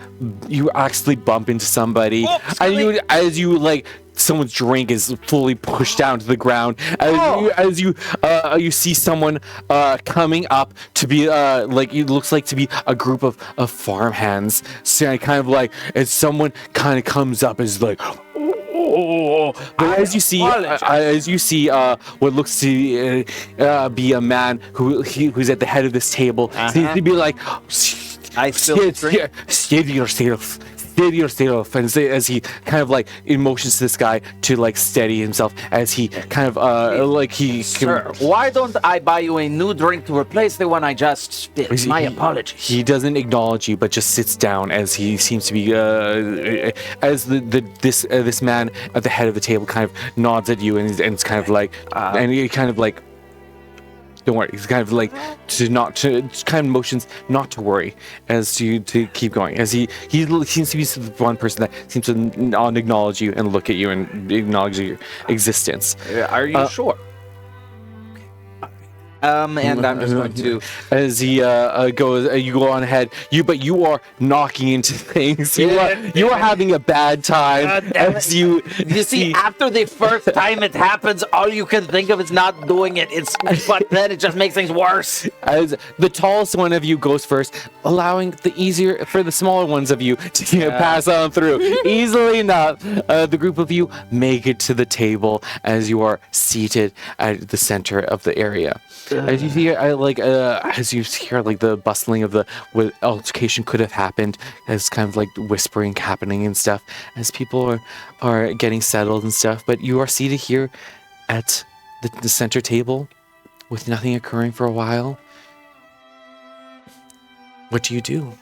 actually bump into somebody, and someone's drink is fully pushed down to the ground as you see someone coming up to be it looks like to be a group of farmhands. So kind of like as someone kind of comes up as like. But as you see what looks to be a man who's at the head of this table, seems to be like. I Steady yourself, and as he kind of like motions to this guy to like steady himself, as he kind of Sir, why don't I buy you a new drink to replace the one I just spilled? My apologies. He doesn't acknowledge you, but just sits down as he seems to be as this man at the head of the table kind of nods at you, and it's kind of like and he kind of like. Don't worry. He's kind of like kind of motions not to worry, as to keep going. As he seems to be the one person that seems to not acknowledge you and look at you and acknowledge your existence. Are you sure? And I'm just going to, as he goes, you go on ahead. But you are knocking into things. You are having a bad time. As you see, after the first time it happens, all you can think of is not doing it. But then it just makes things worse. As the tallest one of you goes first, allowing the easier for the smaller ones of you to pass on through easily enough. The group of you make it to the table as you are seated at the center of the area. As you hear, as you hear, like the bustling of what altercation could have happened, as kind of like whispering happening and stuff, as people are getting settled and stuff. But you are seated here at the center table, with nothing occurring for a while. What do you do?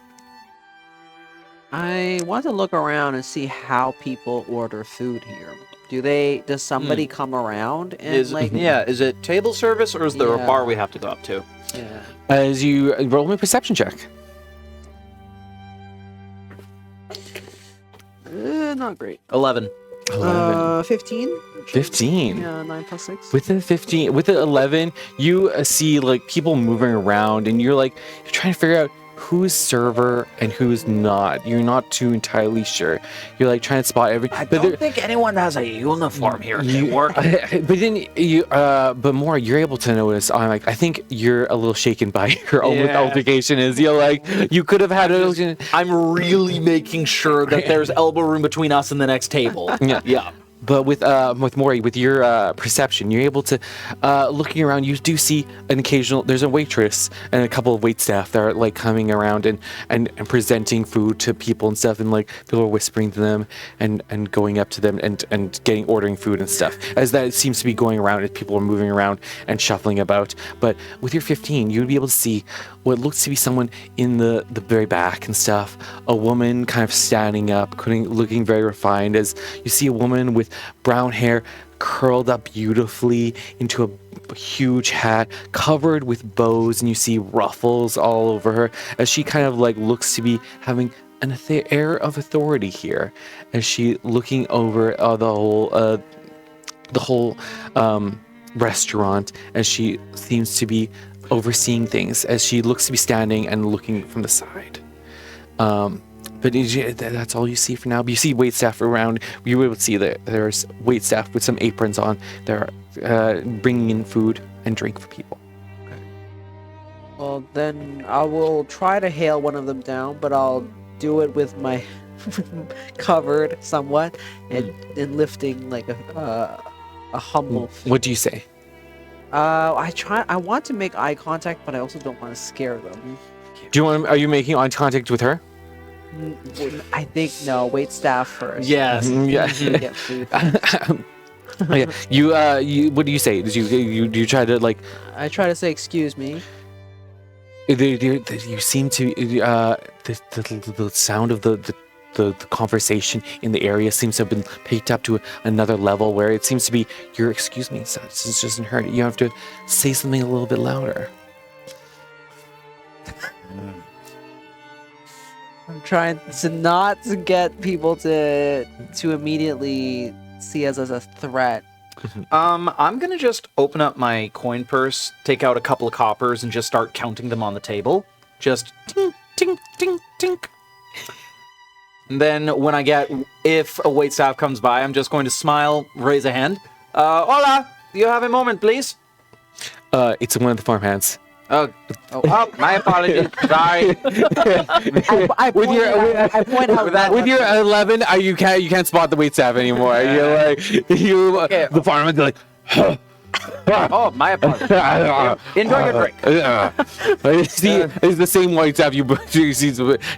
I want to look around and see how people order food here. Does somebody come around and is it table service or is there a bar we have to go up to? Yeah. As you roll me a perception check. Not great. 11. 15. 15. Yeah, 9 plus 6. With the 11, you see like people moving around, and you're trying to figure out who's server and who's not. You're not too entirely sure. You're like trying to spot everything. I don't think anyone has a uniform here. But more, you're able to notice. I think you're a little shaken by your own altercation. You could have had a. I'm really making sure that there's elbow room between us and the next table. Yeah. But with Mori, with your perception, you're able to, looking around, you do see there's a waitress and a couple of waitstaff that are like coming around and presenting food to people and stuff, and like people are whispering to them and going up to them and ordering food and stuff. As that seems to be going around, as people are moving around and shuffling about. But with your 15, you would be able to see what looks to be someone in the very back and stuff. A woman kind of standing up, looking very refined, as you see a woman with brown hair curled up beautifully into a huge hat covered with bows, and you see ruffles all over her as she kind of like looks to be having an air of authority here, as she looking over the whole restaurant, as she seems to be overseeing things, as she looks to be standing and looking from the side. But that's all you see for now. But you see waitstaff around. You will see that there's waitstaff with some aprons on. They're bringing in food and drink for people. Well, then I will try to hail one of them down, but I'll do it with my covered somewhat and lifting like a humble. What do you say? I want to make eye contact, but I also don't want to scare them. Are you making eye contact with her? I think no. Wait staff first. Yes. Yeah. Get food. Yeah. You. What do you say? Do you try to like? I try to say excuse me. You seem to the sound of the conversation in the area seems to have been picked up to another level where it seems to be your excuse me. So it just doesn't hurt. You have to say something a little bit louder. I'm trying to not to get people to immediately see us as a threat. I'm gonna just open up my coin purse, take out a couple of coppers, and just start counting them on the table. Just tink, tink, tink, tink. And then if a waitstaff comes by, I'm just going to smile, raise a hand. Hola, do you have a moment, please? It's one of the farmhands. Oh, my apologies. Sorry. I point out that With your 11, you can't spot the waitstaff anymore. You're like the fireman's like, Oh, my apologies. Enjoy your drink. It's the same waitstaff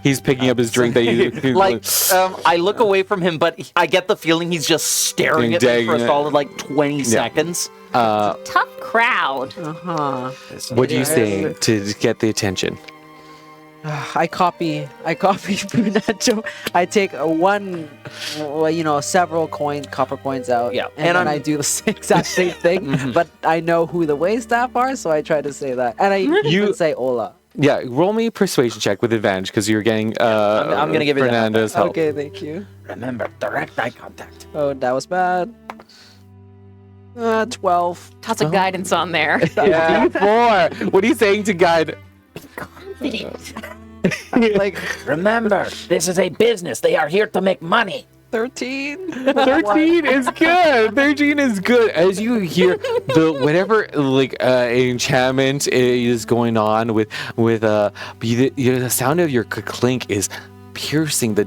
he's picking up his drink that I look away from him, but I get the feeling he's just staring at me for a solid 20 seconds. Tough crowd. What do you say to get the attention? I copy Fernando. I take several copper coins out. Yeah, and then I do the exact same thing. But I know who the waitstaff are, so I try to say that, and I even say hola. Yeah, roll me a persuasion check with advantage because you're getting. I'm gonna give you Fernando's help. Okay, thank you. Remember, direct eye contact. Oh, that was bad. 12. Lots of guidance on there. Yeah. 4. What are you saying to guide? Remember, this is a business. They are here to make money. 13. 13 is good. 13 is good. As you hear whatever enchantment is going on with the sound of your clink is piercing the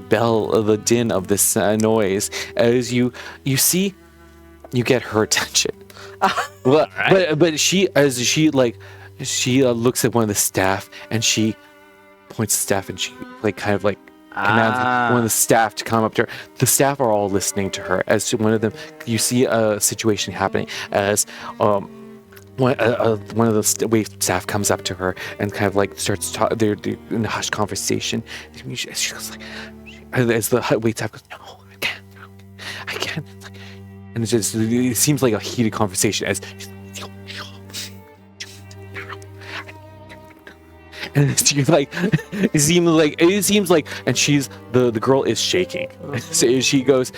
din of this noise. As you see, you get her attention. But she looks at one of the staff and she points to staff and she commands one of the staff to come up to her. The staff are all listening to her as to one of them. You see a situation happening as one of the wait staff comes up to her and kind of starts talking. They're in a hushed conversation. She goes as the wait staff goes, no, I can't. And it seems like a heated conversation as. And she's it seems like, and she's the girl is shaking. So she goes,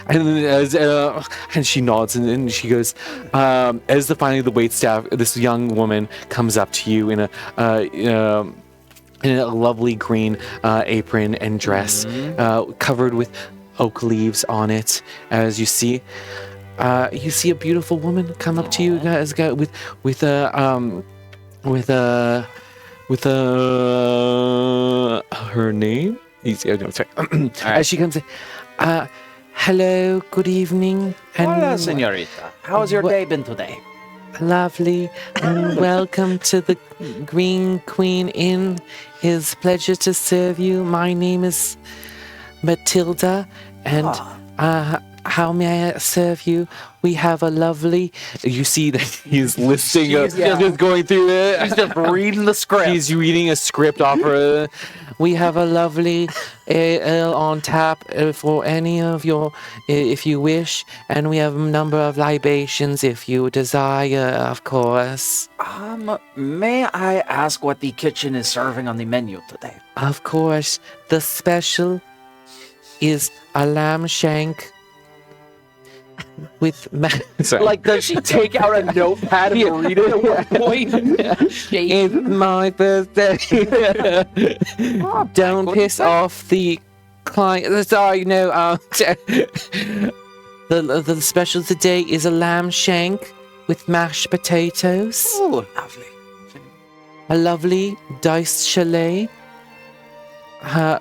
and then and she nods, and then she goes, as finally the waitstaff, this young woman comes up to you in a lovely green apron and dress, covered with oak leaves on it. As you see a beautiful woman come up to you guys with her name. Sorry. As she comes in, hello, good evening. Hola, señorita. How's your day been today? Lovely, and welcome to the Green Queen Inn. It's a pleasure to serve you. My name is Matilda, and how may I serve you? We have a lovely. You see that he's listing, just going through it. He's just reading the script. He's reading a script opera. We have a lovely ale on tap for any of your, if you wish, and we have a number of libations if you desire, of course. May I ask what the kitchen is serving on the menu today? Of course, the special is a lamb shank with sorry. Like, does she take out a notepad and read it at one point? It's my birthday. Don't piss off the client. Sorry, no. The special today is a lamb shank with mashed potatoes. Oh, lovely. A lovely diced chalet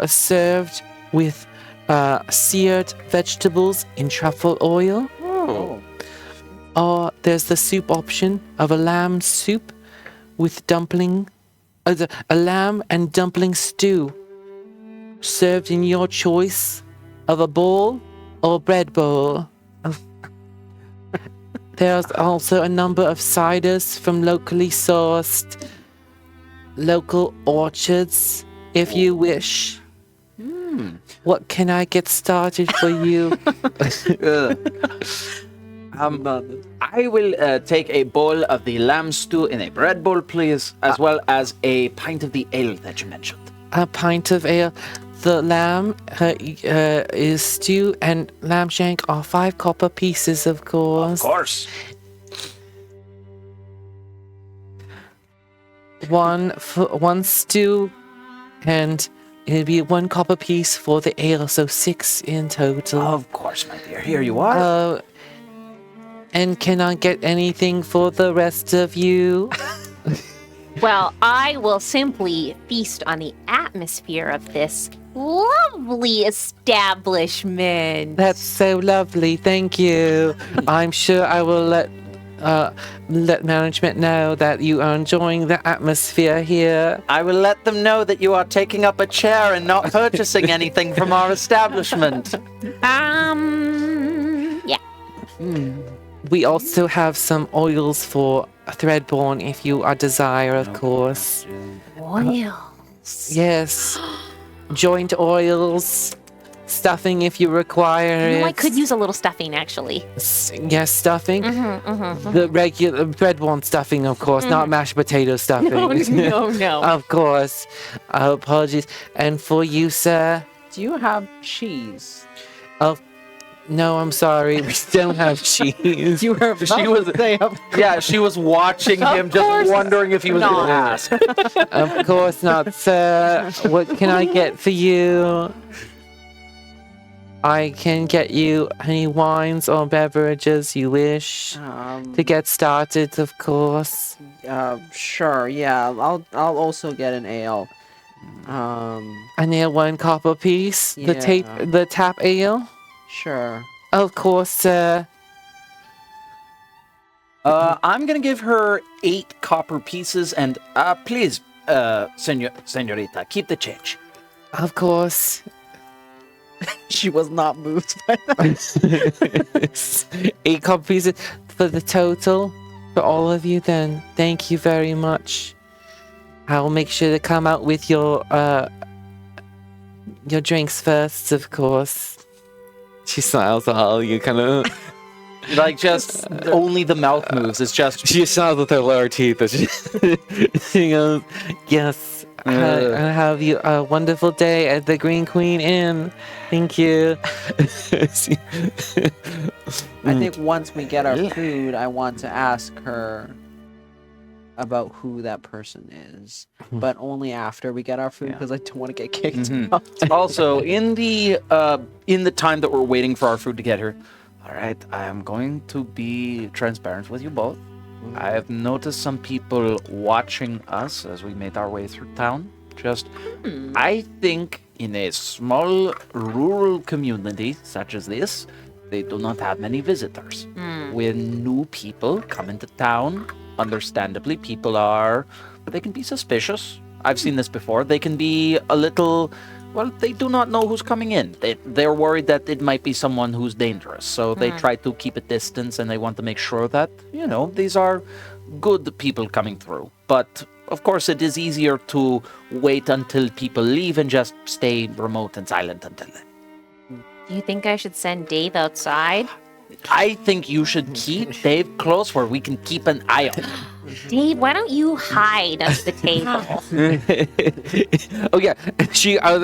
served with seared vegetables in truffle oil. Oh. Or there's the soup option of a lamb soup with dumpling, a lamb and dumpling stew served in your choice of a bowl or bread bowl. There's also a number of ciders from locally sourced local orchards, if you wish. What can I get started for you? I will take a bowl of the lamb stew in a bread bowl, please, as well as a pint of the ale that you mentioned. A pint of ale. The lamb is stew and lamb shank are 5 copper pieces, of course. Of course. One stew, and it'll be 1 copper piece for the ale, so 6 in total. Of course, my dear. Here you are. And can I get anything for the rest of you? Well, I will simply feast on the atmosphere of this lovely establishment. That's so lovely. Thank you. I'm sure I will let management know that you are enjoying the atmosphere here. I will let them know that you are taking up a chair and not purchasing anything from our establishment. Yeah. We also have some oils for Threadborne if you are desire, of course. Oils. Yes. Joint oils. Stuffing if you require it. I could use a little stuffing, actually. Yes, stuffing. The regular Threadborne stuffing, of course, not mashed potato stuffing. No. Of course. Apologies. And for you, sir? Do you have cheese? Oh, no, I'm sorry. We don't have cheese. You were She was watching him, just wondering if he was going to ask. Of course not, sir. What can I get for you? I can get you any wines or beverages you wish to get started, of course. Sure. Yeah. I'll also get an ale. An ale 1 copper piece. Yeah. The tap ale. Sure. Of course, sir. I'm going to give her 8 copper pieces, and please, senorita, keep the change. Of course. She was not moved by that. 8 copper pieces for the total for all of you. Then thank you very much. I'll make sure to come out with your drinks first, of course. She smiles at all you, kind of. Like, just only the mouth moves. It's just. She smiles with her lower teeth. She goes, yes. Have you a wonderful day at the Green Queen Inn. Thank you. I think once we get our food, I want to ask her about who that person is, but only after we get our food because I don't want to get kicked out. Also, in the time that we're waiting for our food to get here, all right, I am going to be transparent with you both. I have noticed some people watching us as we made our way through town. I think in a small rural community such as this, they do not have many visitors. When new people come into town, understandably, they can be suspicious. I've seen this before. They can be a little Well, they do not know who's coming in. They're worried that it might be someone who's dangerous. So they try to keep a distance and they want to make sure that, these are good people coming through. But, of course, it is easier to wait until people leave and just stay remote and silent until then. Do you think I should send Dave outside? I think you should keep Dave close where we can keep an eye on him. Dave, why don't you hide under the table? Oh yeah,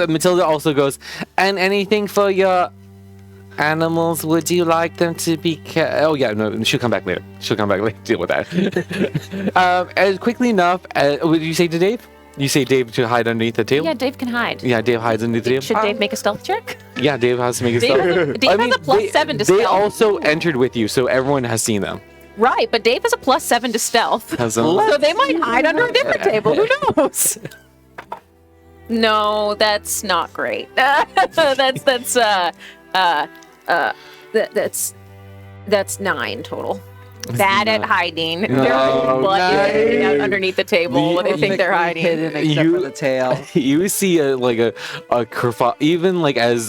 Matilda also goes, and anything for your animals? Would you like them to be? Oh yeah, no, she'll come back later. Deal with that. And quickly enough, what did you say to Dave? You say Dave to hide underneath the table? Yeah, Dave can hide. Yeah, Dave hides underneath the table. Should Dave make a stealth check? Yeah, Dave has to make a Dave stealth. has a +7 to stealth. They also entered with you, so everyone has seen them. Right, but Dave has a +7 to stealth. So they might hide under a different table. Who knows? No, that's not great. That's 9 total. Bad at hiding. They're hiding out underneath the table when they think they're hiding. Hidden except for the tail. You see a kerfuffle, even like as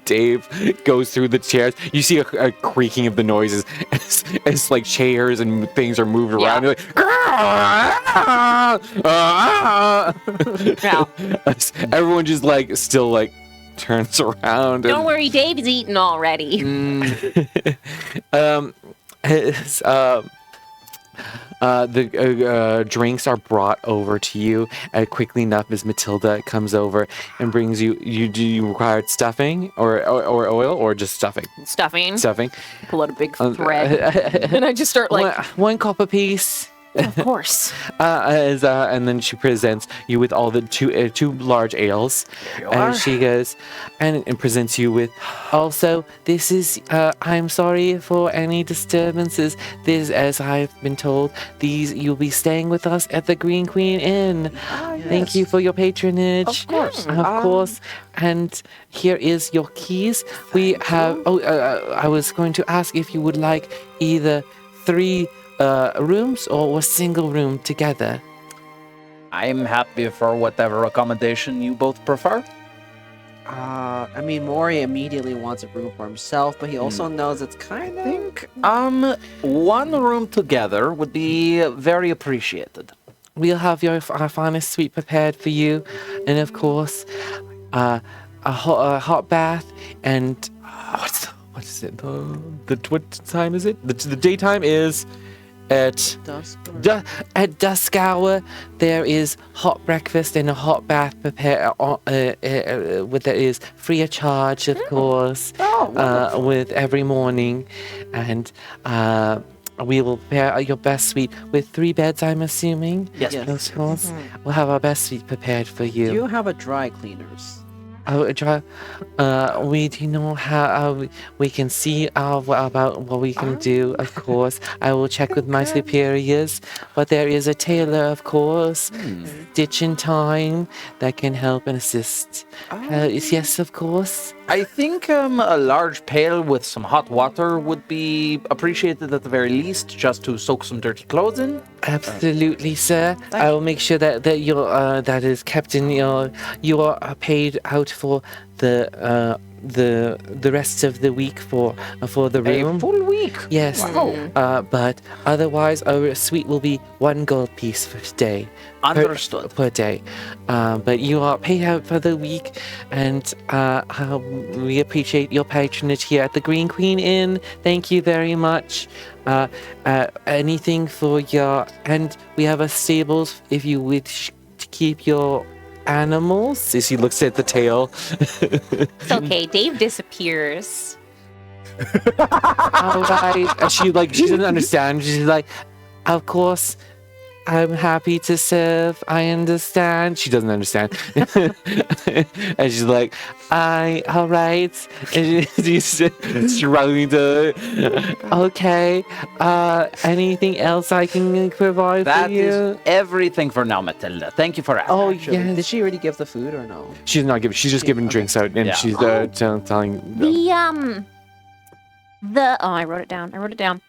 Dave goes through the chairs, you see a creaking of the noises as like chairs and things are moved around. You're like, everyone just like still like turns around. Don't worry, Dave's eaten already. The drinks are brought over to you quickly enough as Matilda comes over and brings you. Do you require stuffing or oil or just stuffing? Stuffing. Stuffing. Pull out a big thread, and I just start like, one copper piece. of course. And then she presents you with all the two large ales, and she goes and presents you with. Also, this is. I'm sorry for any disturbances. This, as I've been told, you'll be staying with us at the Green Queen Inn. Yes. Thank you for your patronage. Of course. Of course. And here is your keys. We have. I was going to ask if you would like either 3. Rooms or a single room together? I'm happy for whatever accommodation you both prefer. I mean, Mori immediately wants a room for himself, but he also knows it's kind of. I think one room together would be very appreciated. We'll have our finest suite prepared for you, and of course, a hot bath and what is it? What time is it? The daytime is. At dusk hour, there is hot breakfast and a hot bath prepared. That is free of charge, of course. With every morning, and we will prepare your best suite with 3 beds. I'm assuming. Yes. Of course. We'll have our best suite prepared for you. Do you have a dry cleaners? We do know how we can see about what we can do, of course. I will check with my superiors, but there is a tailor, of course, stitch in time that can help and assist. Yes, of course. I think a large pail with some hot water would be appreciated at the very least, just to soak some dirty clothes in. Absolutely, sir. I will make sure that that is kept in you are paid out for the rest of the week for the room. A full week. Yes. Wow. But otherwise, our suite will be 1 gold piece per day. Understood. Per day. But you are paid out for the week, and we appreciate your patronage here at the Green Queen Inn. Thank you very much. Anything for your... And we have a stables if you wish to keep your animals. As she looks at the tail. It's okay. Dave disappears. All right. She doesn't understand. She's like, of course, I'm happy to serve. I understand. She doesn't understand. And she's like, all right. And she's struggling to, okay. Anything else I can provide That for you? is everything for now, Matilda. Thank you for asking. Oh, Actually, yes. Did she already give the food or no? She's not giving. She's just giving drinks out, and Yeah. she's telling them. I wrote it down.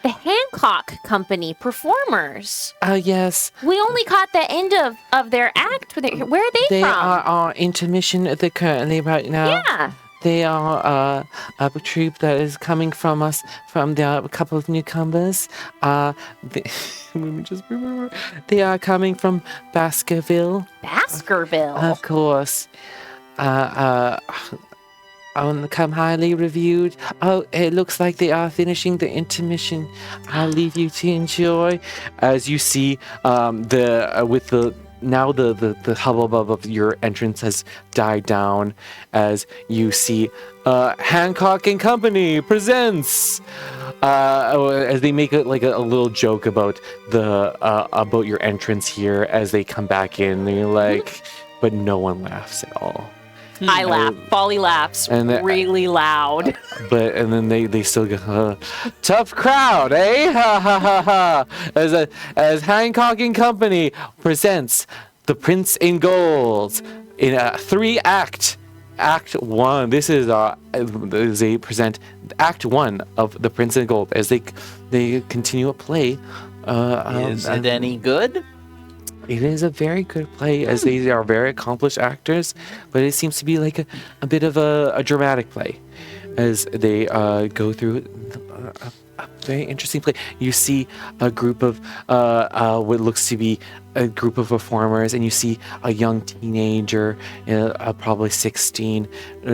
the Hancock Company performers. Yes. We only caught the end of their act. Where are they They from? are intermission currently right now. Yeah. They are a troupe that is coming from us, from a couple of newcomers. Let me just remember. They are coming from Baskerville, Baskerville. of course. Come highly reviewed. Oh, it looks like they are finishing the intermission. I'll leave you to enjoy. As you see, the hubbub of your entrance has died down as you see Hancock and Company presents as they make a little joke about about your entrance here as they come back in. They're like, but no one laughs at all. I laugh. Folly laughs really loud. And then they still go, tough crowd, eh? Ha ha ha ha. As Hancock and Company presents The Prince in Gold in a 3-act. Act 1. This is as they present Act 1 of The Prince in Gold as they continue a play. Is it any good? It is a very good play, as they are very accomplished actors, but it seems to be like a bit of a dramatic play, as they go through a very interesting play. You see a group of what looks to be a group of performers, and you see a young teenager, probably 16,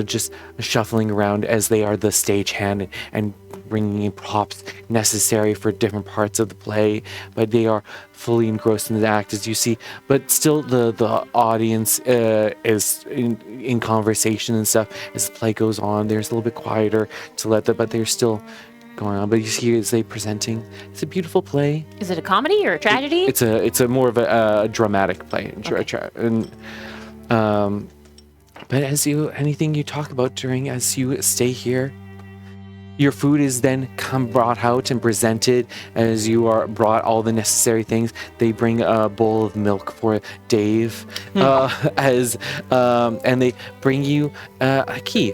just shuffling around as they are the stagehand and bringing in props necessary for different parts of the play, but they are fully engrossed in the act, as you see. But still, the audience is in conversation and stuff as the play goes on. There's a little bit quieter but they're still going on. But you see, as they presenting, it's a beautiful play. Is it a comedy or a tragedy? It's a more of a dramatic play. Okay. But anything you talk about as you stay here. Your food is then brought out and presented as you are brought all the necessary things. They bring a bowl of milk for Dave, and they bring you a key.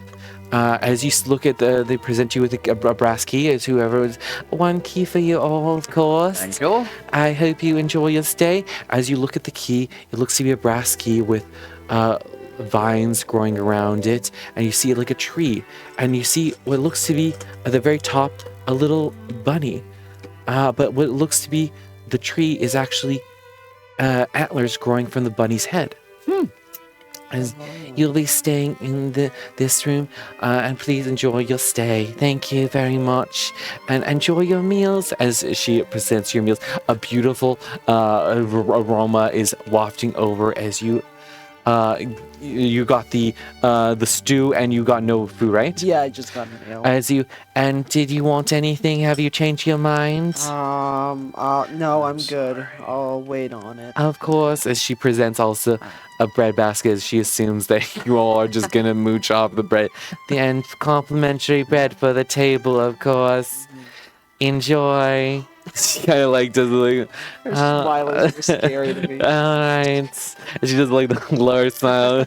As you look at they present you with a brass key, as whoever is one key for you all, of course. Thank you. I hope you enjoy your stay. As you look at the key, it looks to be a brass key with vines growing around it, and you see like a tree, and you see what looks to be at the very top a little bunny, but what looks to be the tree is actually antlers growing from the bunny's head. As you'll be staying in this room, and please enjoy your stay. Thank you very much, and enjoy your meals. As she presents your meals, a beautiful aroma is wafting over as you got the stew, and you got no food, right? Yeah, I just got an ale. And did you want anything? Have you changed your mind? No, I'm good. I'll wait on it. Of course, as she presents also a bread basket, as she assumes that you all are just gonna mooch off the bread. And complimentary bread for the table, of course. Enjoy. She kind of like does like Her smile is scary to me. all right. And she does like the lower smile.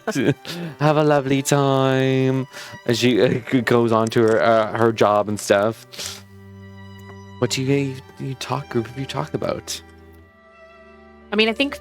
Have a lovely time. As she goes on to her job and stuff. What do you group have you talked about? I mean, I think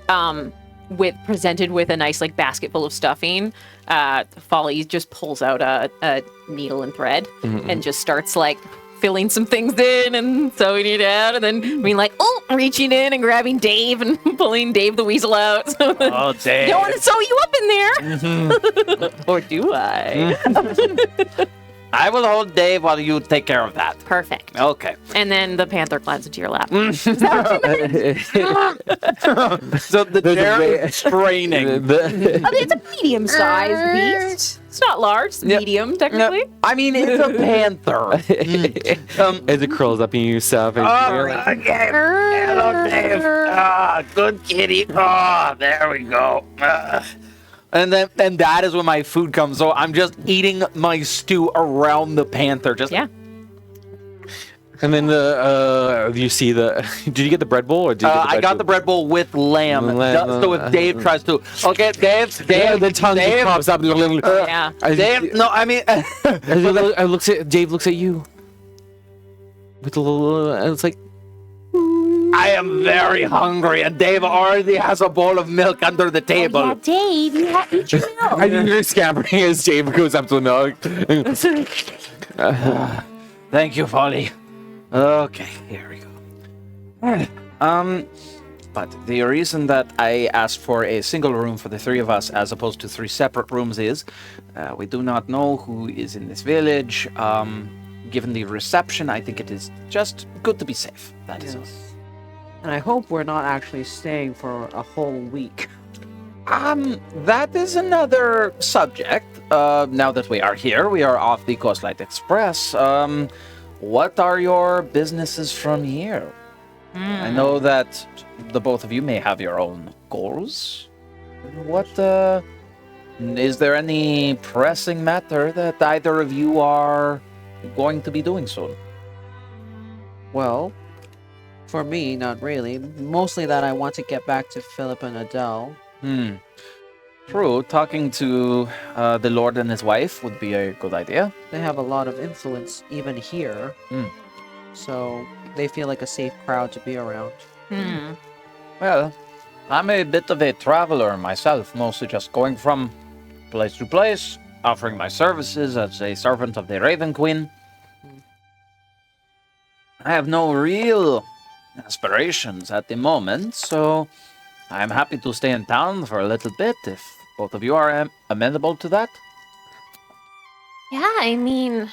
presented with a nice like basket full of stuffing, Folly just pulls out a needle and thread and just starts like filling some things in and sewing it out, and then being like, reaching in and grabbing Dave and pulling Dave the Weasel out. So Oh, Dave. don't want to sew you up in there. Or do I? I will hold Dave while you take care of that. Perfect. Okay. And then the panther climbs into your lap. So the chair is straining. It's a medium-sized beast. It's not large. It's medium, technically. I mean, it's a panther. As it curls up in yourself. And Hello, Dave. Good kitty. There we go. And that is when my food comes. So I'm just eating my stew around the panther. Yeah. And then you see did you get the bread bowl, or did you get the bread I got bowl? the bread bowl with lamb. So if Dave tries to, okay, Dave, the tongue just Dave, pops up. Yeah. Dave, no, I mean, Dave looks at you. with a little. It's like I am very hungry, and Dave already has a bowl of milk under the table. Yeah, Dave, you have eat your milk. I think you're scampering as Dave goes up to the milk. Thank you, Folly. Okay, here we go. Alright. But the reason that I asked for a single room for the three of us as opposed to three separate rooms is we do not know who is in this village. Given the reception, I think it is just good to be safe. That is all. And I hope we're not actually staying for a whole week. That is another subject. Now that we are here, we are off the Coastlight Express. What are your businesses from here? I know that the both of you may have your own goals. What, is there any pressing matter that either of you are going to be doing soon? Well, for me, not really. Mostly that I want to get back to Philip and Adele. True, talking to the Lord and his wife would be a good idea. They have a lot of influence even here. So they feel like a safe crowd to be around. Well, I'm a bit of a traveler myself, mostly just going from place to place, offering my services as a servant of the Raven Queen. I have no real aspirations at the moment, so I'm happy to stay in town for a little bit if both of you are amenable to that. Yeah, I mean,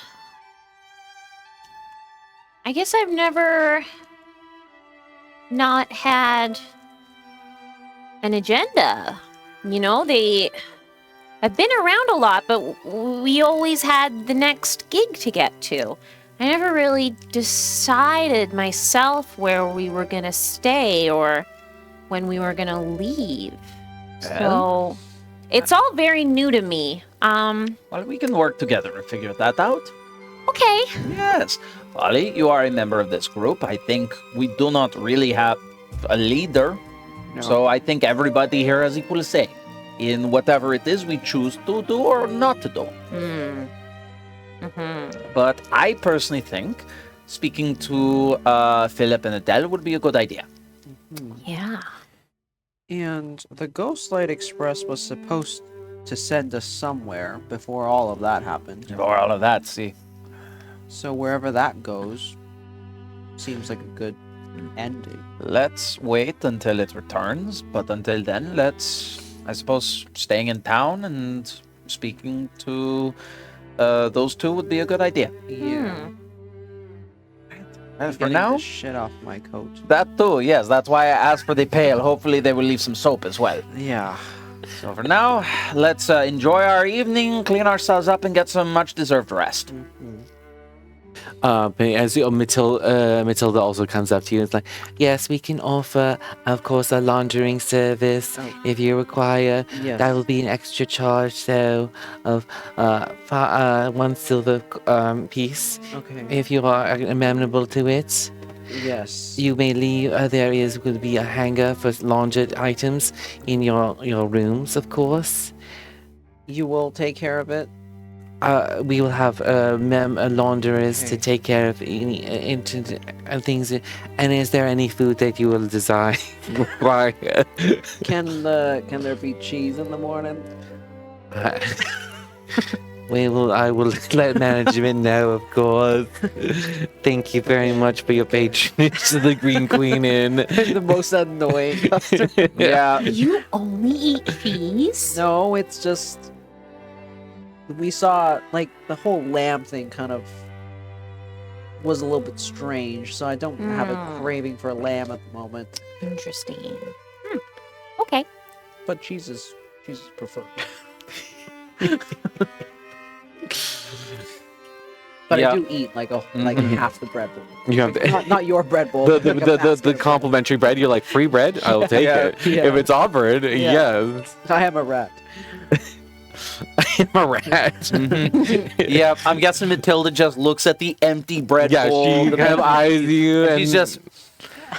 I guess I've never not had an agenda. You know, I've been around a lot, but we always had the next gig to get to. I never really decided myself where we were gonna stay or when we were gonna leave. So it's all very new to me. Well, we can work together and figure that out. Okay. Yes. Folly, you are a member of this group. I think we do not really have a leader. No. So I think everybody here has equal say in whatever it is we choose to do or not to do. But I personally think speaking to Philip and Adele would be a good idea. Yeah. And the Ghostlight Express was supposed to send us somewhere before all of that happened. Or all of that, see. So wherever that goes, seems like a good ending. Let's wait until it returns, but until then, let's, I suppose, staying in town and speaking to those two would be a good idea. Yeah. And for Getting now, the shit off my coat. that too, yes, that's why I asked for the pail. Hopefully they will leave some soap as well. Yeah. So for now, let's enjoy our evening, clean ourselves up, and get some much-deserved rest. But as Matilda also comes up to you and is like, yes, we can offer, of course, a laundering service if you require. Yes. That will be an extra charge, though, of 1 silver piece. Okay. If you are amenable to it. Yes. You may leave, there is going to be a hanger for laundered items in your rooms, of course. You will take care of it? We will have launderers to Okay. take care of any things. And is there any food that you will desire? Can there be cheese in the morning? I will let management know, of course. Thank you very much for your patronage to the Green Queen Inn. The most annoying customer. Yeah. You only eat peas? No, it's just we saw like the whole lamb thing kind of was a little bit strange, so I don't have a craving for lamb at the moment. Interesting. Okay. But cheese is preferred. But Yeah. I do eat like half the bread bowl. You have Not your bread bowl. the but like a basket the of bread. complimentary bread. You're like, free bread? I'll take it. Yeah. If it's offered, yes. I am a rat. I'm a rat. Yeah, I'm guessing Matilda just looks at the empty bread Yeah, bowl. she the kind of bread- eyes you, and She's just,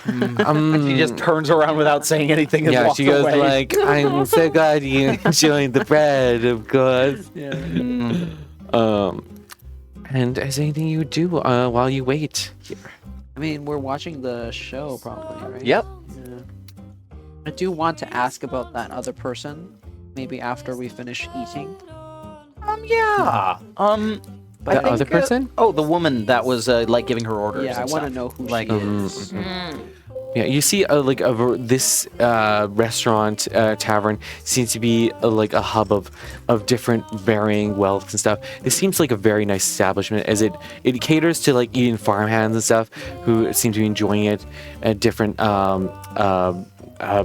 she just turns around without saying anything and yeah, walks she goes away. like, "I'm so glad you enjoyed the bread, of course." Yeah. And is there anything you do while you wait here? mean, we're watching the show probably, right? Yep. Yeah. I do want to ask about that other person, maybe after we finish eating. Yeah. I The think, other person? Oh, the woman that was like giving her orders. Yeah, I and want to stuff. know who Like, she is. Yeah, you see, this restaurant tavern seems to be like a hub of different varying wealth and stuff. It seems like a very nice establishment, as it caters to like eating farmhands and stuff who seem to be enjoying it at different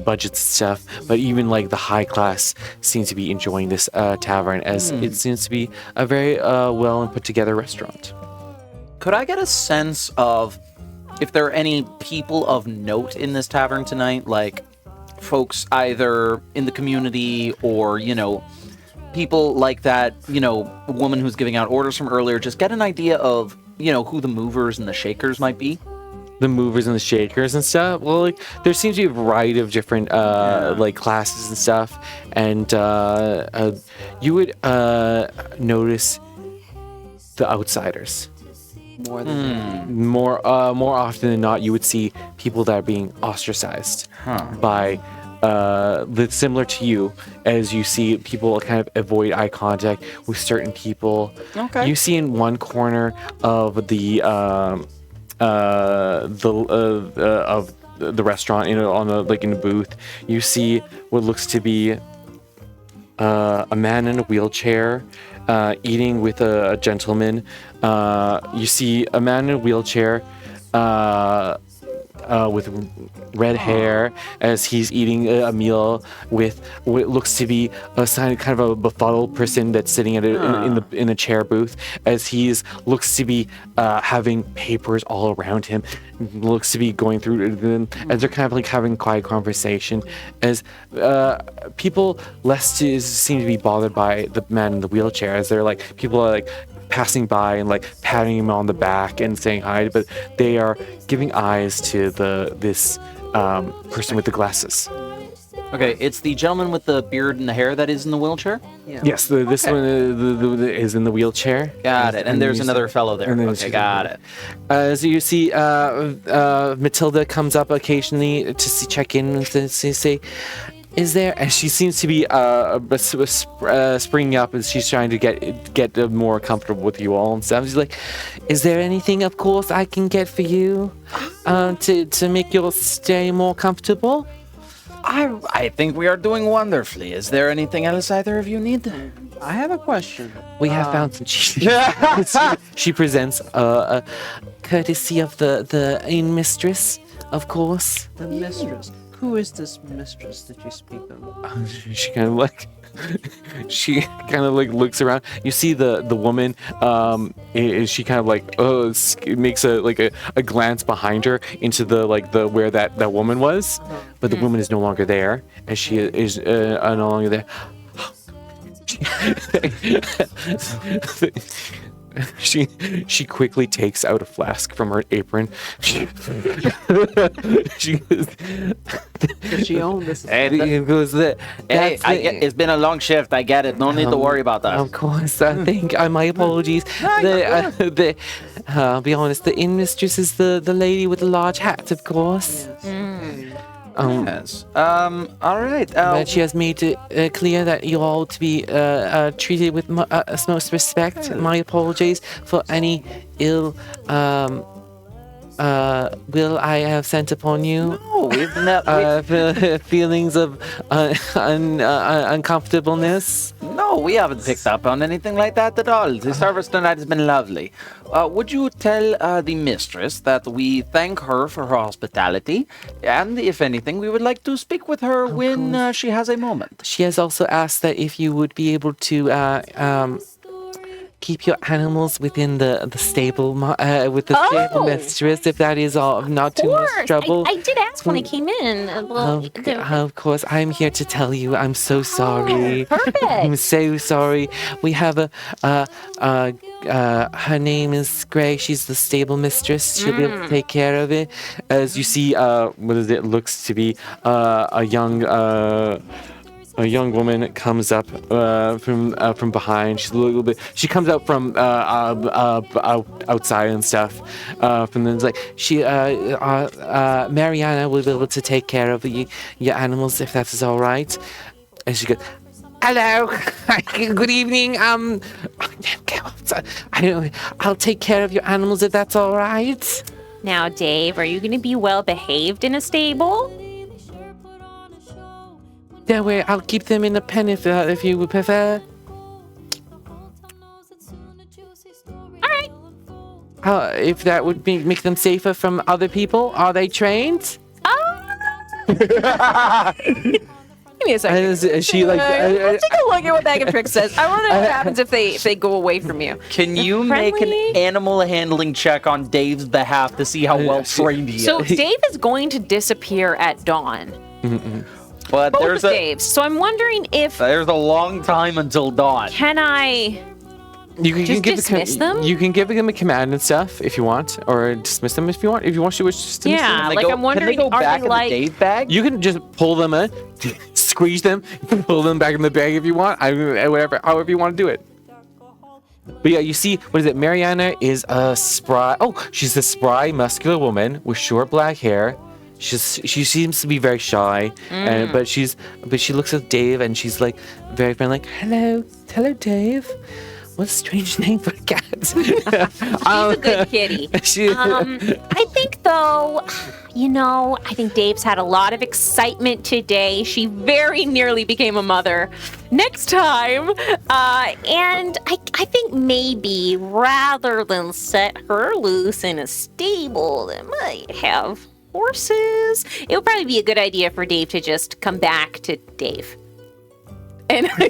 budgets and stuff. But even like the high class seems to be enjoying this tavern, as it seems to be a very well and put together restaurant. Could I get a sense of if there are any people of note in this tavern tonight, like folks either in the community or, people like that, woman who's giving out orders from earlier, just get an idea of, who the movers and the shakers might be? The movers and the shakers and stuff. Well, like there seems to be a variety of different like classes and stuff, and you would notice the outsiders. More than More often than not, you would see people that are being ostracized by similar to you, as you see people kind of avoid eye contact with certain people. Okay. You see in one corner of the restaurant, on in the booth, you see what looks to be a man in a wheelchair eating with a gentleman. You see a man in a wheelchair with red hair as he's eating a meal with what looks to be a kind of a befuddled person that's sitting in a chair booth, as he's looks to be having papers all around him, looks to be going through them as they're kind of like having quiet conversation, as people seem to be bothered by the man in the wheelchair, as they're like people are like passing by and like patting him on the back and saying hi, but they are giving eyes to this person with the glasses. Okay, it's the gentleman with the beard and the hair that is in the wheelchair? Yeah. Yes, this one is in the wheelchair. Got it. And there's you another fellow there. and there's- Okay, got it. So you see, Matilda comes up occasionally to check in and to say, "Is there?" And she seems to be springing up, as she's trying to get more comfortable with you all and stuff. She's like, "Is there anything, of course, I can get for you to make your stay more comfortable?" I think we are doing wonderfully. Is there anything else either of you need? I have a question. We have found some cheese. She presents a courtesy of the inn mistress, of course. The mistress. Who is this mistress that you speak of? She kind of like looks around. You see the woman. She kind of like makes a glance behind her into the where that woman was, but the woman is no longer there, and she is no longer there. She quickly takes out a flask from her apron. She goes, Does she own this? goes, It's been a long shift. I get it. No need to worry about that. Of course, I think my apologies. I'll be honest. The inn mistress is the lady with the large hat, of course. Yes. All right. But she has made it clear that you're all to be treated with most respect. My apologies for any ill will I have sent upon you. No, we've never. Feelings of uncomfortableness. No, we haven't picked up on anything like that at all. The service tonight has been lovely. Would you tell the mistress that we thank her for her hospitality, and if anything, we would like to speak with her when she has a moment. She has also asked that if you would be able to keep your animals within the stable with the stable mistress, if that is all not too much trouble. I did ask when I came in. Of course, I'm here to tell you I'm so sorry. Perfect. I'm so sorry. We have her name is Gray. She's the stable mistress. She'll be able to take care of it. As you see, looks to be a young a young woman comes up from behind. She's a little bit. She comes out from outside and stuff. From then, like Mariana will be able to take care of your animals if that is all right. And she goes, "Hello, good evening. I'll take care of your animals if that's all right." Now, Dave, are you going to be well behaved in a stable? That way, I'll keep them in a pen if you would prefer. All right. If that would make them safer from other people, are they trained? Give me a second. Is she like? Let's take a look at what Bag of Tricks says. I want to know what happens if they go away from you. Can you make an Friendly? animal handling check on Dave's behalf to see how well trained he So is? Dave is going to disappear at dawn. But Both there's of a Dave's. So I'm wondering if there's a long time until dawn. can I You can dismiss them? You can give them a command and stuff if you want, or dismiss them if you want. If you want to dismiss them, Yeah, Can like they I'm go, wondering, can they go are back they in like the Dave bag? you can just pull them in, squeeze them, pull them back in the bag if you want. Whatever, however you want to do it. But yeah, you see, what is it? Mariana is a spry. Oh, she's a spry, muscular woman with short black hair. She seems to be very shy, but she looks at Dave and she's like very friendly, like, hello, Dave. What a strange name for a cat. she's a good kitty? I think though, I think Dave's had a lot of excitement today. She very nearly became a mother. Next time, and I think maybe rather than set her loose in a stable that might have horses, it would probably be a good idea for Dave to just come back to Dave. And I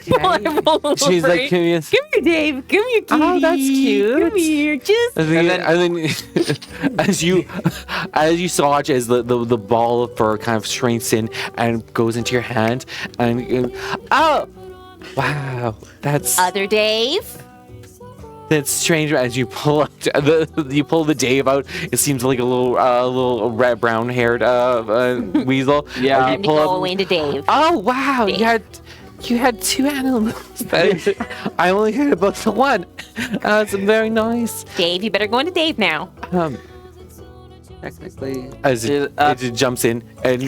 pull over. She's like, Come here, Dave. Come here, kitty. Oh, that's cute. Come here. Just. And then as you saw it, as the ball of fur kind of shrinks in and goes into your hand, and oh, wow, that's Other Dave. strange. As you pull up the Dave out, it seems like a little red brown haired weasel. Yeah. And Time you to pull go up- away into Dave. Oh wow, you had two animals. I only heard about the one. That's very nice. Dave, you better go into Dave now. Technically, As it jumps in and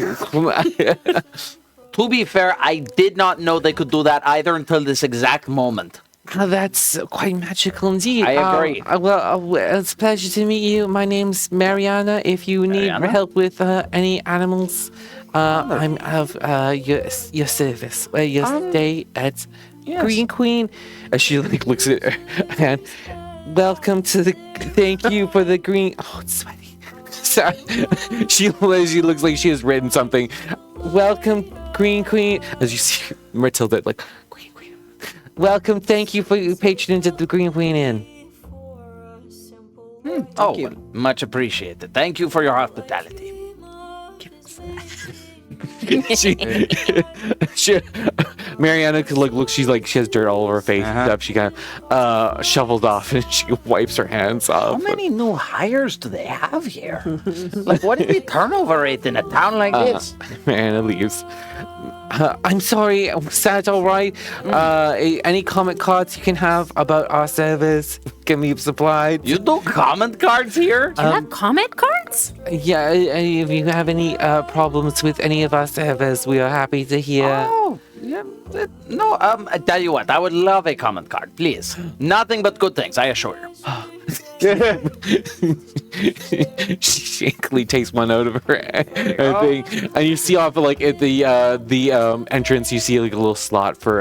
To be fair, I did not know they could do that either until this exact moment. that's quite magical indeed. I agree. It's a pleasure to meet you. My name's Mariana. If you need Mariana? help with any animals, I'm of your service. Your stay at Green Queen. As she looks at her and welcome to the. Thank you for the green. Oh, it's sweaty. Sorry. She looks like she has written something. Welcome, Green Queen. As you see Matilda, like, Green Queen. Welcome, thank you for your patronage at the Green Queen Inn. Oh, much appreciated. Thank you for your hospitality. she Mariana could look. She's like she has dirt all over her face and stuff. She kind of shovels off and she wipes her hands off. How many new hires do they have here? Like, what is the turnover rate in a town like this? Mariana leaves. I'm sorry. Is that all right? Any comment cards you can have about our service can be supplied. You do comment cards here? Do you have comment cards? Yeah. If you have any problems with any of our service, we are happy to hear. Oh, yeah. No, I tell you what, I would love a comment card, please. Nothing but good things, I assure you. She shakily takes one out of her thing, and you see off like at the entrance, you see like a little slot for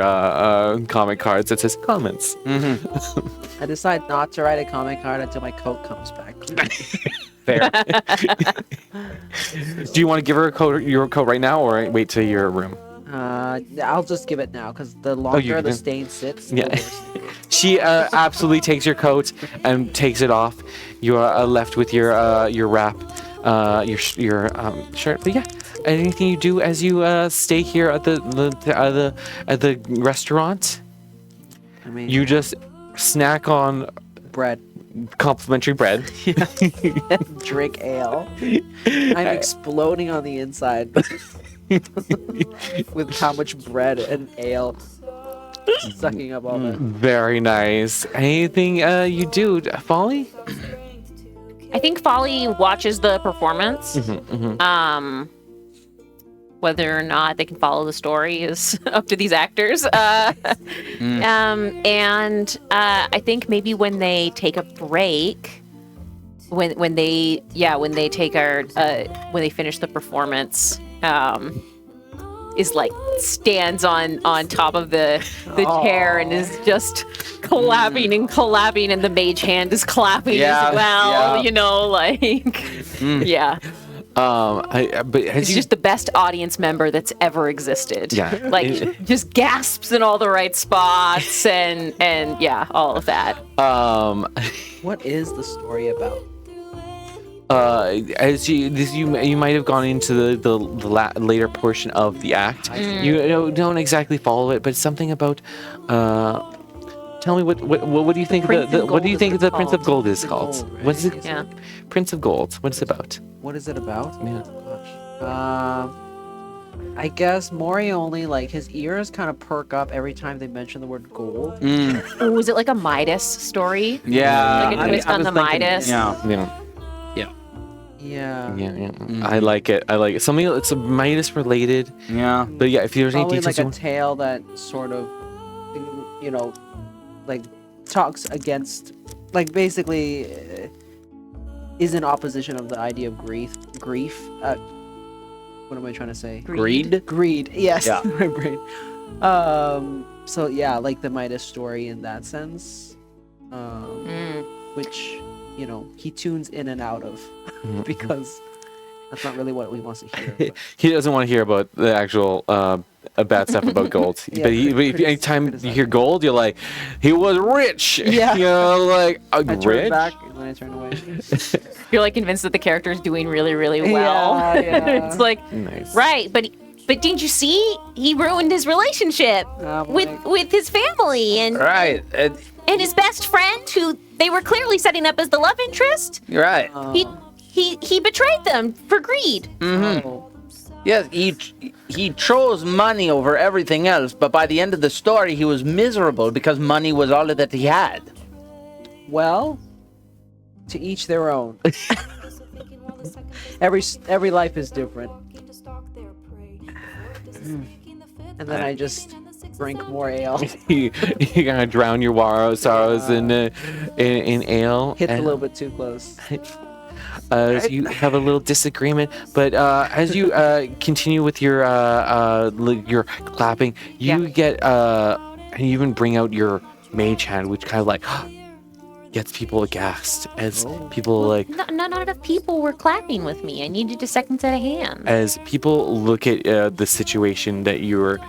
comment cards that says comments. I decide not to write a comment card until my coat comes back. Fair. Do you want to give her your coat right now, or wait till your room? I'll just give it now because the you longer give the it? stain sits, Yeah. the worse. She absolutely takes your coat and takes it off. You are left with your wrap, your shirt. But yeah, anything you do as you stay here at the restaurant, I mean, you just snack on bread, complimentary bread. drink ale. I'm exploding on the inside. with how much bread and ale sucking up all that. Very nice. Anything you do, Folly? I think Folly watches the performance. Whether or not they can follow the story is up to these actors. And I think maybe when they take a break, when they take when they finish the performance, is like stands on top of the chair and is just clapping and clapping, and the mage hand is clapping as well. Yeah. But It's just the best audience member that's ever existed. Yeah. Just gasps in all the right spots and yeah, all of that. What is the story about? As you might have gone into the later portion of the act. You don't exactly follow it, but it's something about. Tell me what do you think what do you think the Prince of Gold is called? Gold, right? What's it? Yeah. Prince of Gold. What's it about? What is it about? Yeah. Gosh. I guess Mori only his ears kind of perk up every time they mention the word gold. Oh, was it like a Midas story? Yeah. Like a twist on the Midas? Yeah. Yeah. I like it. Something it's Midas related. Yeah. But yeah, if there's any Probably details like a tale that sort of, talks against, basically, is in opposition of the idea of grief. What am I trying to say? Greed? Greed. Yes. Yeah. My brain. So yeah, like the Midas story in that sense, which he tunes in and out of because that's not really what he wants to hear. But. He doesn't want to hear about the actual bad stuff about gold. Yeah, but anytime you hear gold, you're like, he was rich. Yeah. I Rich. turn back and then I turn away. You're like convinced that the character is doing really, really well. Yeah. It's like, Nice. right, but didn't you see? He ruined his relationship with his family and Right. his best friend, who they were clearly setting up as the love interest. You're right. He betrayed them for greed. Oh. Yes, he chose money over everything else, but by the end of the story, he was miserable because money was all that he had. Well, to each their own. Every life is different. And then I just drink more ale. you gonna drown your sorrows in ale. Hits a little bit too close. So you have a little disagreement, but as you continue with your clapping, you get and you even bring out your mage hand, which kind of gets people aghast as people Not enough people were clapping with me. I needed a second set of hands. as people look at the situation that you're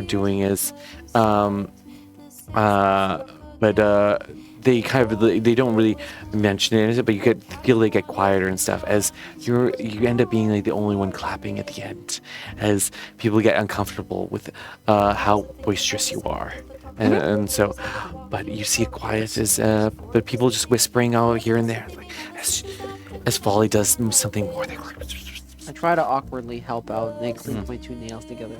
doing is, but they kind of they don't really mention it, but you feel they get quieter and stuff as you end up being the only one clapping at the end, as people get uncomfortable with how boisterous you are. And so, but you see it quiet as but people just whispering out here and there, as Folly does something more. I try to awkwardly help out and I clean my two nails together.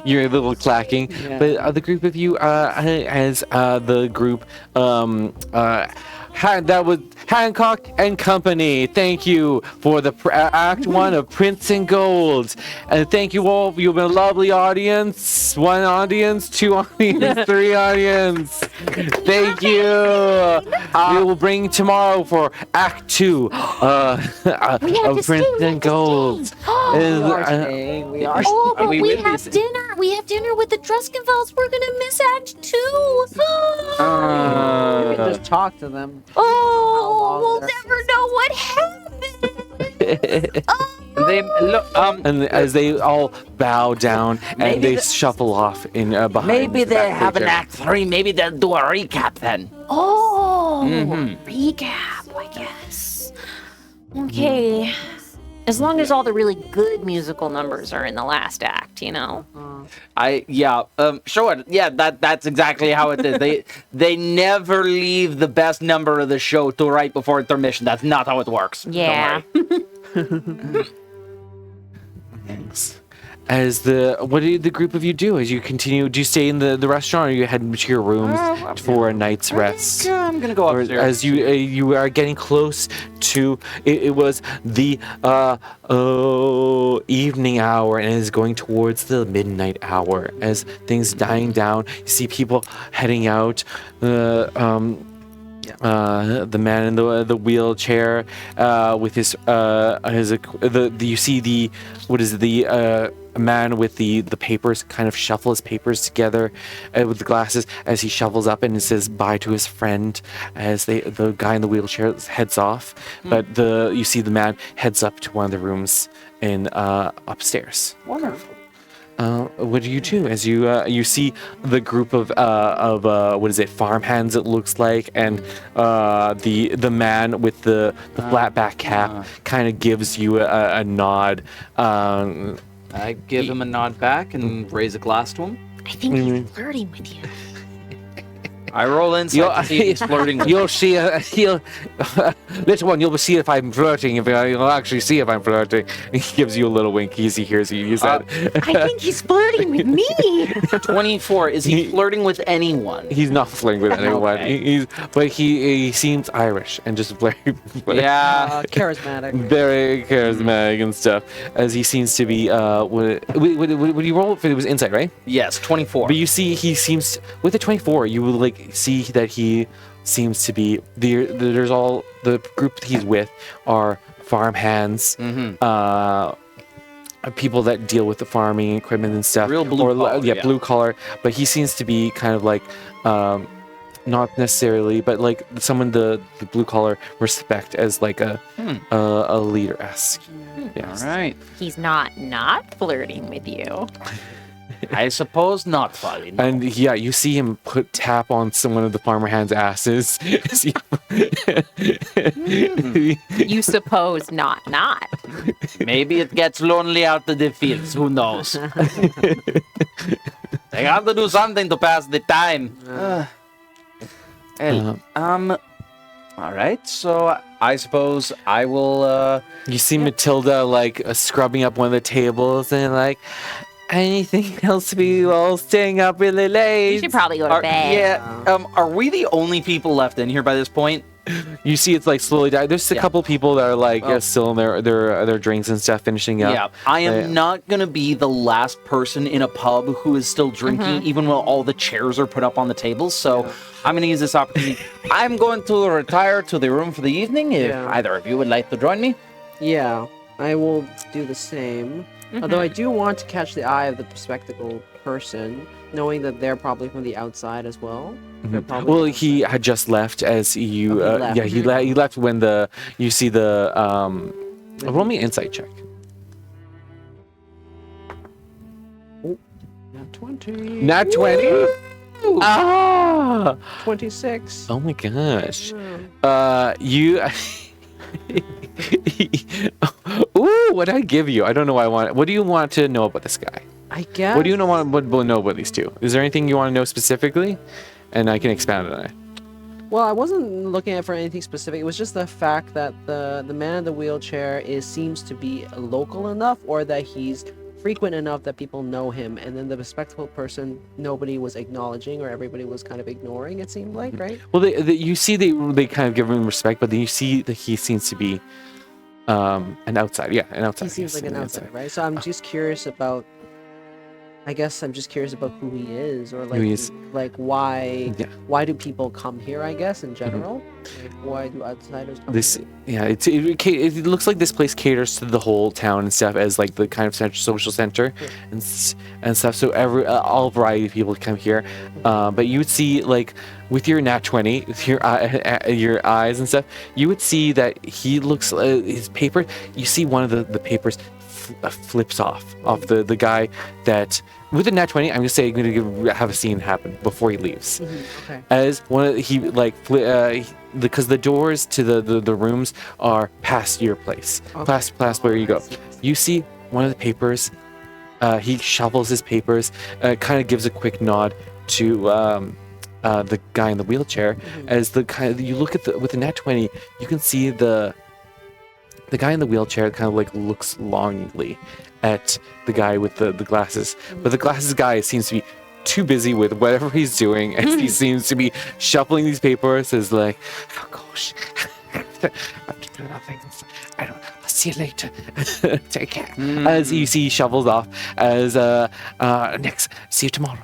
You're a little clacking, Yeah. but the group of you, as the group, that was Hancock and Company. Thank you for the Act 1 of Prince and Gold. And thank you all. You've been a lovely audience. 1 audience, 2 audience, 3 audience. Thank you. We will bring tomorrow for Act 2 of Prince and Gold. We are. Oh, but we we will have be- dinner. We have dinner with the Druskenvalds. We're gonna miss Act 2. We can just talk to them. Oh, we'll they're- never know what happened. They look. And as they all bow down and Maybe they the- shuffle off in behind. Maybe the they have an backstage Act 3. Maybe they'll do a recap then. Oh, recap, I guess. Okay. As long as all the really good musical numbers are in the last act, Sure. Yeah, that's exactly how it is. They never leave the best number of the show to right before intermission. That's not how it works. Don't Yeah. worry. things. What did the group of you do as you continue? Do you stay in the restaurant, or you head to your rooms for a night's rest? I'm gonna go Or upstairs. as you are getting close to it was the evening hour, and it is going towards the midnight hour. As things dying down, you see people heading out. The man in the wheelchair with you see the man with the papers kind of shuffle his papers together with the glasses as he shovels up and says bye to his friend as the guy in the wheelchair heads off. But you see the man heads up to one of the rooms in upstairs. Wonderful. What do you do as you see the group of what is it, farmhands it looks like, and the man with the flat back cap kind of gives you a nod. I give him a nod back and raise a glass to him. I think he's flirting with you. I roll inside to see if he's flirting with me. You'll see. Little one, you'll see if I'm flirting. You'll actually see if I'm flirting. He gives you a little wink as he hears you use that. I think he's flirting with me. 24. Is he flirting with anyone? He's not flirting with anyone. Okay. But he seems Irish and just very, Yeah. Charismatic. very charismatic and stuff. As he seems to be. What do you roll? It was insight, right? Yes, 24. But you see, he seems with the 24. You will see that he seems to be there's all the group that he's with are farm hands, people that deal with the farming equipment and stuff. Real blue collar, yeah. Blue collar. But he seems to be kind of like not necessarily, but like someone the blue collar respect as like a leader-esque. Yes. All right. He's not flirting with you. I suppose not, Folly. No. And yeah, you see him tap on one of the farmer hands' asses. You suppose not. Maybe it gets lonely out in the fields. Who knows? They have to do something to pass the time. All right. So I suppose I will. You see Matilda like scrubbing up one of the tables and like, anything else? We all staying up really late. You should probably go to bed. Yeah. Are we the only people left in here by this point? You see, it's like slowly dying. There's a couple people that are like still in their drinks and stuff, finishing up. Yeah. I am not gonna be the last person in a pub who is still drinking, even while all the chairs are put up on the tables. So I'm gonna use this opportunity. I'm going to retire to the room for the evening. If either of you would like to join me. Yeah, I will do the same. Although I do want to catch the eye of the bespectacled person, knowing that they're probably from the outside as well. Well, he had just left as you. left. He left when you see the. Roll me an insight check. Not 20. Nat 20. Ah! 26. Oh my gosh. Oh. You. Ooh, what did I give you? I don't know what I want. What do you want to know about this guy? I guess. What do you want to know about these two? Is there anything you want to know specifically? And I can expand on it. Well, I wasn't looking at for anything specific. It was just the fact that the man in the wheelchair seems to be local enough, or that he's frequent enough that people know him, and then the bespectacled person nobody was acknowledging, or everybody was kind of ignoring. It seemed like, right? Well, you see they kind of give him respect, but then you see that he seems to be an outsider. Yeah, an outsider. He seems yes, like an outsider, right? So I'm just curious about. I guess I'm just curious about who he is, or Who he is. like why Yeah. why do people come here? I guess in general, like, why do outsiders come? This, here? yeah, it looks like this place caters to the whole town and stuff as like the kind of social center and stuff. So all variety of people come here, but you would see like with your nat 20, with your eyes and stuff, you would see that he looks his paper. You see one of the papers flips off the guy that with the nat 20. I'm gonna say I'm gonna have a scene happen before he leaves. Okay. As one of because the doors to the rooms are past your place, past where you go. You see one of the papers. He shuffles his papers, kind of gives a quick nod to the guy in the wheelchair. As you look at with the nat 20, you can see the guy in the wheelchair kind of like looks longingly at the guy with the glasses. But the glasses guy seems to be too busy with whatever he's doing, and he seems to be shuffling these papers as like, oh gosh, I'll see you later. Take care. As you see, he shovels off. As next, see you tomorrow.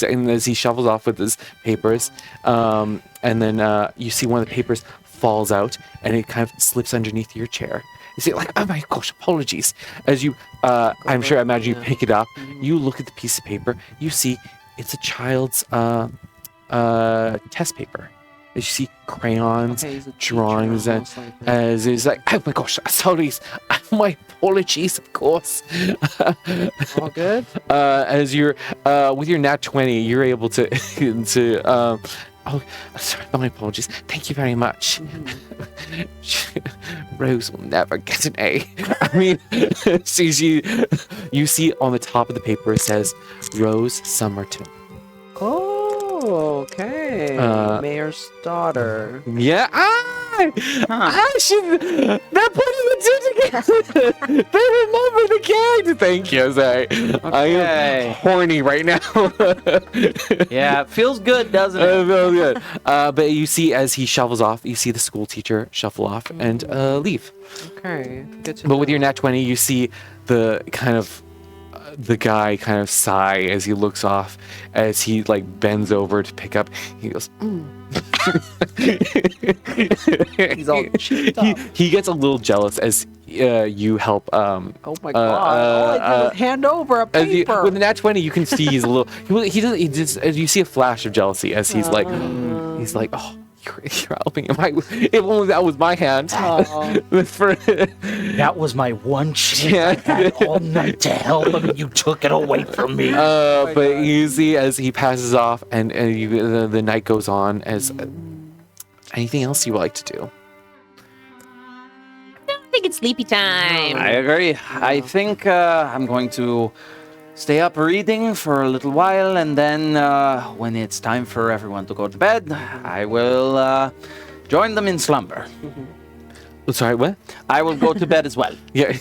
And as he shovels off with his papers, and then you see one of the papers falls out, and it kind of slips underneath your chair. You see, like, oh my gosh, apologies. As you, I imagine you pick it up. You look at the piece of paper. You see, it's a child's test paper. As you see crayons, drawings, and as it's like, oh my gosh, sorry, my apologies, of course. All good. As you're with your nat 20, you're able to oh, sorry, my apologies. Thank you very much. Rose will never get an A. I mean, you see on the top of the paper it says Rose Somerton. Oh, okay. Mayor's daughter. Yeah. That put the two together. They remember the character. Thank you. Sorry. I am horny right now. Yeah, it feels good, doesn't it? It feels good. But you see, as he shovels off, you see the school teacher shuffle off and leave. Okay, good to But know. with your nat 20, you see the kind of the guy kind of sigh as he looks off, as he like bends over to pick up. He goes, He's all cheeked up. he gets a little jealous as you help. Oh my god! All I did was hand over a paper. With the nat 20, you can see he's a little. He doesn't. He just. You see a flash of jealousy as he's like, oh. You're helping him. If only that was my hand. That was my one chance I had all night to help him, and you took it away from me. But you see, as he passes off, and the night goes on. As anything else you would like to do? I think it's sleepy time. I agree. I think I'm going to stay up reading for a little while, and then when it's time for everyone to go to bed, I will join them in slumber. Sorry, what? I will go to bed as well. Yeah.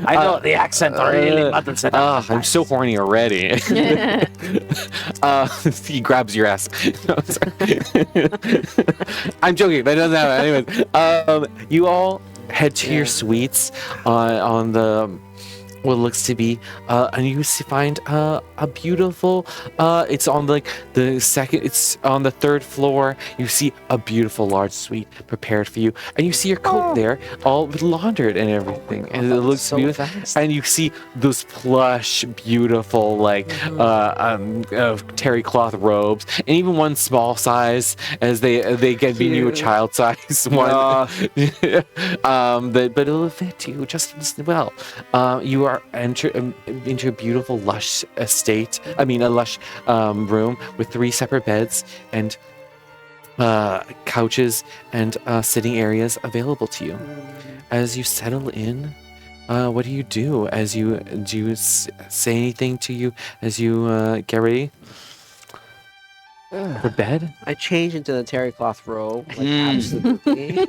I know the accent really muddles it up. I'm so horny already. He grabs your ass. No, sorry. I'm joking. That doesn't happen. Anyways, you all head to your suites on the what looks to be and you find a beautiful it's on it's on the third floor. You see a beautiful large suite prepared for you, and you see your coat there all laundered and everything, and it looks so beautiful fast. And you see those plush beautiful terry cloth robes, and even one small size as they get you a child size one. But it'll fit you just as well. You are enter into a beautiful lush lush room with 3 separate beds and couches and sitting areas available to you. As you settle in, what do you do? Do you say anything to you as you get ready for bed? I change into the terry cloth robe. Like, absolutely.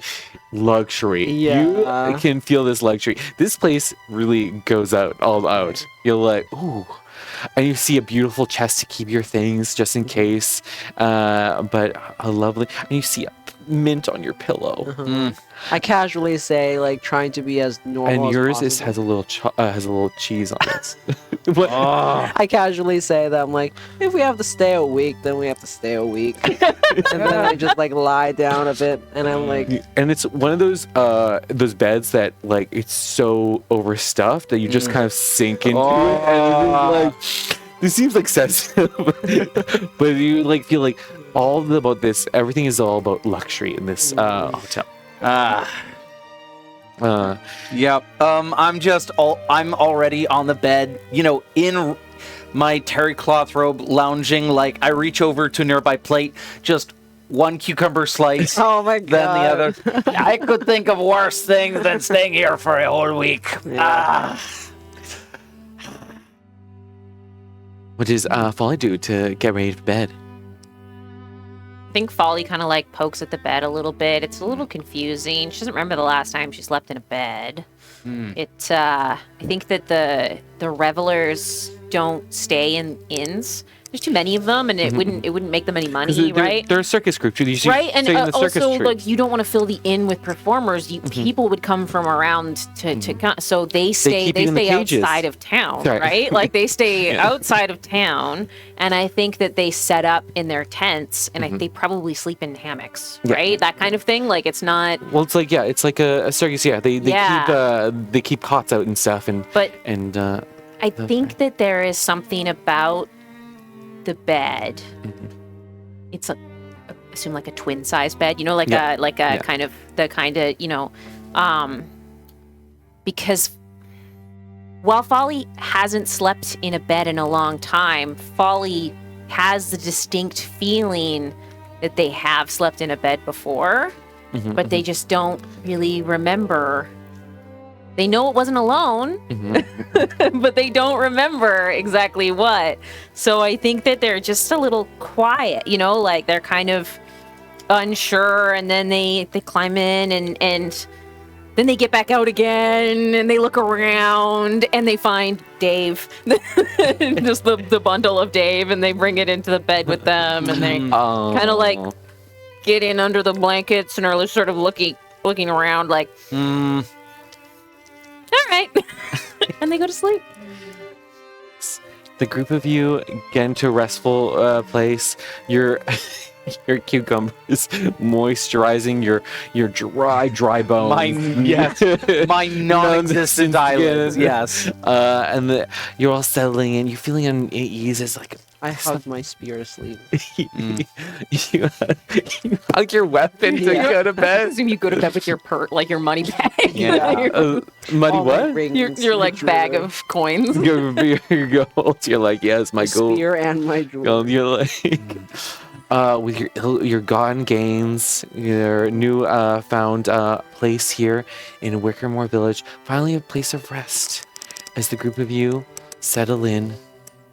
Luxury. Yeah. You can feel this luxury. This place really goes all out. You're like, ooh. And you see a beautiful chest to keep your things just in case. But a lovely, and you see a mint on your pillow. I casually say, like, trying to be as normal And yours as has a little cheese on it. I casually say that I'm like, if we have to stay a week, then we have to stay a week. And then I just like lie down a bit, and I'm like, and it's one of those beds that like it's so overstuffed that you just kind of sink into it, and it's like this seems excessive, but you like feel like everything is all about luxury in this hotel. Yep. I'm already on the bed, in my terry cloth robe, lounging. Like, I reach over to a nearby plate, just one cucumber slice. oh my god. Then the other. I could think of worse things than staying here for a whole week. What does Folly do to get ready for bed? think Folly kind of like pokes at the bed a little bit. It's a little confusing. She doesn't remember the last time she slept in a bed. I think that the revelers don't stay in inns. There's too many of them, and it wouldn't make them any money, right? They're a circus group. You should Right, and stay in the circus also troupe. like you don't want to fill the inn with performers. People would come from around to come, so they stay keep you in the cages. outside of town, Right. right? Like they stay outside of town, and I think that they set up in their tents, and they probably sleep in hammocks, right? That kind of thing. Like it's not. Well, it's like a circus. Yeah, they keep cots out and stuff, But and I think that there is something about the bed. It's assume like a twin size bed, like a kind of because while Folly hasn't slept in a bed in a long time, Folly has the distinct feeling that they have slept in a bed before, but they just don't really remember. They know it wasn't alone, but they don't remember exactly what. So I think that they're just a little quiet, like they're kind of unsure, and then they climb in and then they get back out again and they look around and they find Dave, just the bundle of Dave, and they bring it into the bed with them, and they kind of like get in under the blankets and are sort of looking around like, all right. And they go to sleep. the group of you get into a restful place. Your cucumbers moisturizing your dry bones. My non-existent eyelids. Yes. And you're all settling in. You're feeling unease. It's like I hugged my spear asleep. you hug your weapon to go to I bed. assume you go to bed with your your money bag. Money All my what? rings, Your like bag jewelry, of coins. your gold. You're like, yes, my gold. spear and my jewelry. You're like, with your gone gains, your new found place here in Wickermore Village, finally a place of rest. As the group of you settle in,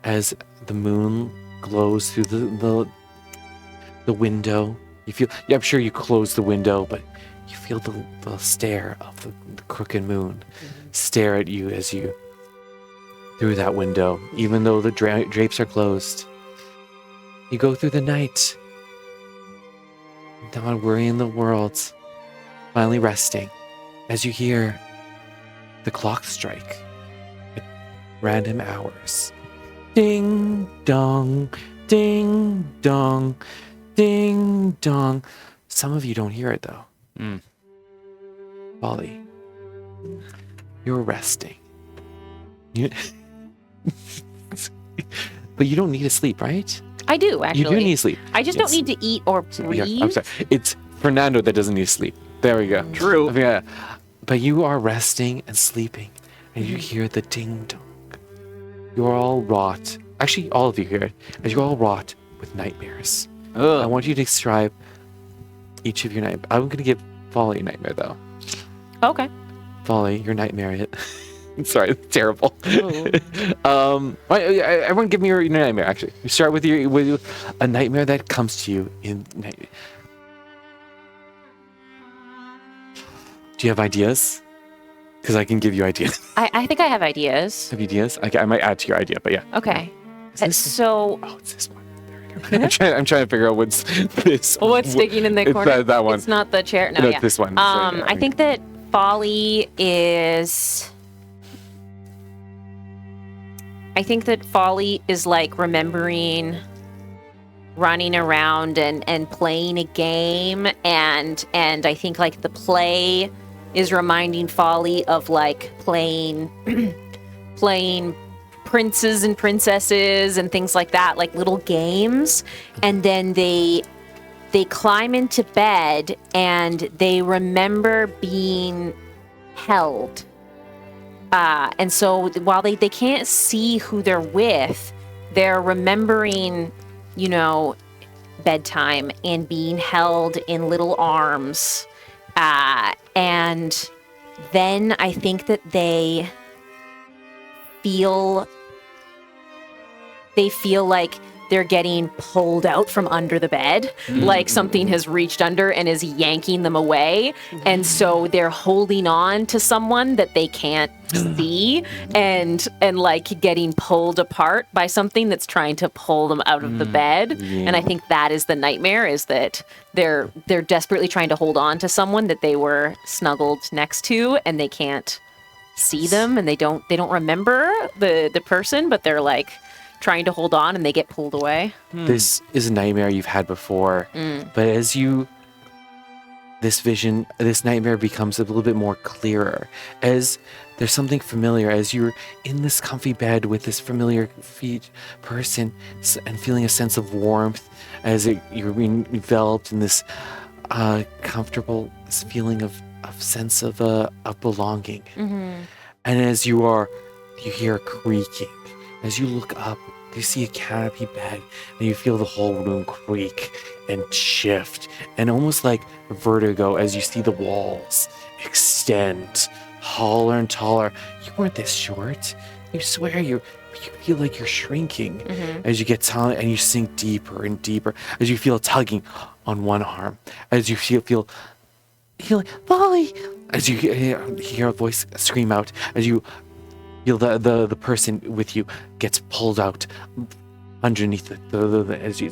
as the moon glows through the window, you feel. Yeah, I'm sure you close the window, but you feel the stare of the crooked moon stare at you as you through that window, even though the drapes are closed. You go through the night, not worrying the world, finally resting, as you hear the clock strike at random hours. Ding dong, ding dong, ding dong. Some of you don't hear it though. Folly, you're resting. But you don't need to sleep, right? I do, actually. You do need sleep. I just don't need to eat or breathe. Yeah, I'm sorry. It's Fernando that doesn't need sleep. There we go. True. Yeah. But you are resting and sleeping, and you hear the ding dong. You're all wrought. Actually, all of you hear it. As you're all wrought with nightmares. I want you to describe each of your nightmares. I'm going to give Folly a nightmare, though. Okay. Folly, your nightmare. Sorry, it's terrible. Everyone, give me your nightmare. Actually, you start with a nightmare that comes to you in night. Do you have ideas? Because I can give you ideas. I think I have ideas. Have ideas? I might add to your idea, but yeah. Okay. Oh, it's this one. There we go. I'm trying to figure out what's this. What's sticking in the It's corner? that one. It's not the chair. No, No, yeah. it's this one. I think that Folly is. I think that Folly is like remembering running around and playing a game, and I think like the play is reminding Folly of like playing princes and princesses and things like that, like little games, and then they climb into bed and they remember being held. And so while they can't see who they're with, they're remembering, bedtime and being held in little arms. And then I think that they feel like they're getting pulled out from under the bed, like something has reached under and is yanking them away. And so they're holding on to someone that they can't see and like getting pulled apart by something that's trying to pull them out of the bed. And I think that is the nightmare, is that they're desperately trying to hold on to someone that they were snuggled next to, and they can't see them, and they don't remember the person, but they're like trying to hold on and they get pulled away. This is a nightmare you've had before, but as this nightmare becomes a little bit more clearer, as there's something familiar, as you're in this comfy bed with this familiar person and feeling a sense of warmth, as you're being enveloped in this comfortable feeling of sense of belonging. And as you hear creaking. As you look up, you see a canopy bed, and you feel the whole room creak and shift, and almost like vertigo as you see the walls extend taller and taller. You weren't this short. You swear you feel like you're shrinking as you get taller, and you sink deeper and deeper as you feel tugging on one arm, as you feel like, Folly, as you hear a voice scream out, as you feel the person with you gets pulled out underneath as you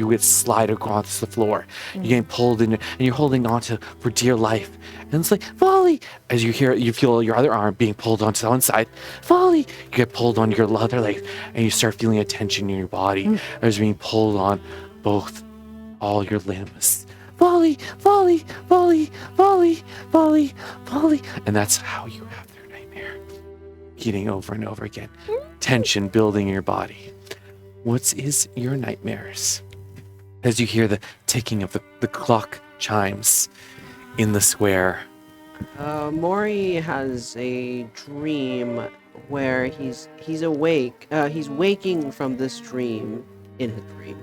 get slide across the floor. You're getting pulled in, and you're holding on to for dear life. And it's like, Folly! As you feel your other arm being pulled onto one side. Folly! You get pulled on your other leg, and you start feeling a tension in your body as you're being pulled on all your limbs. Folly! Folly! Folly! Folly! Folly! Folly! And that's how you have their nightmare. Repeating over and over again. Tension building in your body. What is your nightmares? As you hear the ticking of the clock chimes in the square. Mori has a dream where he's awake. He's waking from this dream in his dream.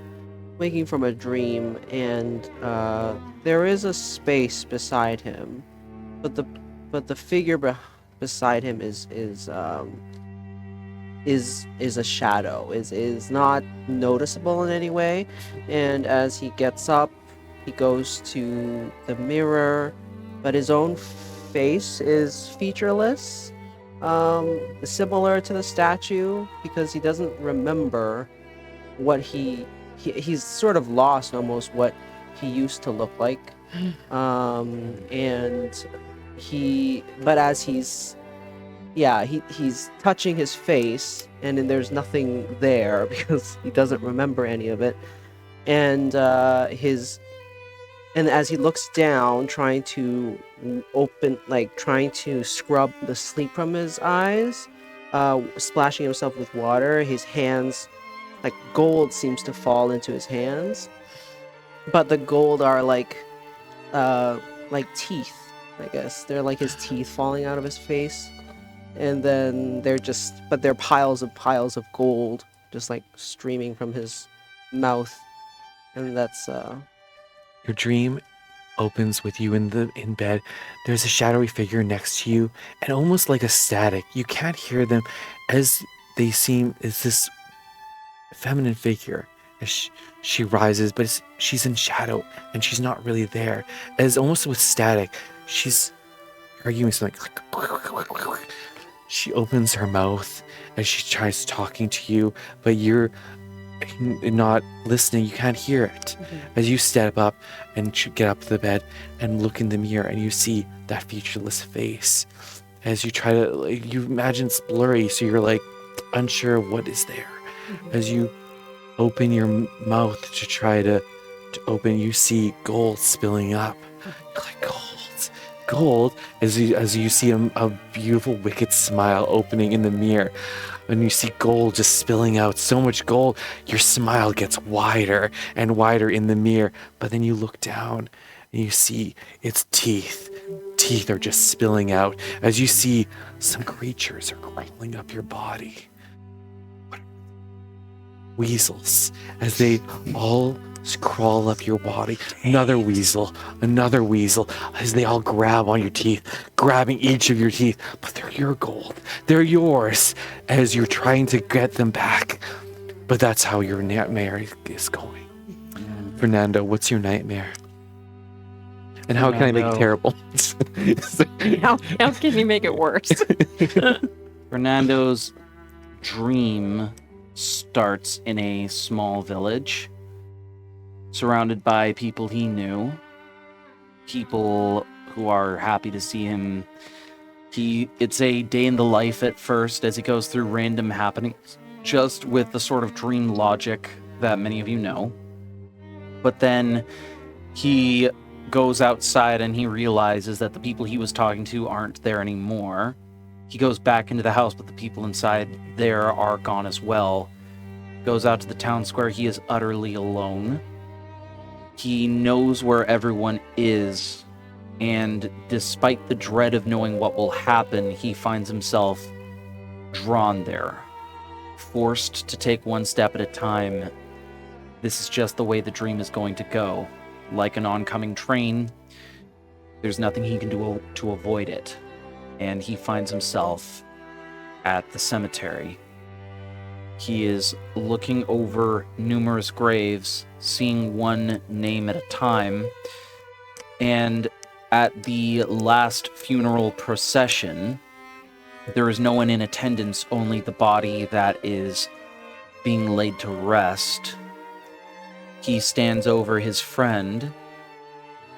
Waking from a dream, and there is a space beside him, but the figure beside him is a shadow, is not noticeable in any way. And as he gets up, he goes to the mirror, but his own face is featureless, similar to the statue, because he doesn't remember what he's sort of lost almost what he used to look like. But as he's touching his face, and then there's nothing there because he doesn't remember any of it. And as he looks down, trying to scrub the sleep from his eyes, splashing himself with water, his hands, like gold seems to fall into his hands, but the gold are like teeth, I guess. They're like his teeth falling out of his face. And then they're piles of gold just like streaming from his mouth. And that's Your dream opens with you in bed. There's a shadowy figure next to you, and almost like a static. You can't hear them, as they seem as this feminine figure as she rises, but she's in shadow and she's not really there. As almost with static, she's arguing something. She opens her mouth as she tries talking to you, but you're not listening. You can't hear it. As you step up and get up to the bed and look in the mirror, and you see that featureless face. As you try to, you imagine it's blurry, so you're like unsure of what is there. As you open your mouth to try to open, you see gold spilling up. Like gold, as you see a beautiful wicked smile opening in the mirror, and you see gold just spilling out, so much gold, your smile gets wider and wider in the mirror. But then you look down and you see its teeth are just spilling out, as you see some creatures are crawling up your body. Weasels, as they all crawl up your body. Another weasel, as they all grab on your teeth, grabbing each of your teeth. But they're your gold. They're yours, as you're trying to get them back. But that's how your nightmare is going. Fernando, what's your nightmare? And how can I make it terrible? How can you make it worse? Fernando's dream starts in a small village, surrounded by people he knew, people who are happy to see him. It's a day in the life at first as he goes through random happenings, just with the sort of dream logic that many of you know. But then he goes outside and he realizes that the people he was talking to aren't there anymore. He goes back into the house, but the people inside there are gone as well. Goes out to the town square. He is utterly alone. He knows where everyone is, and despite the dread of knowing what will happen, he finds himself drawn there, forced to take one step at a time. This is just the way the dream is going to go. Like an oncoming train, there's nothing he can do to avoid it. And he finds himself at the cemetery. He is looking over numerous graves, seeing one name at a time. And at the last funeral procession, there is no one in attendance, only the body that is being laid to rest. He stands over his friend,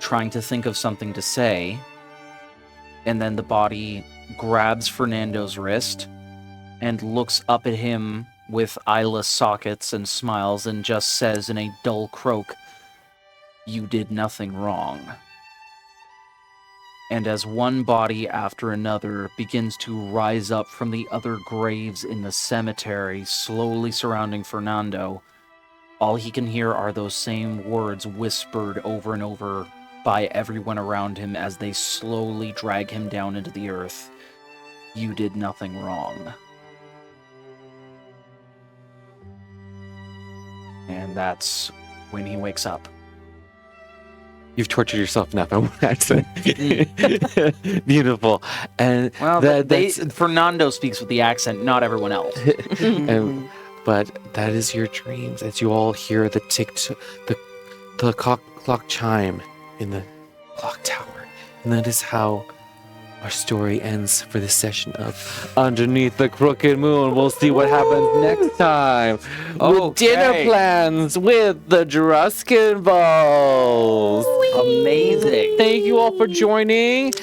trying to think of something to say, and then the body grabs Fernando's wrist and looks up at him with eyeless sockets and smiles and just says in a dull croak, "You did nothing wrong." And as one body after another begins to rise up from the other graves in the cemetery, slowly surrounding Fernando, all he can hear are those same words whispered over and over by everyone around him as they slowly drag him down into the earth. You did nothing wrong. And that's when he wakes up. You've tortured yourself enough. I won't accent. Beautiful. And Well, that's Fernando speaks with the accent, not everyone else. but that is your dreams as you all hear the the clock chime in the clock tower. And that is how our story ends for this session of Underneath the Crooked Moon. We'll see what happens next time with dinner plans with the Druskenvalds. Amazing. Thank you all for joining.